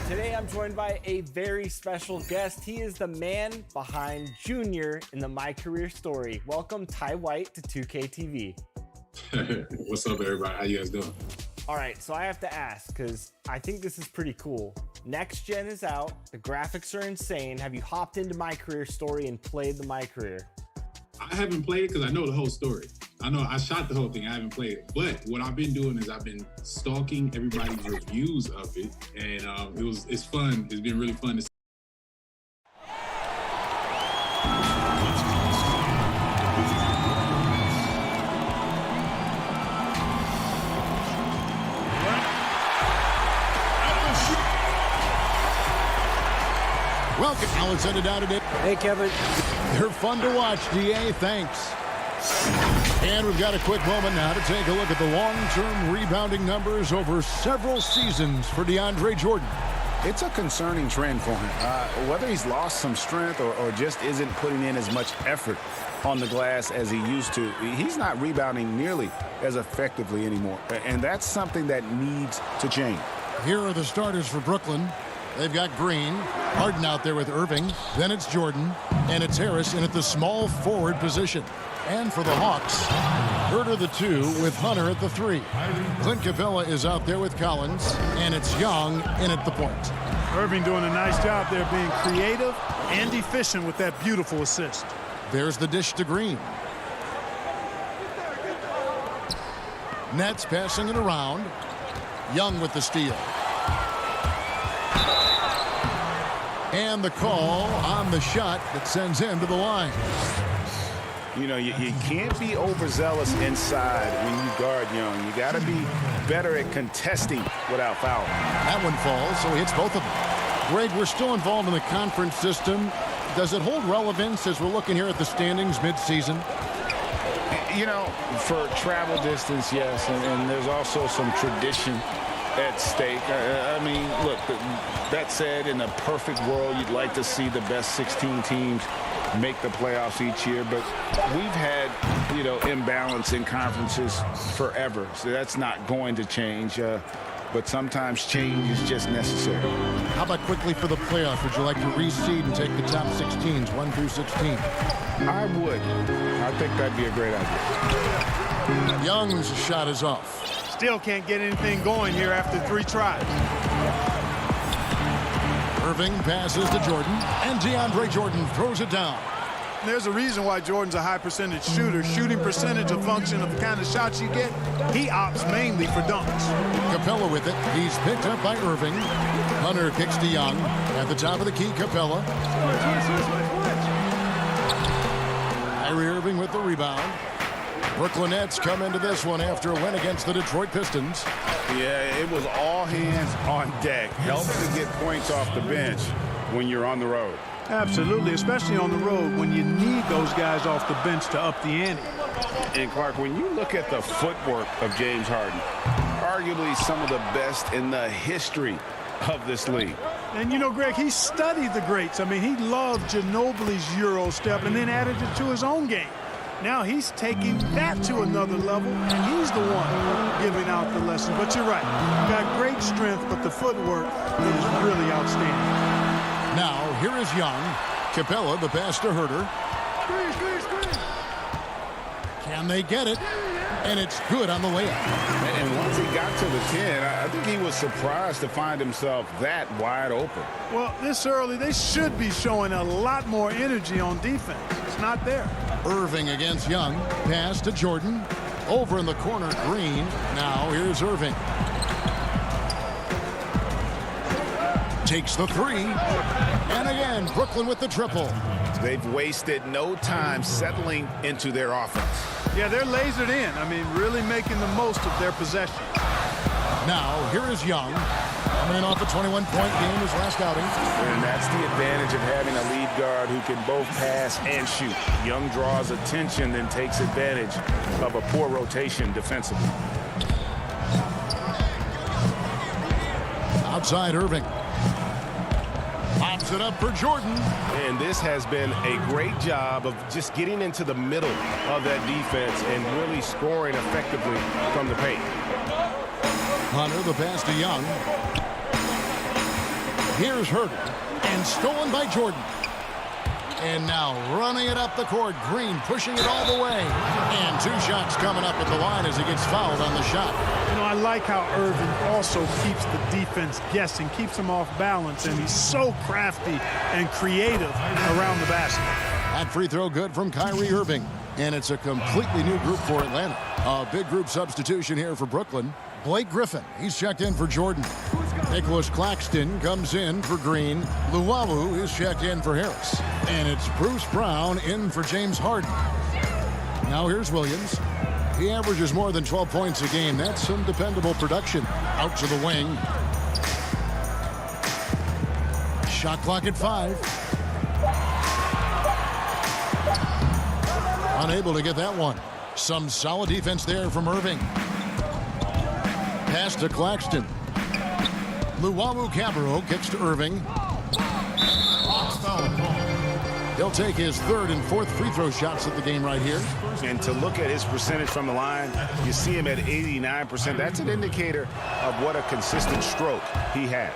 Today I'm joined by a very special guest. He is the man behind Junior in the My Career Story. Welcome, Ty White, to 2K TV. What's up, everybody? How you guys doing? All right, so I have to ask, because I think this is pretty cool. Next Gen is out. The graphics are insane. Have you hopped into My Career Story and played the My Career? I haven't played it because I know the whole story. I know I shot the whole thing. I haven't played it. But what I've been doing is I've been stalking everybody's reviews of it. And it's fun. It's been really fun to see. Welcome. Now let's send it down today. Hey, Kevin. They're fun to watch, DA. Thanks. And we've got a quick moment now to take a look at the long-term rebounding numbers over several seasons for DeAndre Jordan. It's a concerning trend for him. Whether he's lost some strength or just isn't putting in as much effort on the glass as he used to, he's not rebounding nearly as effectively anymore. And that's something that needs to change. Here are the starters for Brooklyn. They've got Green, Harden out there with Irving, then it's Jordan, and it's Harris in at the small forward position. And for the Hawks, Herter the 2 with Hunter at the 3. Clint Capella is out there with Collins, and it's Young in at the point. Irving doing a nice job there being creative and efficient with that beautiful assist. There's the dish to Green. Nets passing it around. Young with the steal. And the call on the shot that sends him to the line. You know, you can't be overzealous inside when you guard Young. You got to be better at contesting without fouling. That one falls, so he hits both of them. Greg, we're still involved in the conference system. Does it hold relevance as we're looking here at the standings mid-season? You know, for travel distance, yes, and there's also some tradition at stake. I mean, look, that said, in a perfect world, you'd like to see the best 16 teams make the playoffs each year, but we've had, you know, imbalance in conferences forever, so that's not going to change. But sometimes change is just necessary. How about quickly for the playoffs? Would you like to reseed and take the top 16s, 1 through 16? I would. I think that'd be a great idea. Young's shot is off. Still can't get anything going here after 3 tries. Irving passes to Jordan, and DeAndre Jordan throws it down. There's a reason why Jordan's a high percentage shooter. Shooting percentage a function of the kind of shots you get. He opts mainly for dunks. Capella with it. He's picked up by Irving. Hunter kicks to Young. At the top of the key, Capella. Kyrie Irving with the rebound. Brooklyn Nets come into this one after a win against the Detroit Pistons. Yeah, it was all hands on deck. Helps to get points off the bench when you're on the road. Absolutely, especially on the road when you need those guys off the bench to up the ante. And Clark, when you look at the footwork of James Harden, arguably some of the best in the history of this league. And, you know, Greg, he studied the greats. I mean, he loved Ginobili's Euro step and then added it to his own game. Now he's taking that to another level, and he's the one giving out the lesson. But you're right. Got great strength, but the footwork is really outstanding. Now, here is Young. Capella, the pass to Herder. Can they get it? And it's good on the layup. And once he got to the 10, I think he was surprised to find himself that wide open. Well, this early, they should be showing a lot more energy on defense. It's not there. Irving against Young. Pass to Jordan. Over in the corner, Green. Now here's Irving. Takes the three. And again, Brooklyn with the triple. They've wasted no time settling into their offense. Yeah, they're lasered in. I mean, really making the most of their possession. Now, here is Young. Coming off a 21-point game his last outing. And that's the advantage of having a lead guard who can both pass and shoot. Young draws attention, then takes advantage of a poor rotation defensively. Outside Irving. Pops it up for Jordan. And this has been a great job of just getting into the middle of that defense and really scoring effectively from the paint. Hunter, the pass to Young. Here's Herder, and stolen by Jordan. And now running it up the court, Green pushing it all the way. And two shots coming up at the line as he gets fouled on the shot. You know, I like how Irving also keeps the defense guessing, keeps them off balance, and he's so crafty and creative around the basket. That free throw good from Kyrie Irving. And it's a completely new group for Atlanta. A big group substitution here for Brooklyn. Blake Griffin, he's checked in for Jordan. Nicholas Claxton comes in for Green. Luwawu is checked in for Harris. And it's Bruce Brown in for James Harden. Now here's Williams. He averages more than 12 points a game. That's some dependable production. Out to the wing. Shot clock at 5. Unable to get that one. Some solid defense there from Irving. Pass to Claxton. Luwawu-Cabarrot kicks to Irving. He'll take his third and fourth free throw shots at the game right here. And to look at his percentage from the line, you see him at 89%. That's an indicator of what a consistent stroke he has.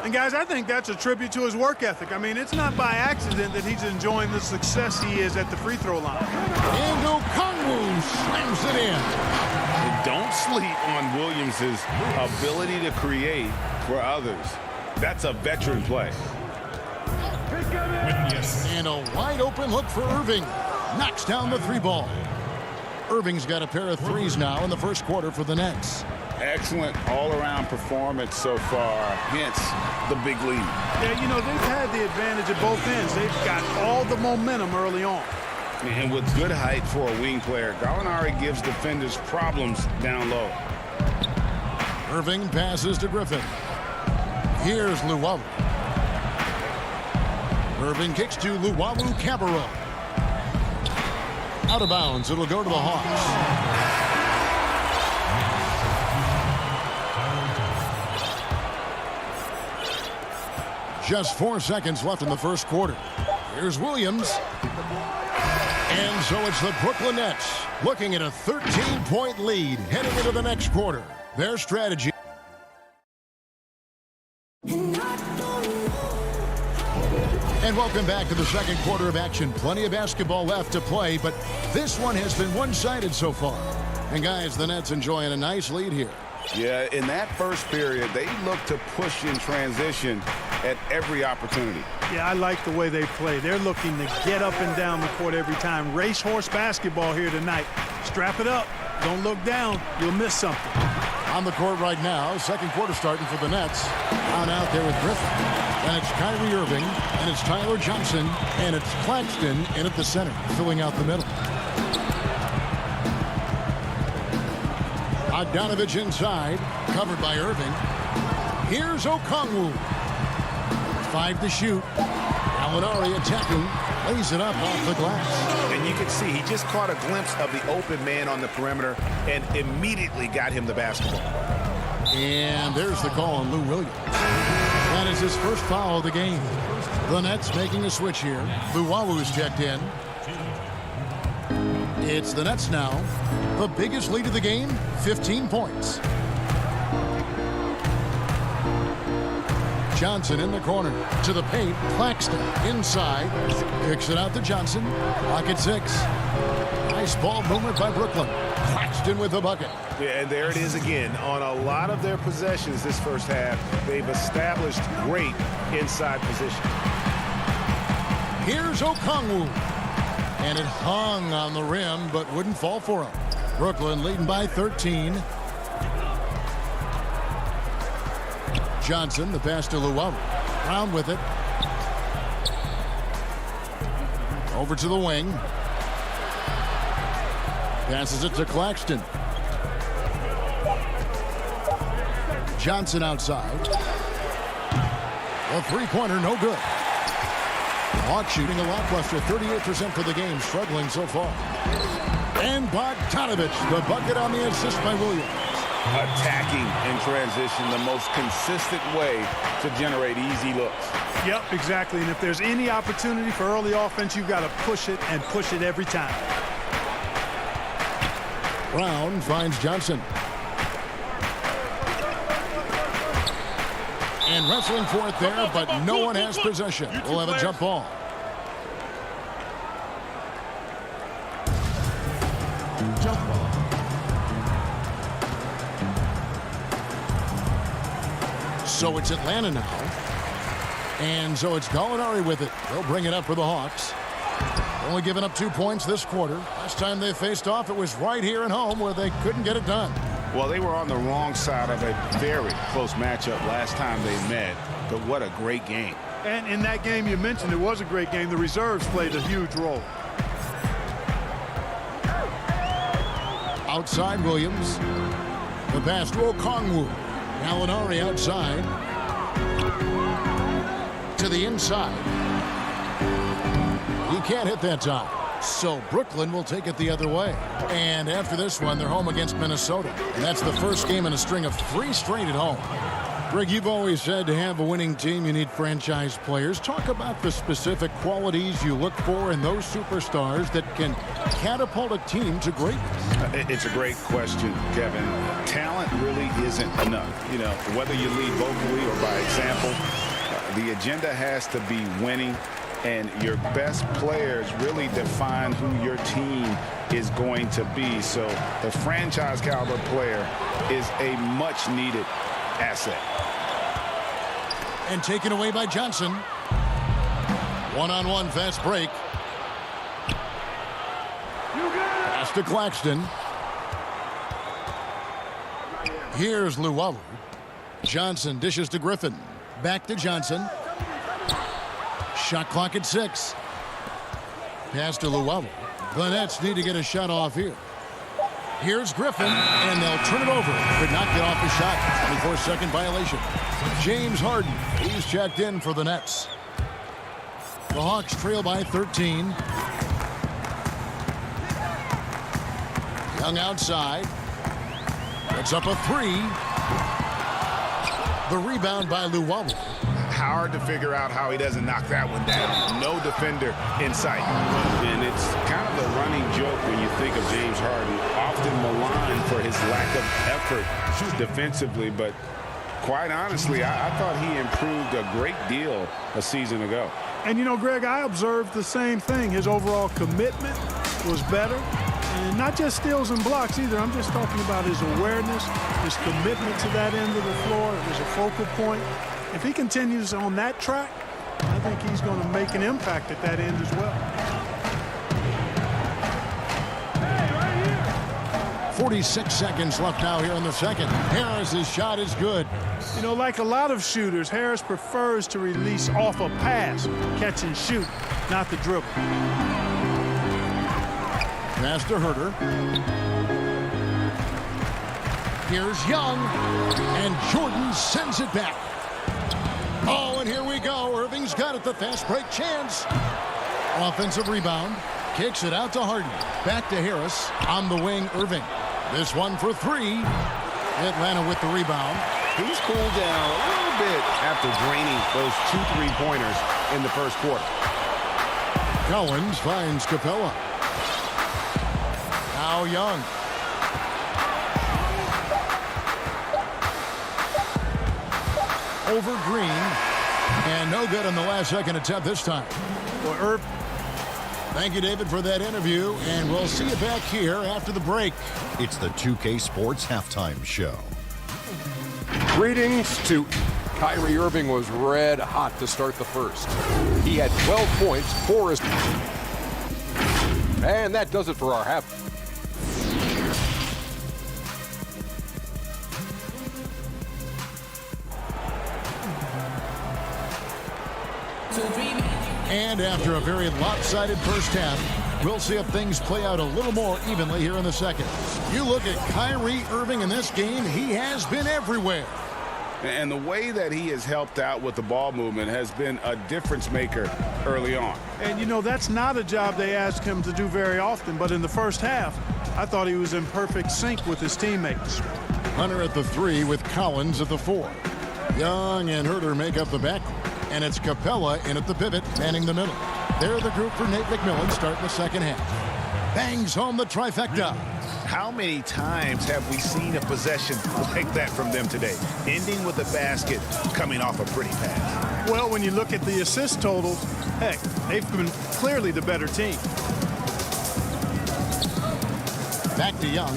And guys, I think that's a tribute to his work ethic. I mean, it's not by accident that he's enjoying the success he is at the free throw line. And Okongwu slams it in. And don't sleep on Williams' ability to create for others. That's a veteran play. And a wide open look for Irving. Knocks down the three ball. Irving's got a pair of threes now in the first quarter for the Nets. Excellent all-around performance so far, hence the big lead. Yeah, you know, they've had the advantage at both ends. They've got all the momentum early on. And with good height for a wing player, Gallinari gives defenders problems down low. Irving passes to Griffin. Here's Luwawu. Irving kicks to Luwawu-Cabarrot. Out of bounds, it'll go to the Hawks. Just 4 seconds left in the first quarter. Here's Williams. And so it's the Brooklyn Nets looking at a 13-point lead heading into the next quarter. Their strategy. And welcome back to the second quarter of action. Plenty of basketball left to play, but this one has been one-sided so far. And guys, the Nets enjoying a nice lead here. Yeah, in that first period, they looked to push in transition at every opportunity. Yeah, I like the way they play. They're looking to get up and down the court every time. Racehorse basketball here tonight. Strap it up. Don't look down. You'll miss something. On the court right now, second quarter starting for the Nets. Down out there with Griffin. And it's Kyrie Irving, and it's Tyler Johnson, and it's Claxton in at the center, filling out the middle. Bogdanovich inside, covered by Irving. Here's Okongwu. 5 to shoot. Gallinari attacking, lays it up off the glass. And you can see he just caught a glimpse of the open man on the perimeter and immediately got him the basketball. And there's the call on Lou Williams. That is his first foul of the game. The Nets making a switch here. Luwawu is checked in. It's the Nets now. The biggest lead of the game, 15 points. Johnson in the corner. To the paint. Claxton inside. Kicks it out to Johnson. Clock at 6. Nice ball movement by Brooklyn. Claxton with the bucket. Yeah, and there it is again. On a lot of their possessions this first half, they've established great inside position. Here's Okongwu. And it hung on the rim, but wouldn't fall for him. Brooklyn leading by 13. Johnson, the pass to Luwawu. Brown with it. Over to the wing. Passes it to Claxton. Johnson outside. A three-pointer, no good. Hawks shooting a lackluster 38% for the game, struggling so far. And Bogdanovich, the bucket on the assist by Williams. Attacking in transition, the most consistent way to generate easy looks. Yep, exactly. And if there's any opportunity for early offense, you've got to push it and push it every time. Brown finds Johnson. And wrestling for it there, but no one has possession. We'll have a jump ball. Jump ball. So it's Atlanta now. And so it's Gallinari with it. They'll bring it up for the Hawks. Only giving up 2 points this quarter. Last time they faced off, it was right here at home where they couldn't get it done. Well, they were on the wrong side of a very close matchup last time they met, but what a great game. And in that game you mentioned, it was a great game. The reserves played a huge role. Outside Williams. The pass to Okongwu. Gallinari outside. To the inside. He can't hit that time. So Brooklyn will take it the other way. And after this one, they're home against Minnesota. And that's the first game in a string of 3 straight at home. Greg, you've always said to have a winning team, you need franchise players. Talk about the specific qualities you look for in those superstars that can catapult a team to greatness. It's a great question, Kevin. Talent really isn't enough. You know, whether you lead vocally or by example, the agenda has to be winning. And your best players really define who your team is going to be. So the franchise caliber player is a much needed asset. And taken away by Johnson. One-on-one fast break. Pass to Claxton. Here's Luwawu. Johnson dishes to Griffin. Back to Johnson. Shot clock at 6. Pass to Luwawu. The Nets need to get a shot off here. Here's Griffin, and they'll turn it over. Could not get off the shot. 24-second violation. James Harden, he's checked in for the Nets. The Hawks trail by 13. Young outside. Puts up a 3. The rebound by Luwawu. Hard to figure out how he doesn't knock that one down. No defender in sight. And it's kind of a running joke when you think of James Harden, often maligned for his lack of effort defensively, but quite honestly, I thought he improved a great deal a season ago. And you know, Greg, I observed the same thing. His overall commitment was better. And not just steals and blocks either. I'm just talking about his awareness, his commitment to that end of the floor. It was a focal point. If he continues on that track, I think he's going to make an impact at that end as well. 46 seconds left now here in the second. Harris's shot is good. You know, like a lot of shooters, Harris prefers to release off a pass, catch and shoot, not the dribble. Pass to Herder. Here's Young, and Jordan sends it back. Oh, and here we go. Irving's got it, the fast break chance. Offensive rebound. Kicks it out to Harden. Back to Harris. On the wing, Irving. This one for three. Atlanta with the rebound. He's cooled down a little bit after draining those 2 3-pointers in the first quarter. Collins finds Capella. Now Young. Over Green. And no good on the last second attempt this time. Well, Thank you, David, for that interview, and we'll see you back here after the break. It's the 2K Sports Halftime Show. Greetings to Kyrie Irving. Was red hot to start the first. He had 12 points, 4 assists. And that does it for our half. And after a very lopsided first half, we'll see if things play out a little more evenly here in the second. You look at Kyrie Irving in this game, he has been everywhere. And the way that he has helped out with the ball movement has been a difference maker early on. And, you know, that's not a job they ask him to do very often, but in the first half, I thought he was in perfect sync with his teammates. Hunter at the 3 with Collins at the 4. Young and Herter make up the backcourt. And it's Capella in at the pivot, manning the middle. They're the group for Nate McMillan starting the second half. Bangs home the trifecta. How many times have we seen a possession like that from them today? Ending with a basket, coming off a pretty pass. Well, when you look at the assist totals, heck, they've been clearly the better team. Back to Young.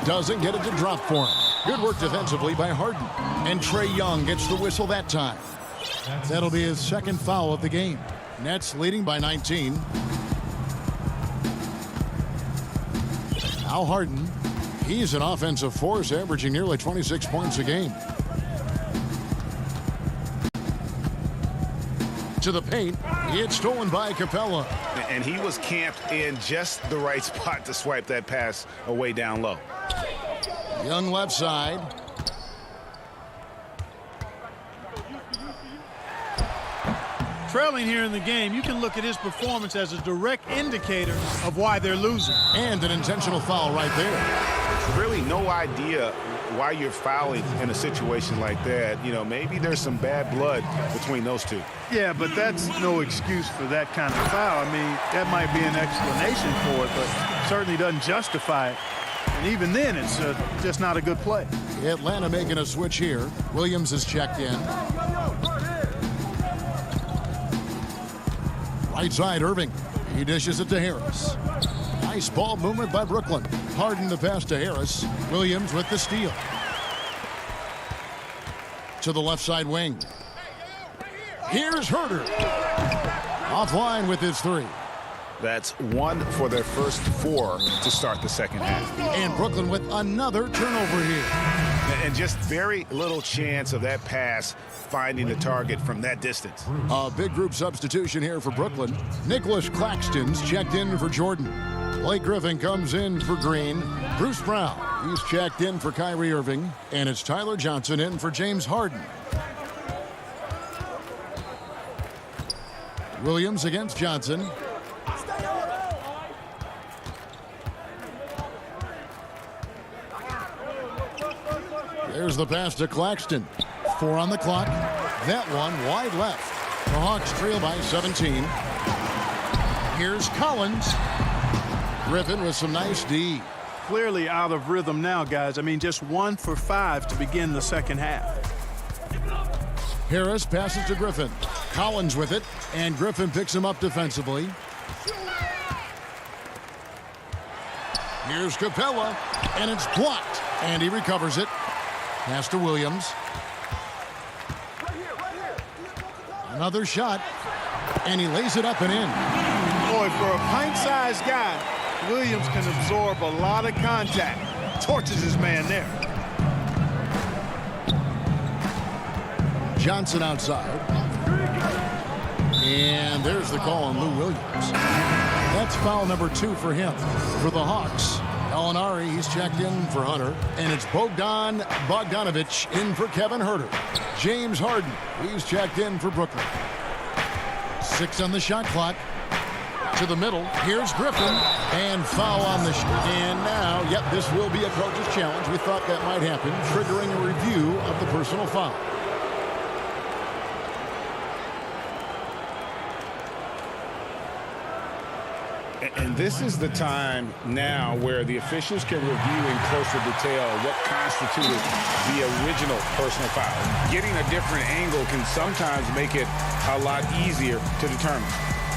Doesn't get it to drop for him. Good work defensively by Harden. And Trae Young gets the whistle that time. That'll be his second foul of the game. Nets leading by 19. Now Harden. He's an offensive force, averaging nearly 26 points a game. To the paint. It's stolen by Capella. And he was camped in just the right spot to swipe that pass away down low. Young left side. Trailing here in the game, you can look at his performance as a direct indicator of why they're losing. And an intentional foul right there. Really no idea why you're fouling in a situation like that. You know, maybe there's some bad blood between those two. Yeah, but that's no excuse for that kind of foul. I mean, that might be an explanation for it, but certainly doesn't justify it. And even then, it's just not a good play. Atlanta making a switch here. Williams is checked in. Right side, Irving. He dishes it to Harris. Nice ball movement by Brooklyn. Harden the pass to Harris. Williams with the steal. To the left side wing. Here's Herter. Offline with his 3. That's 1 for their first 4 to start the second half. And Brooklyn with another turnover here. And just very little chance of that pass finding the target from that distance. A big group substitution here for Brooklyn. Nicholas Claxton's checked in for Jordan. Blake Griffin comes in for Green. Bruce Brown, he's checked in for Kyrie Irving. And it's Tyler Johnson in for James Harden. Williams against Johnson. There's the pass to Claxton. 4 on the clock. That one wide left. The Hawks trail by 17. Here's Collins. Griffin with some nice D. Clearly out of rhythm now, guys. I mean, just 1 for 5 to begin the second half. Harris passes to Griffin. Collins with it, and Griffin picks him up defensively. Here's Capella, and it's blocked, and he recovers it. Pass to Williams. Another shot, and he lays it up and in. Boy, for a pint-sized guy, Williams can absorb a lot of contact. Torches his man there. Johnson outside. And there's the call on Lou Williams. That's foul number 2 for him. For the Hawks, Alinari, he's checked in for Hunter. And it's Bogdanovich in for Kevin Huerter. James Harden, he's checked in for Brooklyn. 6 on the shot clock. To the middle. Here's Griffin. And foul on the shot. And now, yep, this will be a coach's challenge. We thought that might happen, triggering a review of the personal foul. And this is the time now where the officials can review in closer detail what constituted the original personal foul. Getting a different angle can sometimes make it a lot easier to determine.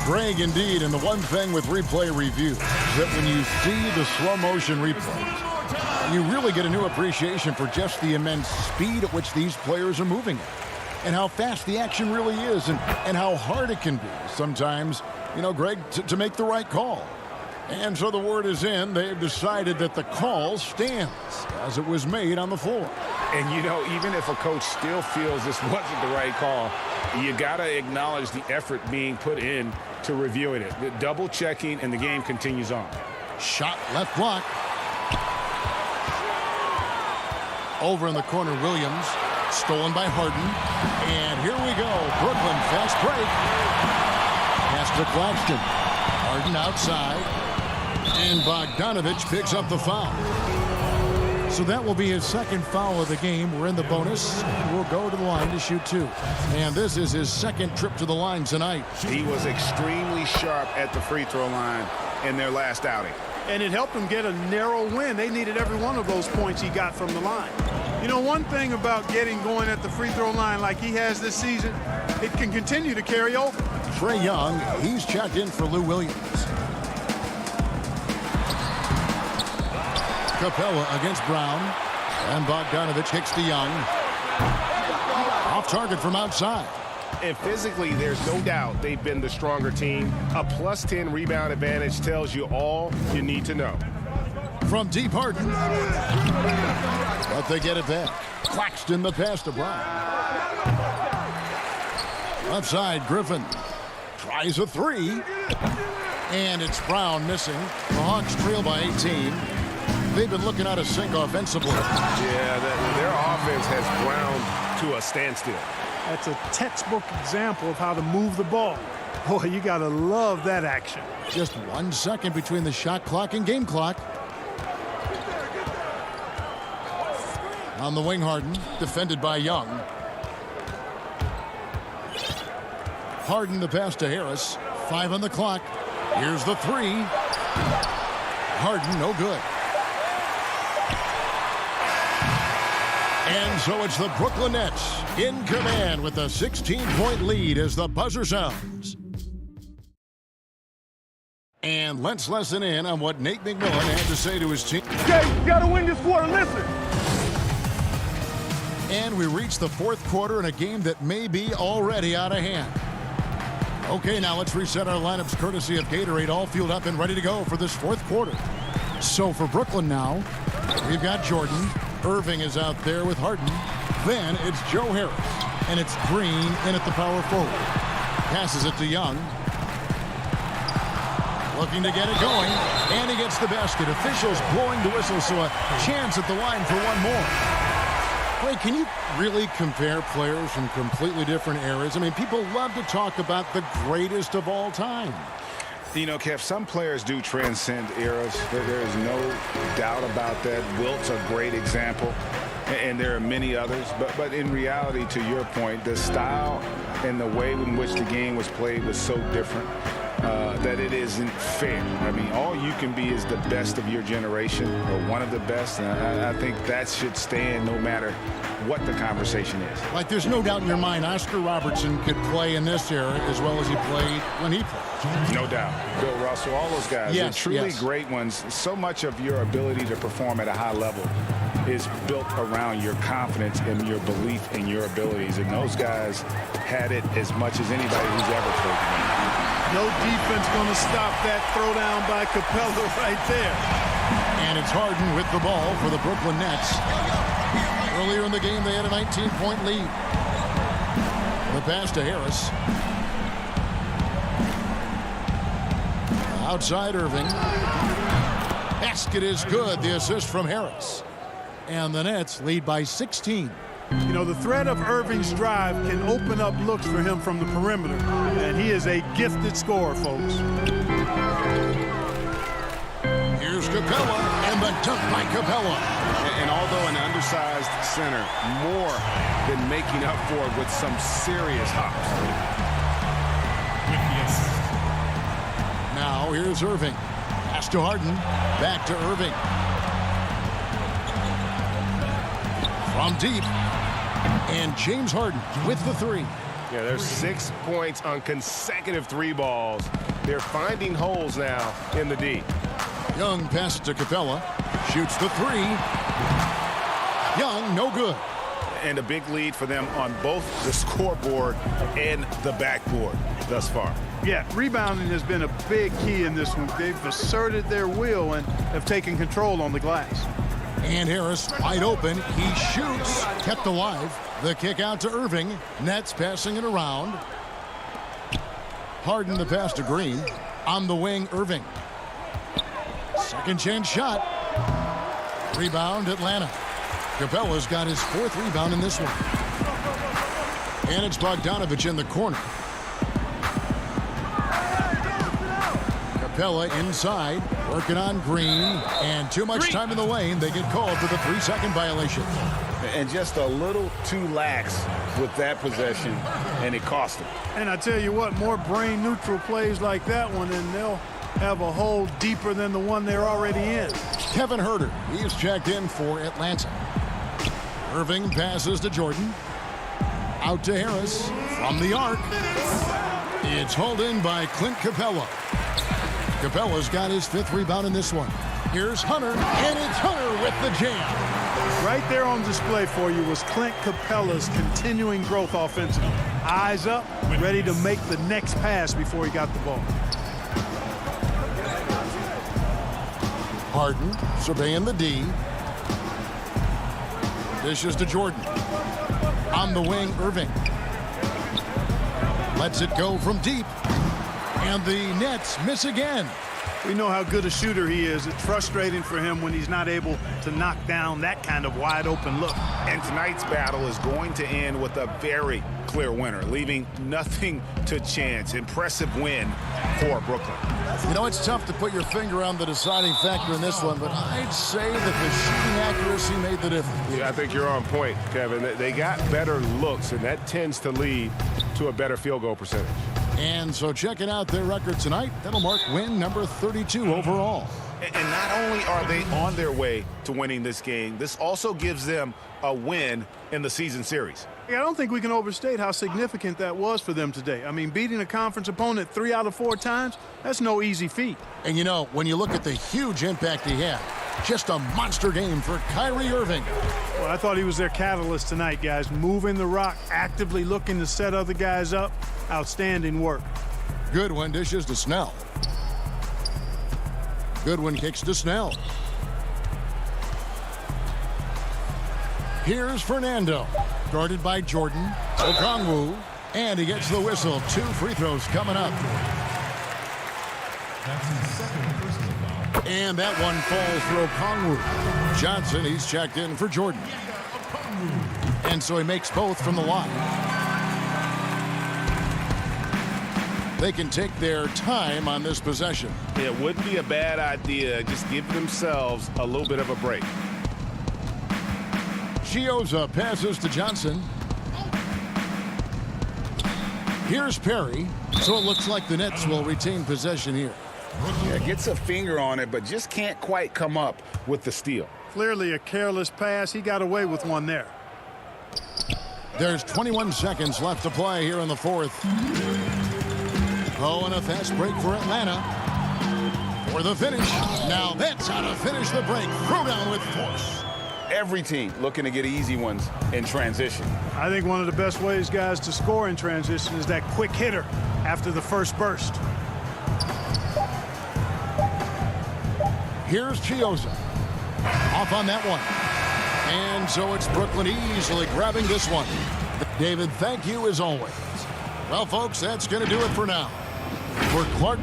Greg, indeed, and the one thing with replay review is that when you see the slow motion replays, you really get a new appreciation for just the immense speed at which these players are moving at, and how fast the action really is, and how hard it can be sometimes, you know, Greg, to make the right call. And so the word is in. They've decided that the call stands as it was made on the floor. And, you know, even if a coach still feels this wasn't the right call, you got to acknowledge the effort being put in to reviewing it. The double checking, and the game continues on. Shot left block. Over in the corner, Williams. Stolen by Harden. And here we go. Brooklyn, fast break. Pass to Claxton. Harden outside. And Bogdanovich picks up the foul. So that will be his second foul of the game. We're in the bonus. We'll go to the line to shoot 2. And this is his second trip to the line tonight. He was extremely sharp at the free throw line in their last outing. And it helped them get a narrow win. They needed every one of those points he got from the line. You know, one thing about getting going at the free throw line like he has this season, it can continue to carry over. Trae Young, he's checked in for Lou Williams. Capella against Brown. And Bogdanovich kicks to Young. Off target from outside. And physically, there's no doubt they've been the stronger team. A +10 rebound advantage tells you all you need to know. From deep, Harden. But they get it back. Claxton the pass to Brown. Outside, Griffin. Tries a 3. And it's Brown missing. The Hawks trail by 18. They've been looking out of sync offensively. Yeah, their offense has ground to a standstill. That's a textbook example of how to move the ball. Boy, you got to love that action. Just 1 second between the shot clock and game clock. On the wing, Harden, defended by Young. Harden the pass to Harris. 5 on the clock. Here's the 3. Harden, no good. And so it's the Brooklyn Nets in command with a 16-point lead as the buzzer sounds. And let's listen in on what Nate McMillan had to say to his team. Okay, you gotta win this quarter, listen. And we reach the 4th quarter in a game that may be already out of hand. Okay, now let's reset our lineups courtesy of Gatorade, all fueled up and ready to go for this 4th quarter. So for Brooklyn now, we've got Jordan. Irving is out there with Harden. Then it's Joe Harris. And it's Green in at the power forward. Passes it to Young. Looking to get it going. And he gets the basket. Officials blowing the whistle, so a chance at the line for one more. Wait, can you really compare players from completely different eras? I mean, people love to talk about the greatest of all time. You know, Kev, some players do transcend eras. There is no doubt about that. Wilt's a great example, and there are many others. But in reality, to your point, the style and the way in which the game was played was so different that it isn't fair. I mean, all you can be is the best of your generation, or one of the best. And I think that should stand no matter what the conversation is. Like, there's no doubt in your mind Oscar Robertson could play in this era as well as he played when he played. No doubt. Bill Russell, all those guys, yes, they're truly yes. great ones. So much of your ability to perform at a high level is built around your confidence and your belief in your abilities. And those guys had it as much as anybody who's ever played the game. No defense going to stop that throwdown by Capella right there. And it's Harden with the ball for the Brooklyn Nets. Earlier in the game, they had a 19-point lead. The pass to Harris. Outside Irving. Basket is good. The assist from Harris. And the Nets lead by 16. You know, the threat of Irving's drive can open up looks for him from the perimeter. And he is a gifted scorer, folks. Here's Capella, and the dunk by Capella. And although an undersized center, more than making up for it with some serious hops. Now here's Irving. Pass to Harden. Back to Irving. From deep. And James Harden with the three. Yeah, there's 6 points on consecutive three balls. They're finding holes now in the D. Young passes to Capella. Shoots the three. Young, no good. And a big lead for them on both the scoreboard and the backboard thus far. Yeah, rebounding has been a big key in this one. They've asserted their will and have taken control on the glass. And Harris wide open. He shoots. Kept alive. The kick out to Irving. Nets passing it around. Harden the pass to Green. On the wing, Irving. Second chance shot. Rebound, Atlanta. Capella's got his 4th rebound in this one. And it's Bogdanovich in the corner. Capella inside, working on Green, and too much time in the lane. They get called for the 3-second violation. And just a little too lax with that possession, and it cost them. And I tell you what, more brain-neutral plays like that one, and they'll have a hole deeper than the one they're already in. Kevin Herter, he's checked in for Atlanta. Irving passes to Jordan. Out to Harris from the arc. It's hauled in by Clint Capella. Capella's got his 5th rebound in this one. Here's Hunter, and it's Hunter with the jam. Right there on display for you was Clint Capella's continuing growth offensively. Eyes up, ready to make the next pass before he got the ball. Harden surveying the D. Dishes to Jordan. On the wing, Irving. Lets it go from deep. And the Nets miss again. We know how good a shooter he is. It's frustrating for him when he's not able to knock down that kind of wide open look. And tonight's battle is going to end with a very clear winner, leaving nothing to chance. Impressive win for Brooklyn. You know, it's tough to put your finger on the deciding factor in this one, but I'd say that the shooting accuracy made the difference. Yeah, I think you're on point, Kevin. They got better looks, and that tends to lead to a better field goal percentage. And so checking out their record tonight, that'll mark win number 32 overall. And not only are they on their way to winning this game, this also gives them a win in the season series. I don't think we can overstate how significant that was for them today. I mean, beating a conference opponent 3 out of 4 times, that's no easy feat. And you know, when you look at the huge impact he had, just a monster game for Kyrie Irving. Well, I thought he was their catalyst tonight, guys. Moving the rock, actively looking to set other guys up. Outstanding work. Goodwin dishes to Snell. Goodwin kicks to Snell. Here's Fernando. Guarded by Jordan. Okongwu. And he gets the whistle. 2 free throws coming up. And that one falls for Okongwu. Johnson, he's checked in for Jordan. And so he makes both from the line. They can take their time on this possession. It wouldn't be a bad idea. Just give themselves a little bit of a break. Chioza passes to Johnson. Here's Perry. So it looks like the Nets will retain possession here. Yeah, gets a finger on it, but just can't quite come up with the steal. Clearly a careless pass. He got away with one there. There's 21 seconds left to play here in the 4th. Oh, and a fast break for Atlanta. For the finish. Now that's how to finish the break. Throw down with force. Every team looking to get easy ones in transition. I think one of the best ways, guys, to score in transition is that quick hitter after the first burst. Here's Chioza. Off on that one. And so it's Brooklyn easily grabbing this one. David, thank you as always. Well, folks, that's going to do it for now. For Clark.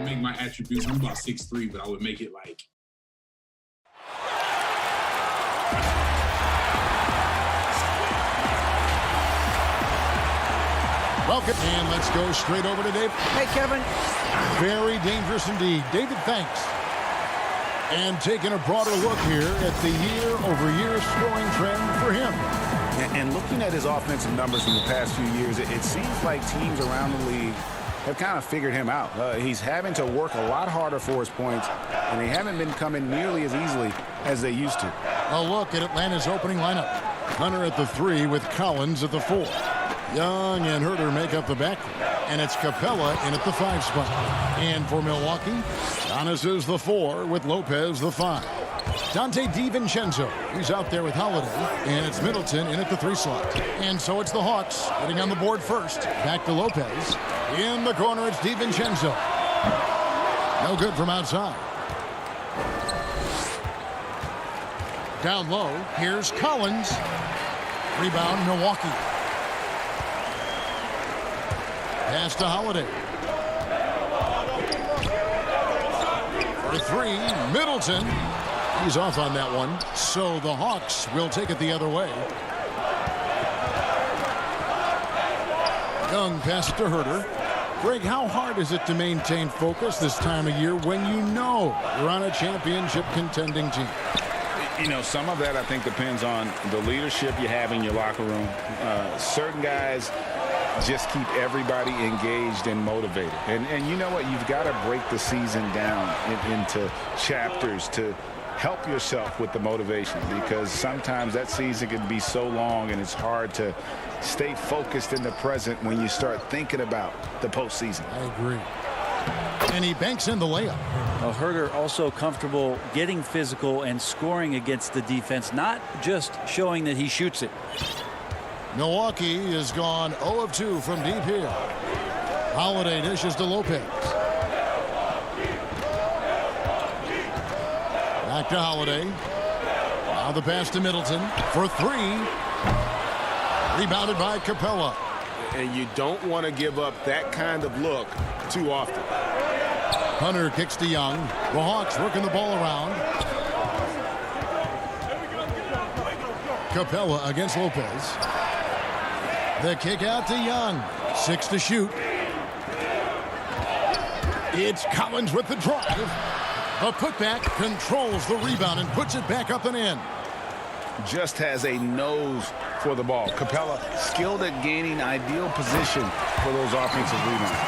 Make my attributes. I'm about 6'3", but I would make it like. Welcome, and let's go straight over to David. Hey, Kevin. Very dangerous indeed. David, thanks. And taking a broader look here at the year-over-year scoring trend for him. And looking at his offensive numbers from the past few years, it seems like teams around the league have kind of figured him out. He's having to work a lot harder for his points, and they haven't been coming nearly as easily as they used to. A look at Atlanta's opening lineup. Hunter at the 3 with Collins at the 4. Young and Herder make up the back, and it's Capella in at the 5 spot. And for Milwaukee, Giannis is the 4 with Lopez the 5. Dante DiVincenzo, he's out there with Holiday, and it's Middleton in at the 3 slot. And so it's the Hawks getting on the board first. Back to Lopez. In the corner, it's DiVincenzo. No good from outside. Down low, here's Collins. Rebound, Milwaukee. Pass to Holiday. For 3, Middleton. He's off on that one. So the Hawks will take it the other way. Young pass to Herder. Greg, how hard is it to maintain focus this time of year when you know you're on a championship contending team? You know, some of that I think depends on the leadership you have in your locker room. Certain guys just keep everybody engaged and motivated. And you know what? You've got to break the season down into chapters to help yourself with the motivation, because sometimes that season can be so long and it's hard to stay focused in the present when you start thinking about the postseason. I agree. And he banks in the layup. Well, Herder also comfortable getting physical and scoring against the defense, not just showing that he shoots it. Milwaukee has gone 0 of 2 from deep here. Holiday dishes to Lopez. Back to Holiday. Now the pass to Middleton for 3. Rebounded by Capella. And you don't want to give up that kind of look too often. Hunter kicks to Young. The Hawks working the ball around. Capella against Lopez. The kick out to Young. 6 to shoot. It's Collins with the drive. The putback controls the rebound and puts it back up and in. Just has a nose for the ball. Capella skilled at gaining ideal position for those offensive rebounds.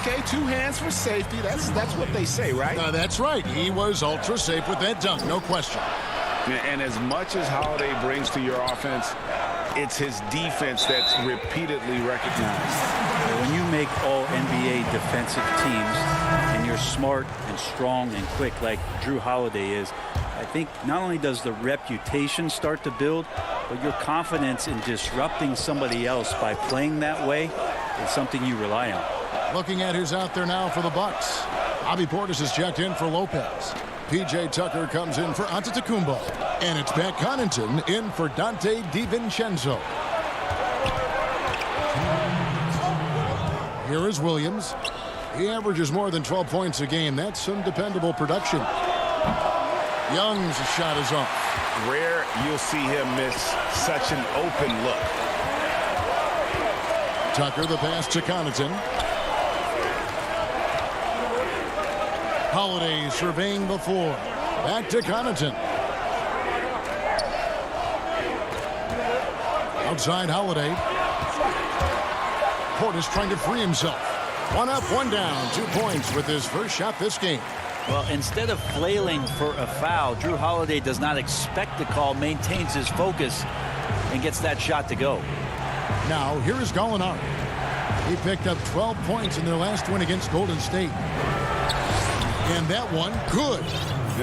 Okay, 2 hands for safety. That's what they say, right? That's right. He was ultra safe with that dunk, no question. And as much as Holiday brings to your offense, it's his defense that's repeatedly recognized. When you make all NBA defensive teams and you're smart and strong and quick like Drew Holiday is, I think not only does the reputation start to build, but your confidence in disrupting somebody else by playing that way is something you rely on. Looking at who's out there now for the Bucks. Bobby Portis is checked in for Lopez. P.J. Tucker comes in for Antetokounmpo. And it's Pat Connaughton in for Dante DiVincenzo. Here is Williams. He averages more than 12 points a game. That's some dependable production. Young's shot is off. Rare you'll see him miss such an open look. Tucker the pass to Connaughton. Holiday surveying the floor. Back to Connaughton. Outside Holiday. Portis trying to free himself. 1 up, 1 down. 2 points with his first shot this game. Well, instead of flailing for a foul, Drew Holiday does not expect the call, maintains his focus, and gets that shot to go. Now, here is Gallinari. He picked up 12 points in their last win against Golden State. And that one, good.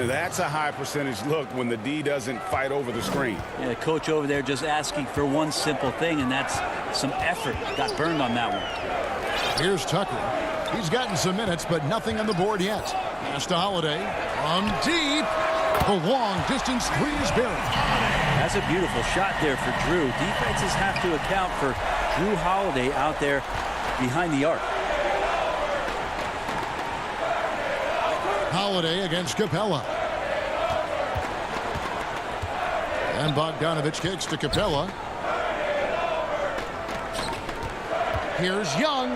That's a high percentage look when the D doesn't fight over the screen. Yeah, coach over there just asking for one simple thing, and that's some effort. Got burned on that one. Here's Tucker. He's gotten some minutes, but nothing on the board yet. Pass to Holiday. From deep. The long distance 3 is buried. That's a beautiful shot there for Drew. Defenses have to account for Drew Holiday out there behind the arc. Holiday against Capella. And Bogdanovich kicks to Capella. Here's Young.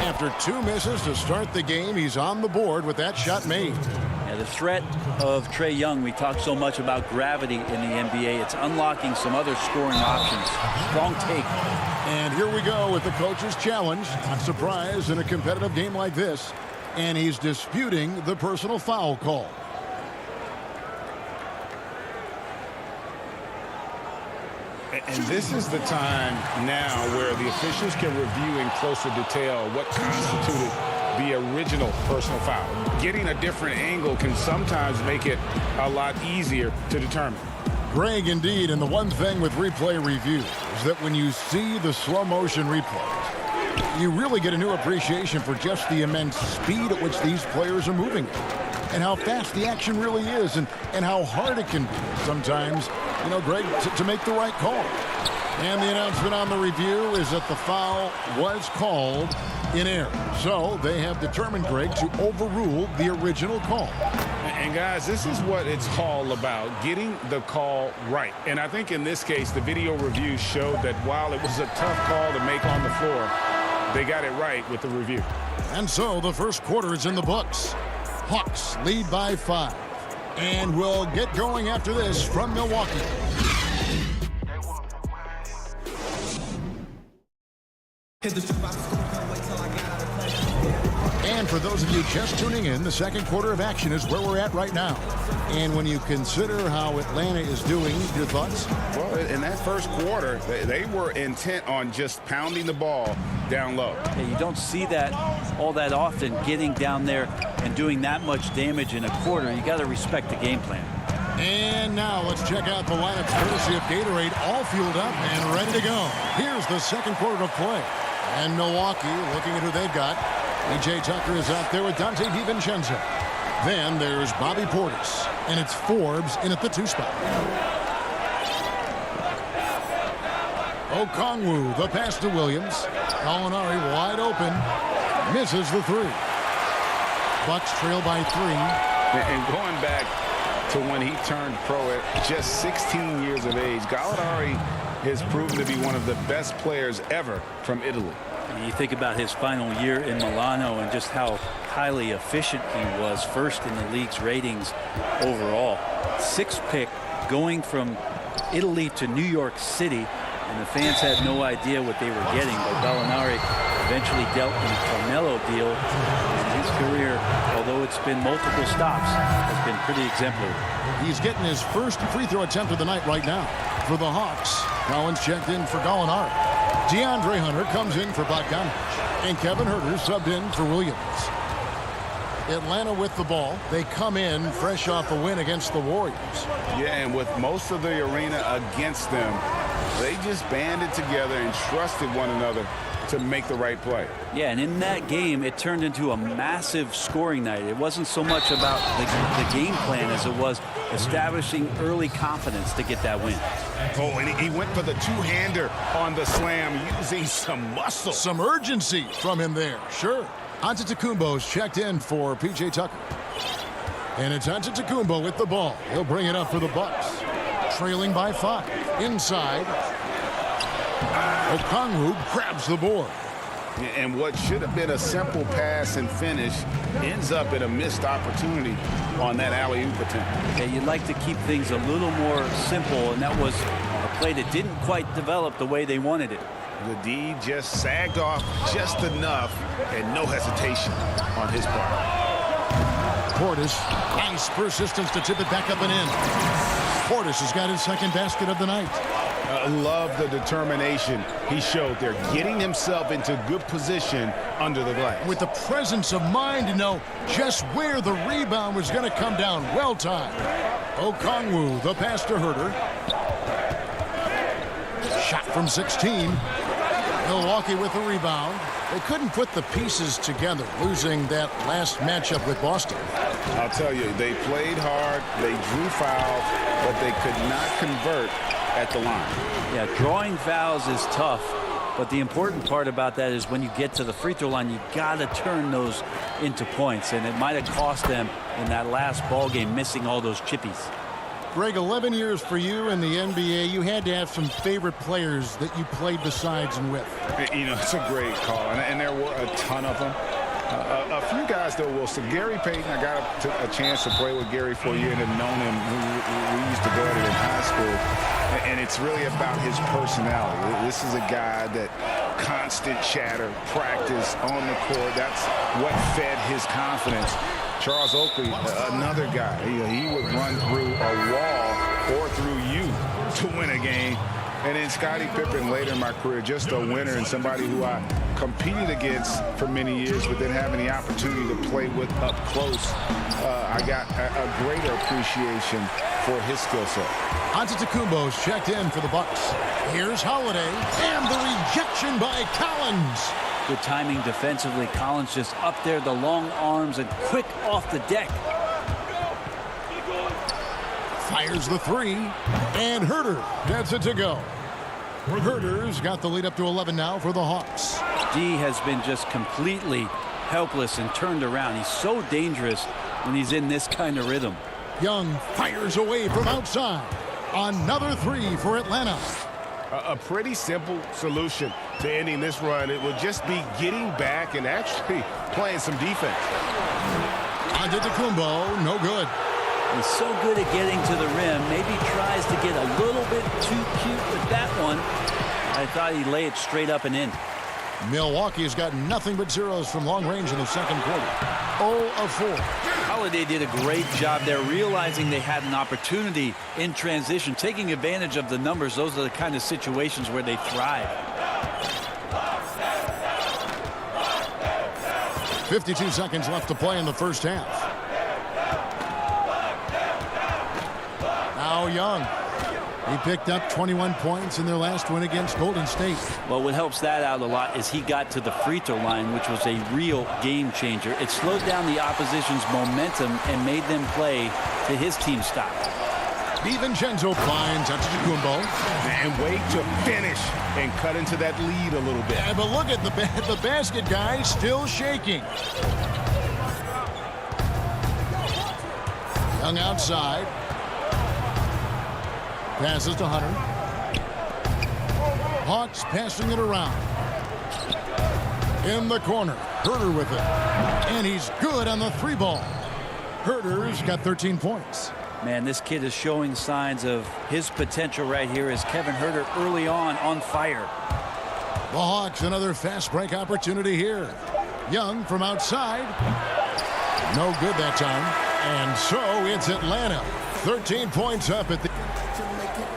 After 2 misses to start the game, he's on the board with that shot made. Yeah, the threat of Trae Young, we talk so much about gravity in the NBA. It's unlocking some other scoring options. Strong take. And here we go with the coach's challenge. Not surprised in a competitive game like this. And he's disputing the personal foul call. And this is the time now where the officials can review in closer detail what constituted the original personal foul. Getting a different angle can sometimes make it a lot easier to determine. Greg, indeed, and the one thing with replay review is that when you see the slow motion replays, you really get a new appreciation for just the immense speed at which these players are moving and how fast the action really is and how hard it can be sometimes, you know, Greg, to make the right call. And the announcement on the review is that the foul was called in error. So they have determined, Greg, to overrule the original call. And guys, this is what it's all about, getting the call right. And I think in this case, the video review showed that while it was a tough call to make on the floor, they got it right with the review. And so the first quarter is in the books. Hawks lead by 5. And we'll get going after this from Milwaukee. And for those of you just tuning in, the second quarter of action is where we're at right now. And when you consider how Atlanta is doing, your thoughts? Well, in that first quarter, they were intent on just pounding the ball down low. Yeah, you don't see that all that often, getting down there and doing that much damage in a quarter. You got to respect the game plan. And now let's check out the lineup courtesy of Gatorade, all fueled up and ready to go. Here's the second quarter of play. And Milwaukee, looking at who they've got. P.J. Tucker is out there with Dante DiVincenzo. Then there's Bobby Portis, and it's Forbes in at the 2 spot. Okongwu, the pass to Williams. Gallinari wide open, misses the 3. Bucks trail by 3. And going back to when he turned pro at just 16 years of age, Gallinari has proven to be one of the best players ever from Italy. You think about his final year in Milano and just how highly efficient he was, first in the league's ratings overall. 6th pick, going from Italy to New York City, and the fans had no idea what they were getting, but Gallinari eventually dealt in the Carmelo deal, and his career, although it's been multiple stops, has been pretty exemplary. He's getting his first free throw attempt of the night right now. For the Hawks, Collins checked in for Gallinari. DeAndre Hunter comes in for Bogdanovich, and Kevin Huerter subbed in for Williams. Atlanta with the ball. They come in fresh off a win against the Warriors. Yeah, and with most of the arena against them, they just banded together and trusted one another to make the right play. Yeah, and in that game, it turned into a massive scoring night. It wasn't so much about the game plan as it was establishing early confidence to get that win. Oh, and he went for the two-hander on the slam using some muscle. Some urgency from him there, sure. Antetokounmpo's checked in for P.J. Tucker. And it's Antetokounmpo with the ball. He'll bring it up for the Bucks. Trailing by 5. Inside. Okongwu grabs the board. And what should have been a simple pass and finish ends up in a missed opportunity on that alley-oop attempt. Yeah, you'd like to keep things a little more simple, and that was a play that didn't quite develop the way they wanted it. The D just sagged off just enough, and no hesitation on his part. Portis, nice persistence to tip it back up and in. Portis has got his second basket of the night. Love the determination he showed there, getting himself into good position under the glass. With the presence of mind to know just where the rebound was going to come down. Well timed. Okongwu, the pass to Huerter. Shot from 16. Milwaukee with the rebound. They couldn't put the pieces together, losing that last matchup with Boston. I'll tell you, they played hard, they drew fouls, but they could not convert at the line. Yeah, drawing fouls is tough, but the important part about that is when you get to the free throw line, you got to turn those into points, and it might have cost them in that last ball game, missing all those chippies. Greg, 11 years for you in the NBA. You had to have some favorite players that you played besides and with. You know, it's a great call, and there were a ton of them. A few guys, though, Wilson. Gary Payton, I got a chance to play with Gary for a year and have known him. We used to go at it in high school, and it's really about his personality. This is a guy that constant chatter, practice on the court. That's what fed his confidence. Charles Oakley, another guy. He would run through a wall or through you to win a game. And then Scottie Pippen later in my career, just a winner and somebody who I competed against for many years, but then having the opportunity to play with up close, I got a greater appreciation for his skill set. Antetokounmpo's checked in for the Bucks. Here's Holiday, and the rejection by Collins. Good timing defensively. Collins just up there, the long arms, and quick off the deck. Fires the three, and Huerter gets it to go. Huerter's got the lead up to 11 now for the Hawks. D has been just completely helpless and turned around. He's so dangerous when he's in this kind of rhythm. Young fires away from outside. Another three for Atlanta. A pretty simple solution to ending this run. It would just be getting back and actually playing some defense. Antetokounmpo, no good. He's so good at getting to the rim. Maybe tries to get a little bit too cute with that one. I thought he'd lay it straight up and in. Milwaukee has got nothing but zeros from long range in the second quarter. 0 of 4. Holiday did a great job there, realizing they had an opportunity in transition, taking advantage of the numbers. Those are the kind of situations where they thrive. 52 seconds left to play in the first half. Now Young. He picked up 21 points in their last win against Golden State. Well, what helps that out a lot is he got to the free throw line, which was a real game changer. It slowed down the opposition's momentum and made them play to his team's style. DiVincenzo finds Antetokounmpo. And wait to finish and cut into that lead a little bit. Yeah, but look at the basket guy still shaking. Young outside. Passes to Hunter. Hawks passing it around. In the corner. Huerter with it. And he's good on the three ball. Huerter's got 13 points. Man, this kid is showing signs of his potential right here as Kevin Herter early on fire. The Hawks, another fast break opportunity here. Young from outside. No good that time. And so it's Atlanta. 13 points up at the...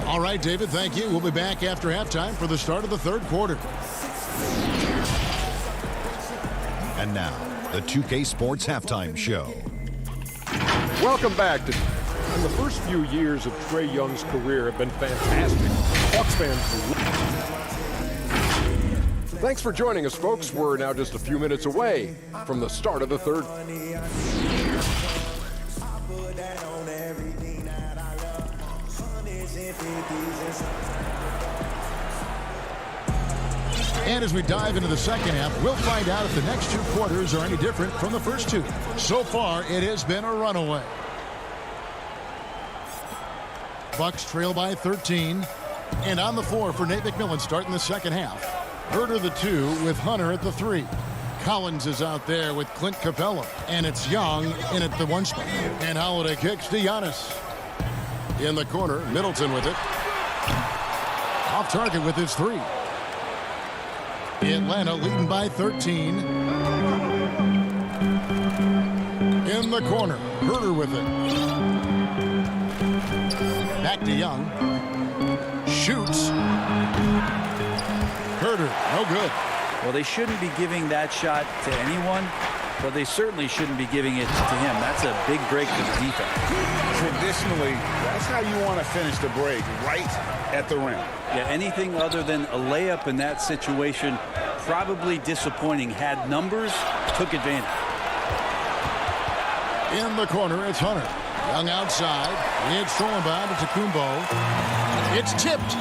All right, David, thank you. We'll be back after halftime for the start of the third quarter. And now, the 2K Sports Halftime Show. Welcome back. And the first few years of Trae Young's career have been fantastic. Hawks fans. Thanks for joining us, folks. We're now just a few minutes away from the start of the third. And as we dive into the second half, we'll find out if the next two quarters are any different from the first two. So far, it has been a runaway. Bucks trail by 13. And on the floor for Nate McMillan starting the second half. Herter the 2 with Hunter at the 3. Collins is out there with Clint Capella. And it's Young in at the 1 spot. And Holiday kicks to Giannis. In the corner, Middleton with it. Off target with his 3. Atlanta leading by 13. In the corner, Herter with it. Back to Young. Shoots. Herter, no good. Well, they shouldn't be giving that shot to anyone, but they certainly shouldn't be giving it to him. That's a big break for the defense. Traditionally, that's how you want to finish the break, right at the rim. Yeah, anything other than a layup in that situation, probably disappointing. Had numbers, took advantage. In the corner, it's Hunter. Young outside. It's thrown by to Kumbo. It's tipped.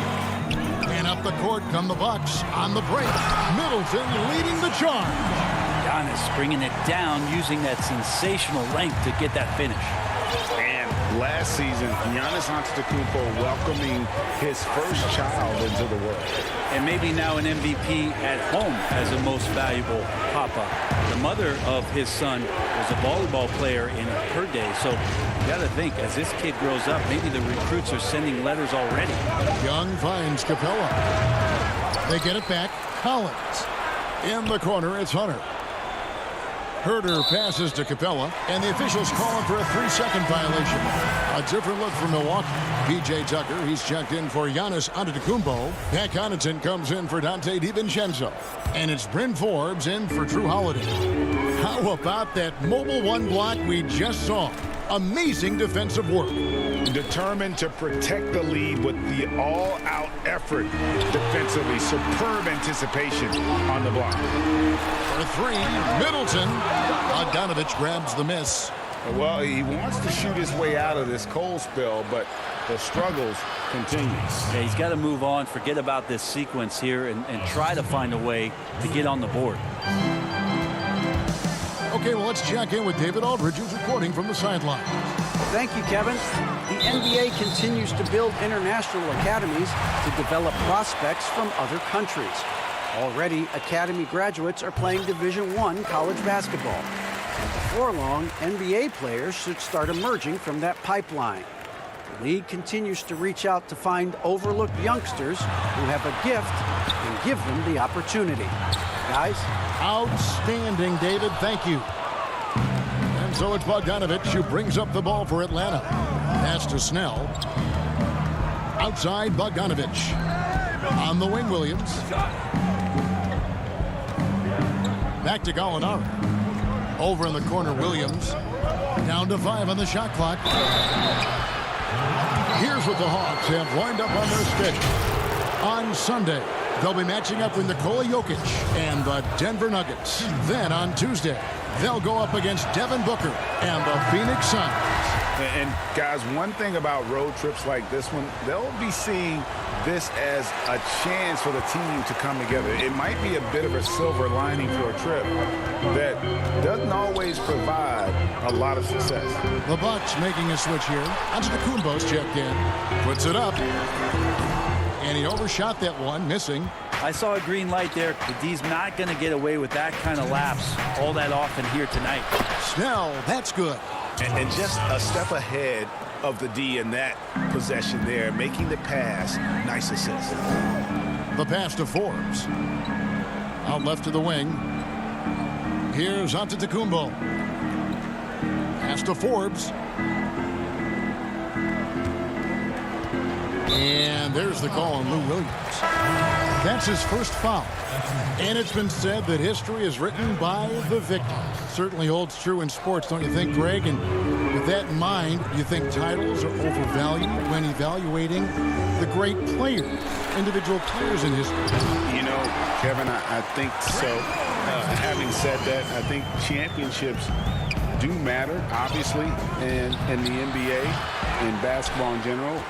And up the court come the Bucks on the break. Middleton leading the charge. Giannis bringing it down, using that sensational length to get that finish. And last season, Giannis Antetokounmpo welcoming his first child into the world. And maybe now an MVP at home as a most valuable papa. The mother of his son was a volleyball player in her day. So you got to think, as this kid grows up, maybe the recruits are sending letters already. Young finds Capella. They get it back. Collins. In the corner, it's Hunter. Herter passes to Capella, and the officials call him for a 3-second violation. A different look from Milwaukee. P.J. Tucker, he's checked in for Giannis Antetokounmpo. Pat Connaughton comes in for Dante DiVincenzo. And it's Bryn Forbes in for Drew Holiday. How about that mobile 1 block we just saw? Amazing defensive work. Determined to protect the lead with the all-out effort defensively. Superb anticipation on the block. For 3, Middleton. Bogdanovich grabs the miss. Well, he wants to shoot his way out of this cold spell, but the struggles continue. Yeah, he's got to move on, forget about this sequence here, and try to find a way to get on the board. Okay, well, let's check in with David Aldridge, who's reporting from the sidelines. Thank you, Kevin. The NBA continues to build international academies to develop prospects from other countries. Already, academy graduates are playing Division I college basketball. And before long, NBA players should start emerging from that pipeline. The league continues to reach out to find overlooked youngsters who have a gift and give them the opportunity. Guys? Outstanding, David. Thank you. And so it's Bogdanovich who brings up the ball for Atlanta. Pass to Snell. Outside, Bogdanovich. On the wing, Williams. Back to Gallinari. Over in the corner, Williams. Down to 5 on the shot clock. Here's what the Hawks have lined up on their schedule. On Sunday, they'll be matching up with Nikola Jokic and the Denver Nuggets. Then on Tuesday, they'll go up against Devin Booker and the Phoenix Suns. And guys, one thing about road trips like this one, they'll be seeing this as a chance for the team to come together. It might be a bit of a silver lining for a trip that doesn't always provide a lot of success. The Bucks making a switch here. Antetokounmpo's checked in. Puts it up. And he overshot that one, missing. I saw a green light there. The D's not going to get away with that kind of lapse all that often here tonight. Snell, that's good. And just a step ahead of the D in that possession there, making the pass. Nice assist. The pass to Forbes. Out left to the wing. Here's Antetokounmpo. Pass to Forbes. And there's the call on Lou Williams. That's his first foul. And it's been said that history is written by the victor. Certainly holds true in sports, don't you think, Greg? And with that in mind, you think titles are overvalued when evaluating the great players, individual players in history? You know, Kevin, I think so. Having said that, I think championships do matter, obviously, and in the NBA, in basketball in general.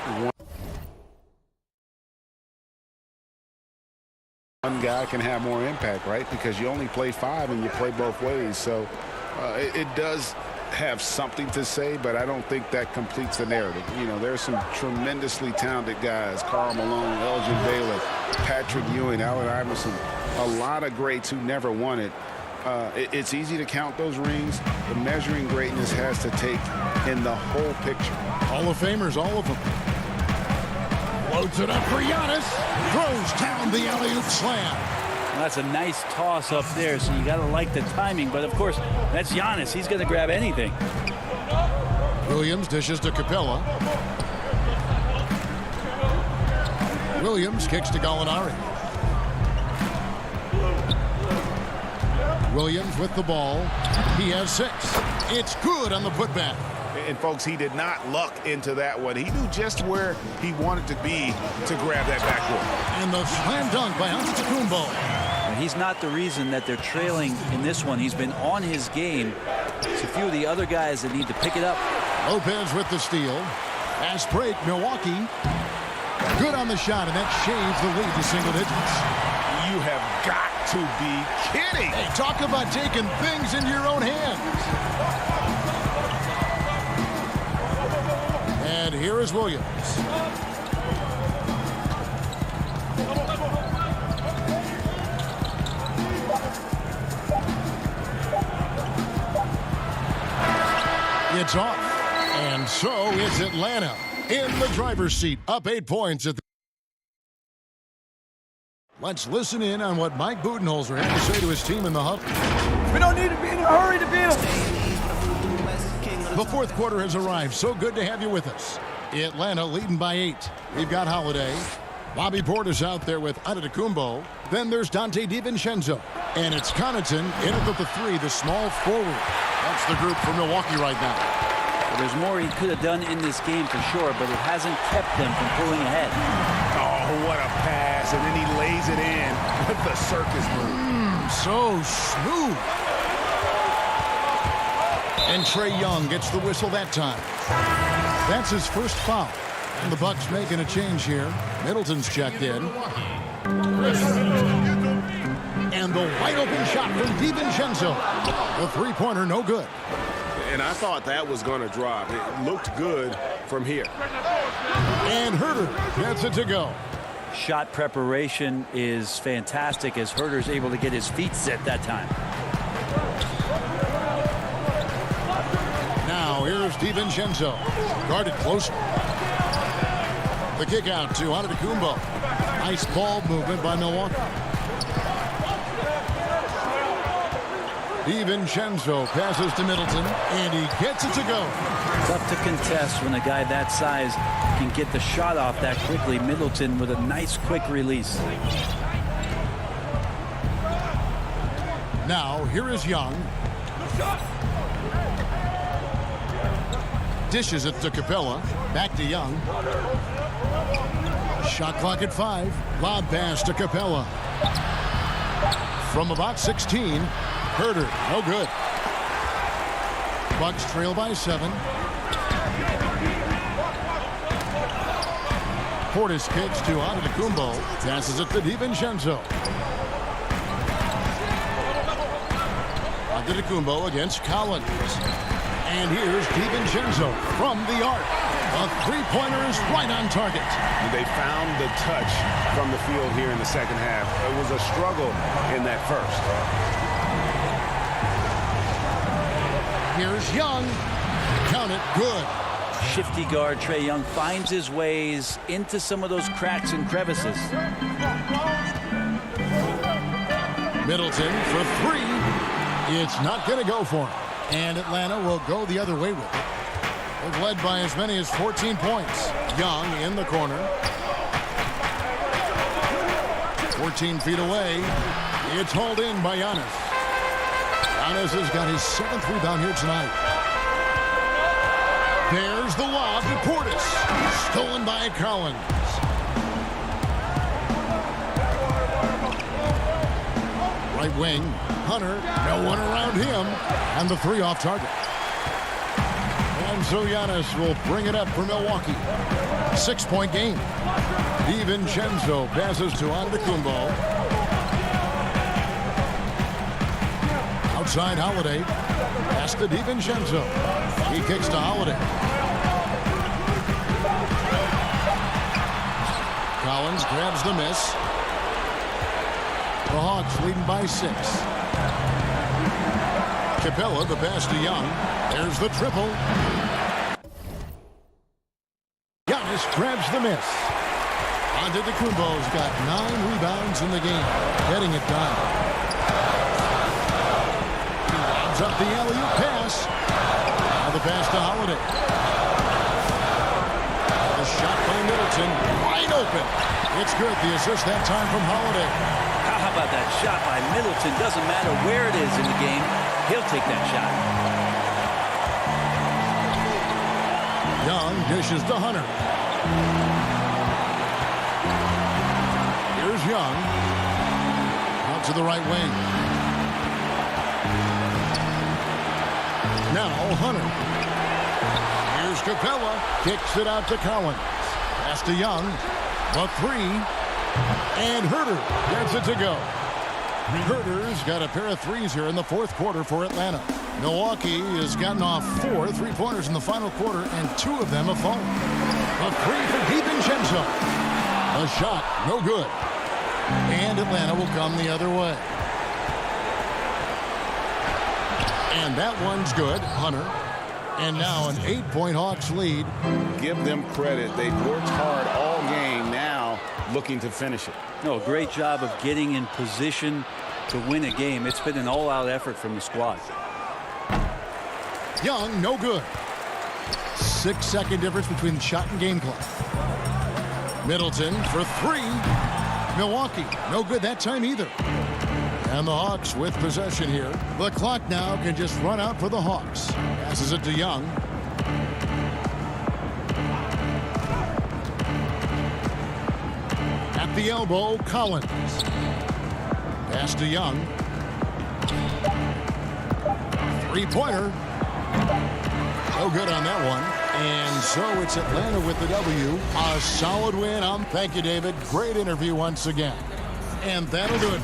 One guy can have more impact, right? Because you only play 5 and you play both ways. So it does have something to say, but I don't think that completes the narrative. You know, there's some tremendously talented guys. Karl Malone, Elgin Baylor, Patrick Ewing, Allen Iverson. A lot of greats who never won it. It's easy to count those rings, but measuring greatness has to take in the whole picture. Hall of Famers, all of them. Loads it up for Giannis. Throws down the alley-oop slam. Well, that's a nice toss up there, so you got to like the timing. But, of course, that's Giannis. He's going to grab anything. Williams dishes to Capella. Williams kicks to Gallinari. Williams with the ball. He has 6. It's good on the putback. And, folks, he did not luck into that one. He knew just where he wanted to be to grab that backboard. And the slam dunk by Antetokounmpo. He's not the reason that they're trailing in this one. He's been on his game. It's a few of the other guys that need to pick it up. Lopez with the steal. Fast break, Milwaukee. Good on the shot, and that shaves the lead to single digits. You have got to be kidding. Hey, talk about taking things into your own hands. And here is Williams. It's off. And so is Atlanta in the driver's seat, up 8 points at the... Let's listen in on what Mike Budenholzer had to say to his team in the huddle. We don't need to be in a hurry to beat them. The fourth quarter has arrived. So good to have you with us. Atlanta leading by 8. We've got Holiday. Bobby Portis out there with Antetokounmpo. Then there's Dante DiVincenzo. And it's Connaughton in at the 3, the small forward. That's the group for Milwaukee right now. Well, there's more he could have done in this game for sure, but it hasn't kept them from pulling ahead. Oh, what a pass. And then he lays it in with the circus move. So smooth. And Trae Young gets the whistle that time. That's his first foul. And the Bucks making a change here. Middleton's checked in. And the wide open shot from DiVincenzo. The three-pointer no good. And I thought that was going to drop. It looked good from here. And Herder gets it to go. Shot preparation is fantastic as Herder's able to get his feet set that time. Now here's DiVincenzo. Guarded closer. The kick out to Antetokounmpo. Nice ball movement by Milwaukee. DiVincenzo passes to Middleton, and he gets it to go. Tough to contest when a guy that size can get the shot off that quickly. Middleton with a nice quick release. Now here is Young. Dishes it to Capella. Back to Young. Shot clock at 5. Lob pass to Capella. From about 16, Herder, no good. Bucks trail by 7. Portis kicks to Antetokounmpo. Passes it to DiVincenzo. Antetokounmpo against Collins. And here's DiVincenzo from the arc. A three-pointer is right on target. They found the touch from the field here in the second half. It was a struggle in that first. Here's Young. Count it. Good. shifty guard Trae Young finds his ways into some of those cracks and crevices. Middleton for three. It's not going to go for him. And Atlanta will go the other way with it. They've led by as many as 14 points. Young in the corner. 14 feet away. It's hauled in by Giannis. Giannis has got his 7th rebound here tonight. There's the lob to Portis. Stolen by Collins. Right wing. Hunter. No one around him. And the three off target. And so Giannis will bring it up for Milwaukee. 6-point game. DiVincenzo passes to Antetokounmpo. Outside Holiday. Pass to DiVincenzo. He kicks to Holiday. Collins grabs the miss. The Hawks leading by 6. Capella, the pass to Young. There's the triple. Giannis grabs the miss. Antetokounmpo's got 9 rebounds in the game, getting it done. He lobs up the alley-oop pass. Now the pass to Holiday. The shot by Middleton, wide open. It's good. The assist that time from Holiday. How about that shot by Middleton? Doesn't matter where it is in the game. He'll take that shot. Young dishes to Hunter. Here's Young. Out to the right wing. Now Hunter. Here's Capella. Kicks it out to Collins. Pass to Young. The three. And Herter gets it to go. Herter's got a pair of threes here in the 4th quarter for Atlanta. Milwaukee has gotten off 4 3-pointers in the final quarter, and 2 of them have fallen. A three for DiVincenzo. A shot, no good. And Atlanta will come the other way. And that one's good, Hunter. And now an 8-point Hawks lead. Give them credit. They've worked hard all game, now looking to finish it. No, great job of getting in position to win a game. It's been an all-out effort from the squad. Young, no good. 6-second difference between the shot and game clock. Middleton for three. Milwaukee, no good that time either. And the Hawks with possession here. The clock now can just run out for the Hawks. Passes it to Young. At the elbow, Collins. Pass to Young. Three-pointer. No good on that one. And so it's Atlanta with the W. A solid win. Thank you, David. Great interview once again. And that'll do it.